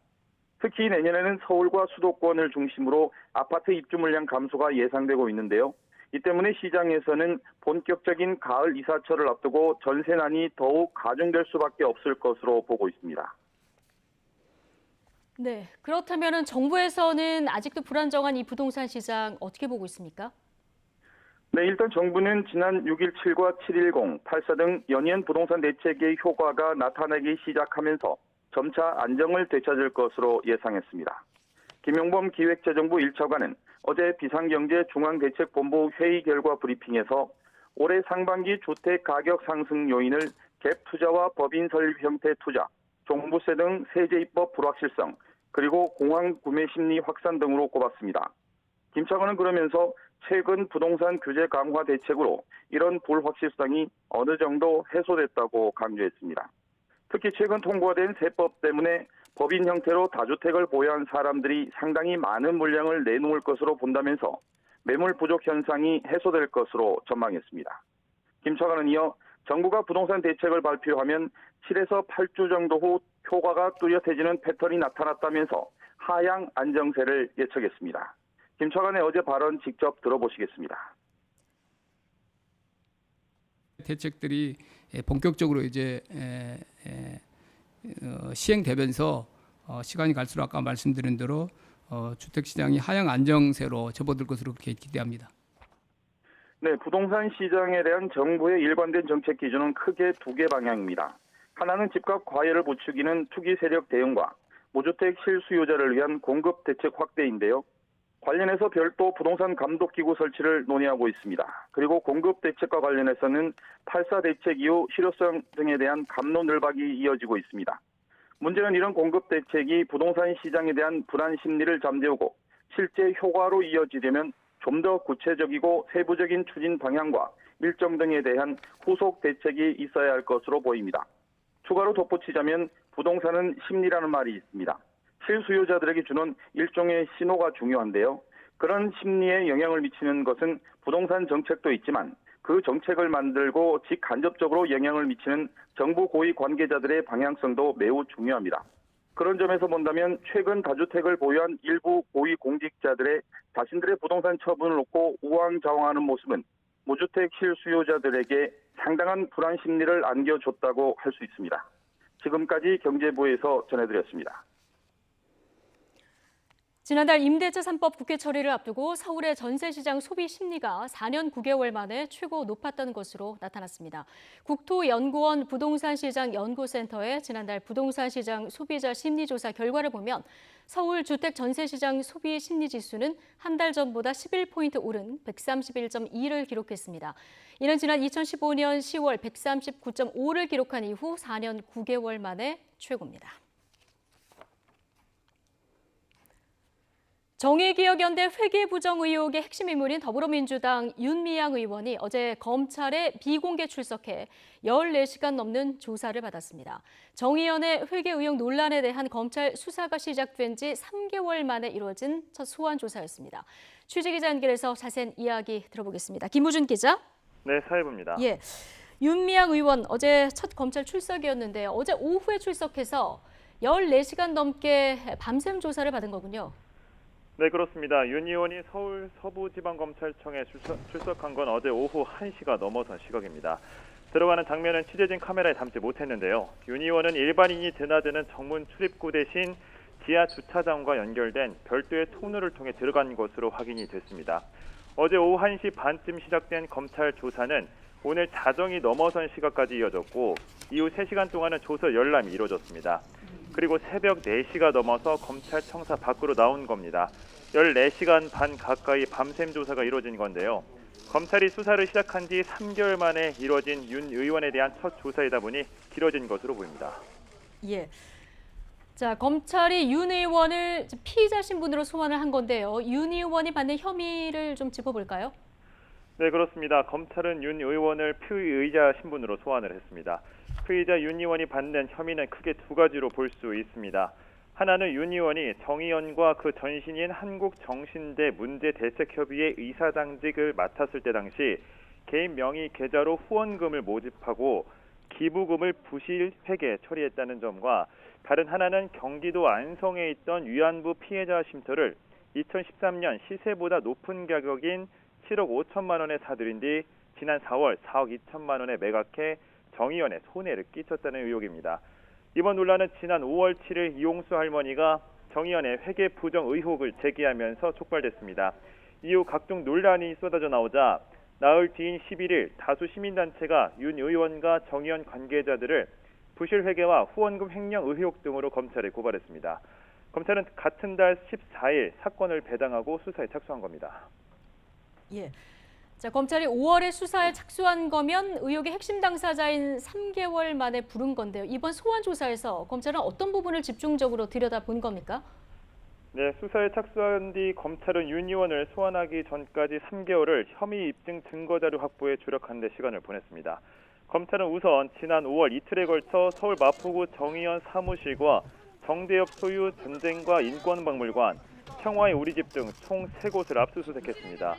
특히 내년에는 서울과 수도권을 중심으로 아파트 입주 물량 감소가 예상되고 있는데요. 이 때문에 시장에서는 본격적인 가을 이사철을 앞두고 전세난이 더욱 가중될 수밖에 없을 것으로 보고 있습니다. 네, 그렇다면 정부에서는 아직도 불안정한 이 부동산 시장 어떻게 보고 있습니까? 네, 일단 정부는 지난 6.17과 7.10, 8.4 등 연이은 부동산 대책의 효과가 나타나기 시작하면서 점차 안정을 되찾을 것으로 예상했습니다. 김용범 기획재정부 1차관은 어제 비상경제중앙대책본부 회의 결과 브리핑에서 올해 상반기 주택 가격 상승 요인을 갭 투자와 법인 설립 형태 투자, 종부세 등 세제 입법 불확실성, 그리고 공황 구매 심리 확산 등으로 꼽았습니다. 김 차관은 그러면서 최근 부동산 규제 강화 대책으로 이런 불확실성이 어느 정도 해소됐다고 강조했습니다. 특히 최근 통과된 세법 때문에 법인 형태로 다주택을 보유한 사람들이 상당히 많은 물량을 내놓을 것으로 본다면서 매물 부족 현상이 해소될 것으로 전망했습니다. 김 차관은 이어 정부가 부동산 대책을 발표하면 7에서 8주 정도 후 효과가 뚜렷해지는 패턴이 나타났다면서 하향 안정세를 예측했습니다. 김 차관의 어제 발언 직접 들어보시겠습니다. 대책들이 본격적으로 이제 시행되면서 시간이 갈수록 아까 말씀드린 대로 주택 시장이 하향 안정세로 접어들 것으로 그렇게 기대합니다. 네, 부동산 시장에 대한 정부의 일관된 정책 기준은 크게 두 개 방향입니다. 하나는 집값 과열을 부추기는 투기 세력 대응과 무주택 실수요자를 위한 공급 대책 확대인데요. 관련해서 별도 부동산 감독기구 설치를 논의하고 있습니다. 그리고 공급 대책과 관련해서는 8.4 대책 이후 실효성 등에 대한 갑론을박이 이어지고 있습니다. 문제는 이런 공급 대책이 부동산 시장에 대한 불안 심리를 잠재우고 실제 효과로 이어지려면 좀 더 구체적이고 세부적인 추진 방향과 일정 등에 대한 후속 대책이 있어야 할 것으로 보입니다. 추가로 덧붙이자면 부동산은 심리라는 말이 있습니다. 실수요자들에게 주는 일종의 신호가 중요한데요. 그런 심리에 영향을 미치는 것은 부동산 정책도 있지만 그 정책을 만들고 직간접적으로 영향을 미치는 정부 고위 관계자들의 방향성도 매우 중요합니다. 그런 점에서 본다면 최근 다주택을 보유한 일부 고위 공직자들의 자신들의 부동산 처분을 놓고 우왕좌왕하는 모습은 무주택 실수요자들에게 상당한 불안 심리를 안겨줬다고 할 수 있습니다. 지금까지 경제부에서 전해드렸습니다. 지난달 임대차 3법 국회 처리를 앞두고 서울의 전세시장 소비 심리가 4년 9개월 만에 최고 높았던 것으로 나타났습니다. 국토연구원 부동산시장 연구센터의 지난달 부동산시장 소비자 심리조사 결과를 보면 서울 주택 전세시장 소비 심리지수는 한 달 전보다 11포인트 오른 131.2를 기록했습니다. 이는 지난 2015년 10월 139.5를 기록한 이후 4년 9개월 만에 최고입니다. 정의기억연대 회계부정 의혹의 핵심 인물인 더불어민주당 윤미향 의원이 어제 검찰에 비공개 출석해 14시간 넘는 조사를 받았습니다. 정의연의 회계 의혹 논란에 대한 검찰 수사가 시작된 지 3개월 만에 이루어진 첫 소환 조사였습니다. 취재기자 연결해서 자세한 이야기 들어보겠습니다. 김우준 기자. 네, 사회부입니다. 예, 윤미향 의원 어제 첫 검찰 출석이었는데 어제 오후에 출석해서 14시간 넘게 밤샘 조사를 받은 거군요. 네, 그렇습니다. 윤 의원이 서울 서부지방검찰청에 출석한 건 어제 오후 1시가 넘어선 시각입니다. 들어가는 장면은 취재진 카메라에 담지 못했는데요. 윤 의원은 일반인이 드나드는 정문 출입구 대신 지하 주차장과 연결된 별도의 통로를 통해 들어간 것으로 확인이 됐습니다. 어제 오후 1시 반쯤 시작된 검찰 조사는 오늘 자정이 넘어선 시각까지 이어졌고 이후 3시간 동안은 조서 열람이 이루어졌습니다. 그리고 새벽 4시가 넘어서 검찰청사 밖으로 나온 겁니다. 14시간 반 가까이 밤샘 조사가 이루어진 건데요. 검찰이 수사를 시작한 지 3개월 만에 이루어진 윤 의원에 대한 첫 조사이다 보니 길어진 것으로 보입니다. 예. 자, 검찰이 윤 의원을 피의자 신분으로 소환을 한 건데요. 윤 의원이 받는 혐의를 좀 짚어볼까요? 네, 그렇습니다. 검찰은 윤 의원을 피의자 신분으로 소환을 했습니다. 피의자 윤 의원이 받는 혐의는 크게 두 가지로 볼 수 있습니다. 하나는 윤 의원이 정의연과 그 전신인 한국정신대 문제대책협의회 이사장직을 맡았을 때 당시 개인 명의 계좌로 후원금을 모집하고 기부금을 부실 회계 처리했다는 점과 다른 하나는 경기도 안성에 있던 위안부 피해자 쉼터를 2013년 시세보다 높은 가격인 7억 5천만 원에 사들인 뒤 지난 4월 4억 2천만 원에 매각해 정의연에 손해를 끼쳤다는 의혹입니다. 이번 논란은 지난 5월 7일 이용수 할머니가 정의연의 회계 부정 의혹을 제기하면서 촉발됐습니다. 이후 각종 논란이 쏟아져 나오자 나흘 뒤인 11일 다수 시민단체가 윤 의원과 정의연 관계자들을 부실 회계와 후원금 횡령 의혹 등으로 검찰에 고발했습니다. 검찰은 같은 달 14일 사건을 배당하고 수사에 착수한 겁니다. 예. 자, 검찰이 5월에 수사에 착수한 거면 의혹의 핵심 당사자인 3개월 만에 부른 건데요. 이번 소환 조사에서 검찰은 어떤 부분을 집중적으로 들여다본 겁니까? 네, 수사에 착수한 뒤 검찰은 윤 의원을 소환하기 전까지 3개월을 혐의 입증 증거 자료 확보에 주력하는 데 시간을 보냈습니다. 검찰은 우선 지난 5월 이틀에 걸쳐 서울 마포구 정의연 사무실과 정대협 소유 전쟁과 인권박물관, 청와의 우리집 등 총 3곳을 압수수색했습니다.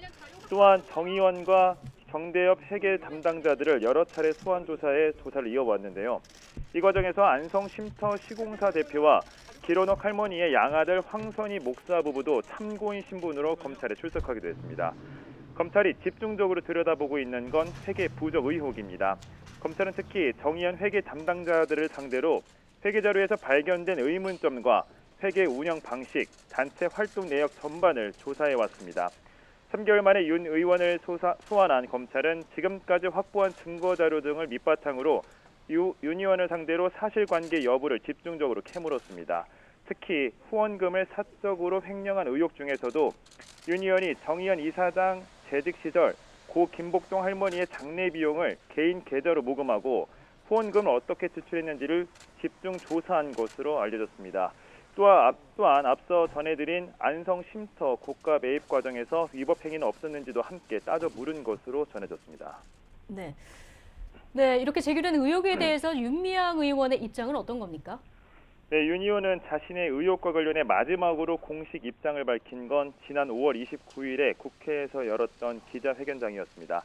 또한 정의원과 정대협 회계 담당자들을 여러 차례 소환 조사에 조사를 이어왔는데요. 이 과정에서 안성쉼터 시공사 대표와 길원옥 할머니의 양아들 황선희 목사 부부도 참고인 신분으로 검찰에 출석하기도 했습니다. 검찰이 집중적으로 들여다보고 있는 건 회계 부정 의혹입니다. 검찰은 특히 정의연 회계 담당자들을 상대로 회계 자료에서 발견된 의문점과 회계 운영 방식, 단체 활동 내역 전반을 조사해 왔습니다. 3개월 만에 윤 의원을 소환한 검찰은 지금까지 확보한 증거 자료 등을 밑바탕으로 윤 의원을 상대로 사실관계 여부를 집중적으로 캐물었습니다. 특히 후원금을 사적으로 횡령한 의혹 중에서도 윤 의원이 정의연 이사장 재직 시절 고 김복동 할머니의 장례 비용을 개인 계좌로 모금하고 후원금을 어떻게 지출했는지를 집중 조사한 것으로 알려졌습니다. 또한 앞서 전해드린 안성쉼터 고가 매입 과정에서 위법 행위는 없었는지도 함께 따져 물은 것으로 전해졌습니다. 네, 이렇게 제기된 의혹에 대해서 윤미향 의원의 입장은 어떤 겁니까? 네, 윤 의원은 자신의 의혹과 관련해 마지막으로 공식 입장을 밝힌 건 지난 5월 29일에 국회에서 열었던 기자회견장이었습니다.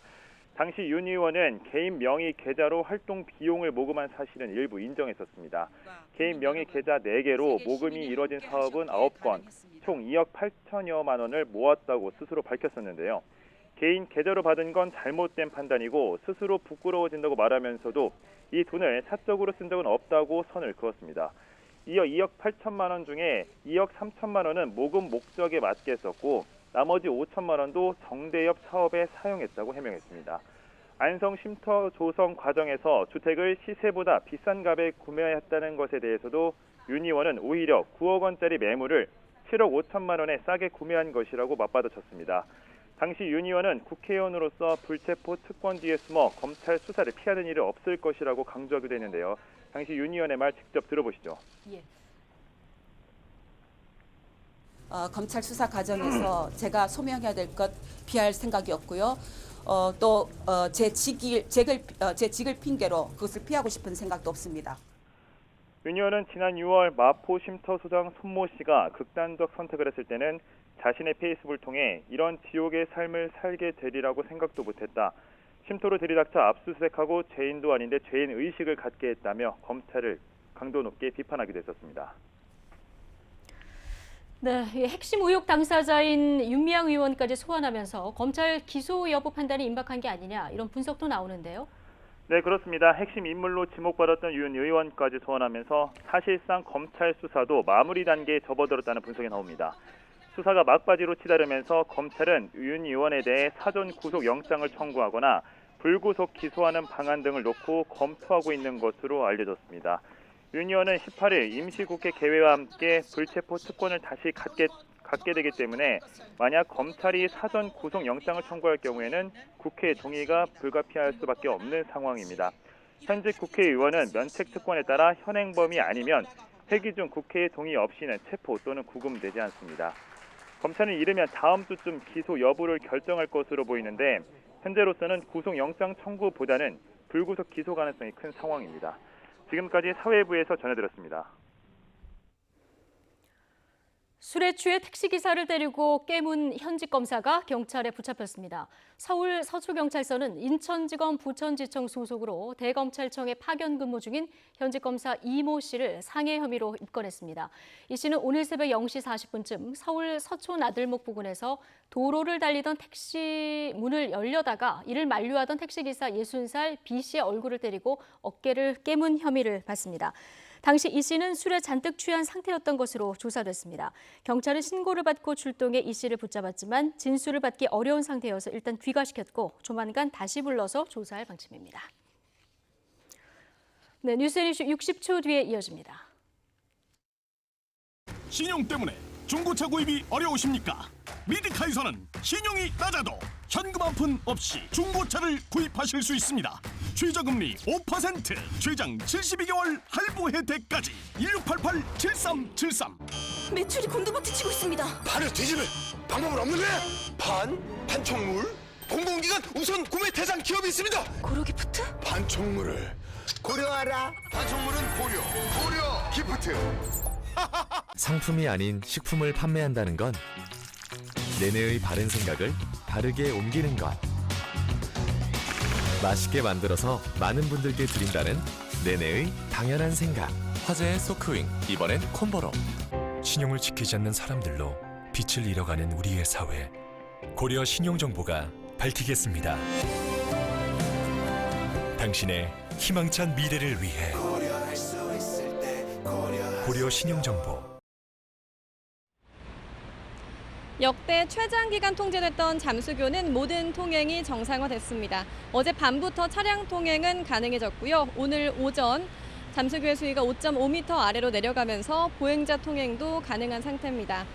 당시 윤 의원은 개인 명의 계좌로 활동 비용을 모금한 사실은 일부 인정했었습니다. 개인 명의 계좌 4개로 모금이 이뤄진 사업은 9건, 총 2억 8천여만 원을 모았다고 스스로 밝혔었는데요. 개인 계좌로 받은 건 잘못된 판단이고 스스로 부끄러워진다고 말하면서도 이 돈을 사적으로 쓴 적은 없다고 선을 그었습니다. 이어 2억 8천만 원 중에 2억 3천만 원은 모금 목적에 맞게 썼고 나머지 5천만 원도 정대협 사업에 사용했다고 해명했습니다. 안성 쉼터 조성 과정에서 주택을 시세보다 비싼 값에 구매했다는 것에 대해서도 윤 의원은 오히려 9억 원짜리 매물을 7억 5천만 원에 싸게 구매한 것이라고 맞받아쳤습니다. 당시 윤 의원은 국회의원으로서 불체포 특권 뒤에 숨어 검찰 수사를 피하는 일은 없을 것이라고 강조하기도 했는데요. 당시 윤 의원의 말 직접 들어보시죠. 예. 검찰 수사 과정에서 제가 소명해야 될 것 피할 생각이 없고요. 또 제 직을 핑계로 그것을 피하고 싶은 생각도 없습니다. 윤 의원은 지난 6월 마포 쉼터 소장 손모 씨가 극단적 선택을 했을 때는 자신의 페이스북을 통해 이런 지옥의 삶을 살게 되리라고 생각도 못했다. 쉼터로 들이닥쳐 압수수색하고 죄인도 아닌데 죄인 의식을 갖게 했다며 검찰을 강도 높게 비판하기도 했었습니다. 네, 핵심 의혹 당사자인 윤미향 의원까지 소환하면서 검찰 기소 여부 판단이 임박한 게 아니냐 이런 분석도 나오는데요. 네, 그렇습니다. 핵심 인물로 지목받았던 윤 의원까지 소환하면서 사실상 검찰 수사도 마무리 단계에 접어들었다는 분석이 나옵니다. 수사가 막바지로 치달으면서 검찰은 윤 의원에 대해 사전 구속 영장을 청구하거나 불구속 기소하는 방안 등을 놓고 검토하고 있는 것으로 알려졌습니다. 윤 의원은 18일 임시국회 개회와 함께 불체포 특권을 다시 갖게 되기 때문에 만약 검찰이 사전 구속영장을 청구할 경우에는 국회의 동의가 불가피할 수밖에 없는 상황입니다. 현직 국회의원은 면책 특권에 따라 현행범이 아니면 회기 중 국회의 동의 없이는 체포 또는 구금되지 않습니다. 검찰은 이르면 다음 주쯤 기소 여부를 결정할 것으로 보이는데 현재로서는 구속영장 청구보다는 불구속 기소 가능성이 큰 상황입니다. 지금까지 사회부에서 전해드렸습니다. 술에 취해 택시기사를 때리고 깨문 현직 검사가 경찰에 붙잡혔습니다. 서울 서초경찰서는 인천지검 부천지청 소속으로 대검찰청에 파견 근무 중인 현직 검사 이모 씨를 상해 혐의로 입건했습니다. 이 씨는 오늘 새벽 0시 40분쯤 서울 서초 나들목 부근에서 도로를 달리던 택시 문을 열려다가 이를 만류하던 택시기사 60살 B 씨의 얼굴을 때리고 어깨를 깨문 혐의를 받습니다. 당시 이 씨는 술에 잔뜩 취한 상태였던 것으로 조사됐습니다. 경찰은 신고를 받고 출동해 이 씨를 붙잡았지만 진술을 받기 어려운 상태여서 일단 귀가시켰고 조만간 다시 불러서 조사할 방침입니다. 네, 뉴스앤이슈 60초 뒤에 이어집니다. 신용 때문에 중고차 구입이 어려우십니까? 미디카에서는 신용이 낮아도 현금 한 푼 없이 중고차를 구입하실 수 있습니다. 최저금리 5%, 최장 72개월 할부 혜택까지 1688-7373. 매출이 곤두박질 치고 있습니다. 판을 뒤집을 방법은 없는 거야? 판촉물? 공공기관 우선 구매 대상 기업이 있습니다. 고려기프트? 판촉물을 고려하라. 판촉물은 고려 기프트. 상품이 아닌 식품을 판매한다는 건 내내의 바른 생각을 바르게 옮기는 것. 맛있게 만들어서 많은 분들께 드린다는 내내의 당연한 생각. 화제의 소크윙, 이번엔 콤보로. 신용을 지키지 않는 사람들로 빛을 잃어가는 우리의 사회. 고려 신용정보가 밝히겠습니다. 당신의 희망찬 미래를 위해 고려 신용정보. 역대 최장기간 통제됐던 잠수교는 모든 통행이 정상화됐습니다. 어제 밤부터 차량 통행은 가능해졌고요. 오늘 오전 잠수교의 수위가 5.5m 아래로 내려가면서 보행자 통행도 가능한 상태입니다.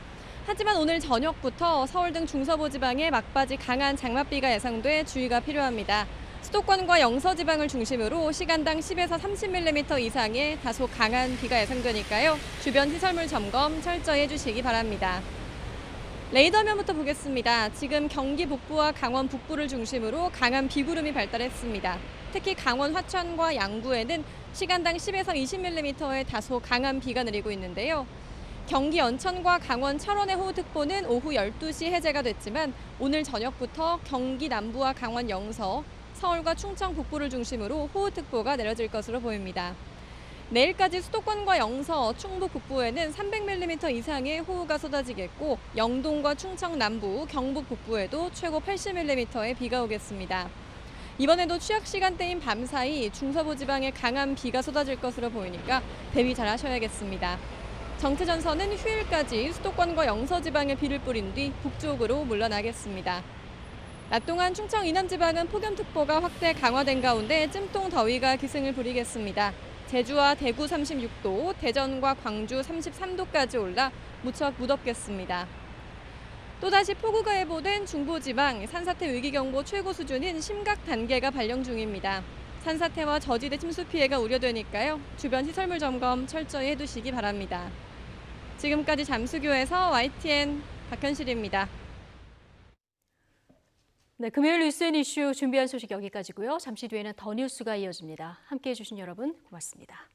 하지만 오늘 저녁부터 서울 등 중서부 지방에 막바지 강한 장맛비가 예상돼 주의가 필요합니다. 수도권과 영서 지방을 중심으로 시간당 10에서 30mm 이상의 다소 강한 비가 예상되니까요. 주변 시설물 점검 철저히 해주시기 바랍니다. 레이더면부터 보겠습니다. 지금 경기 북부와 강원 북부를 중심으로 강한 비구름이 발달했습니다. 특히 강원 화천과 양구에는 시간당 10에서 20mm의 다소 강한 비가 내리고 있는데요. 경기 연천과 강원 철원의 호우특보는 오후 12시 해제가 됐지만 오늘 저녁부터 경기 남부와 강원 영서, 서울과 충청 북부를 중심으로 호우특보가 내려질 것으로 보입니다. 내일까지 수도권과 영서, 충북 북부에는 300mm 이상의 호우가 쏟아지겠고 영동과 충청 남부, 경북 북부에도 최고 80mm의 비가 오겠습니다. 이번에도 취약 시간대인 밤 사이 중서부 지방에 강한 비가 쏟아질 것으로 보이니까 대비 잘 하셔야겠습니다. 정체전선은 휴일까지 수도권과 영서 지방에 비를 뿌린 뒤 북쪽으로 물러나겠습니다. 낮 동안 충청 이남 지방은 폭염특보가 확대 강화된 가운데 찜통 더위가 기승을 부리겠습니다. 제주와 대구 36도, 대전과 광주 33도까지 올라 무척 무덥겠습니다. 또다시 폭우가 예보된 중부지방 산사태 위기경보 최고 수준인 심각 단계가 발령 중입니다. 산사태와 저지대 침수 피해가 우려되니까요. 주변 시설물 점검 철저히 해두시기 바랍니다. 지금까지 잠수교에서 YTN 박현실입니다. 네, 금요일 뉴스앤이슈 준비한 소식 여기까지고요. 잠시 뒤에는 더 뉴스가 이어집니다. 함께해 주신 여러분 고맙습니다.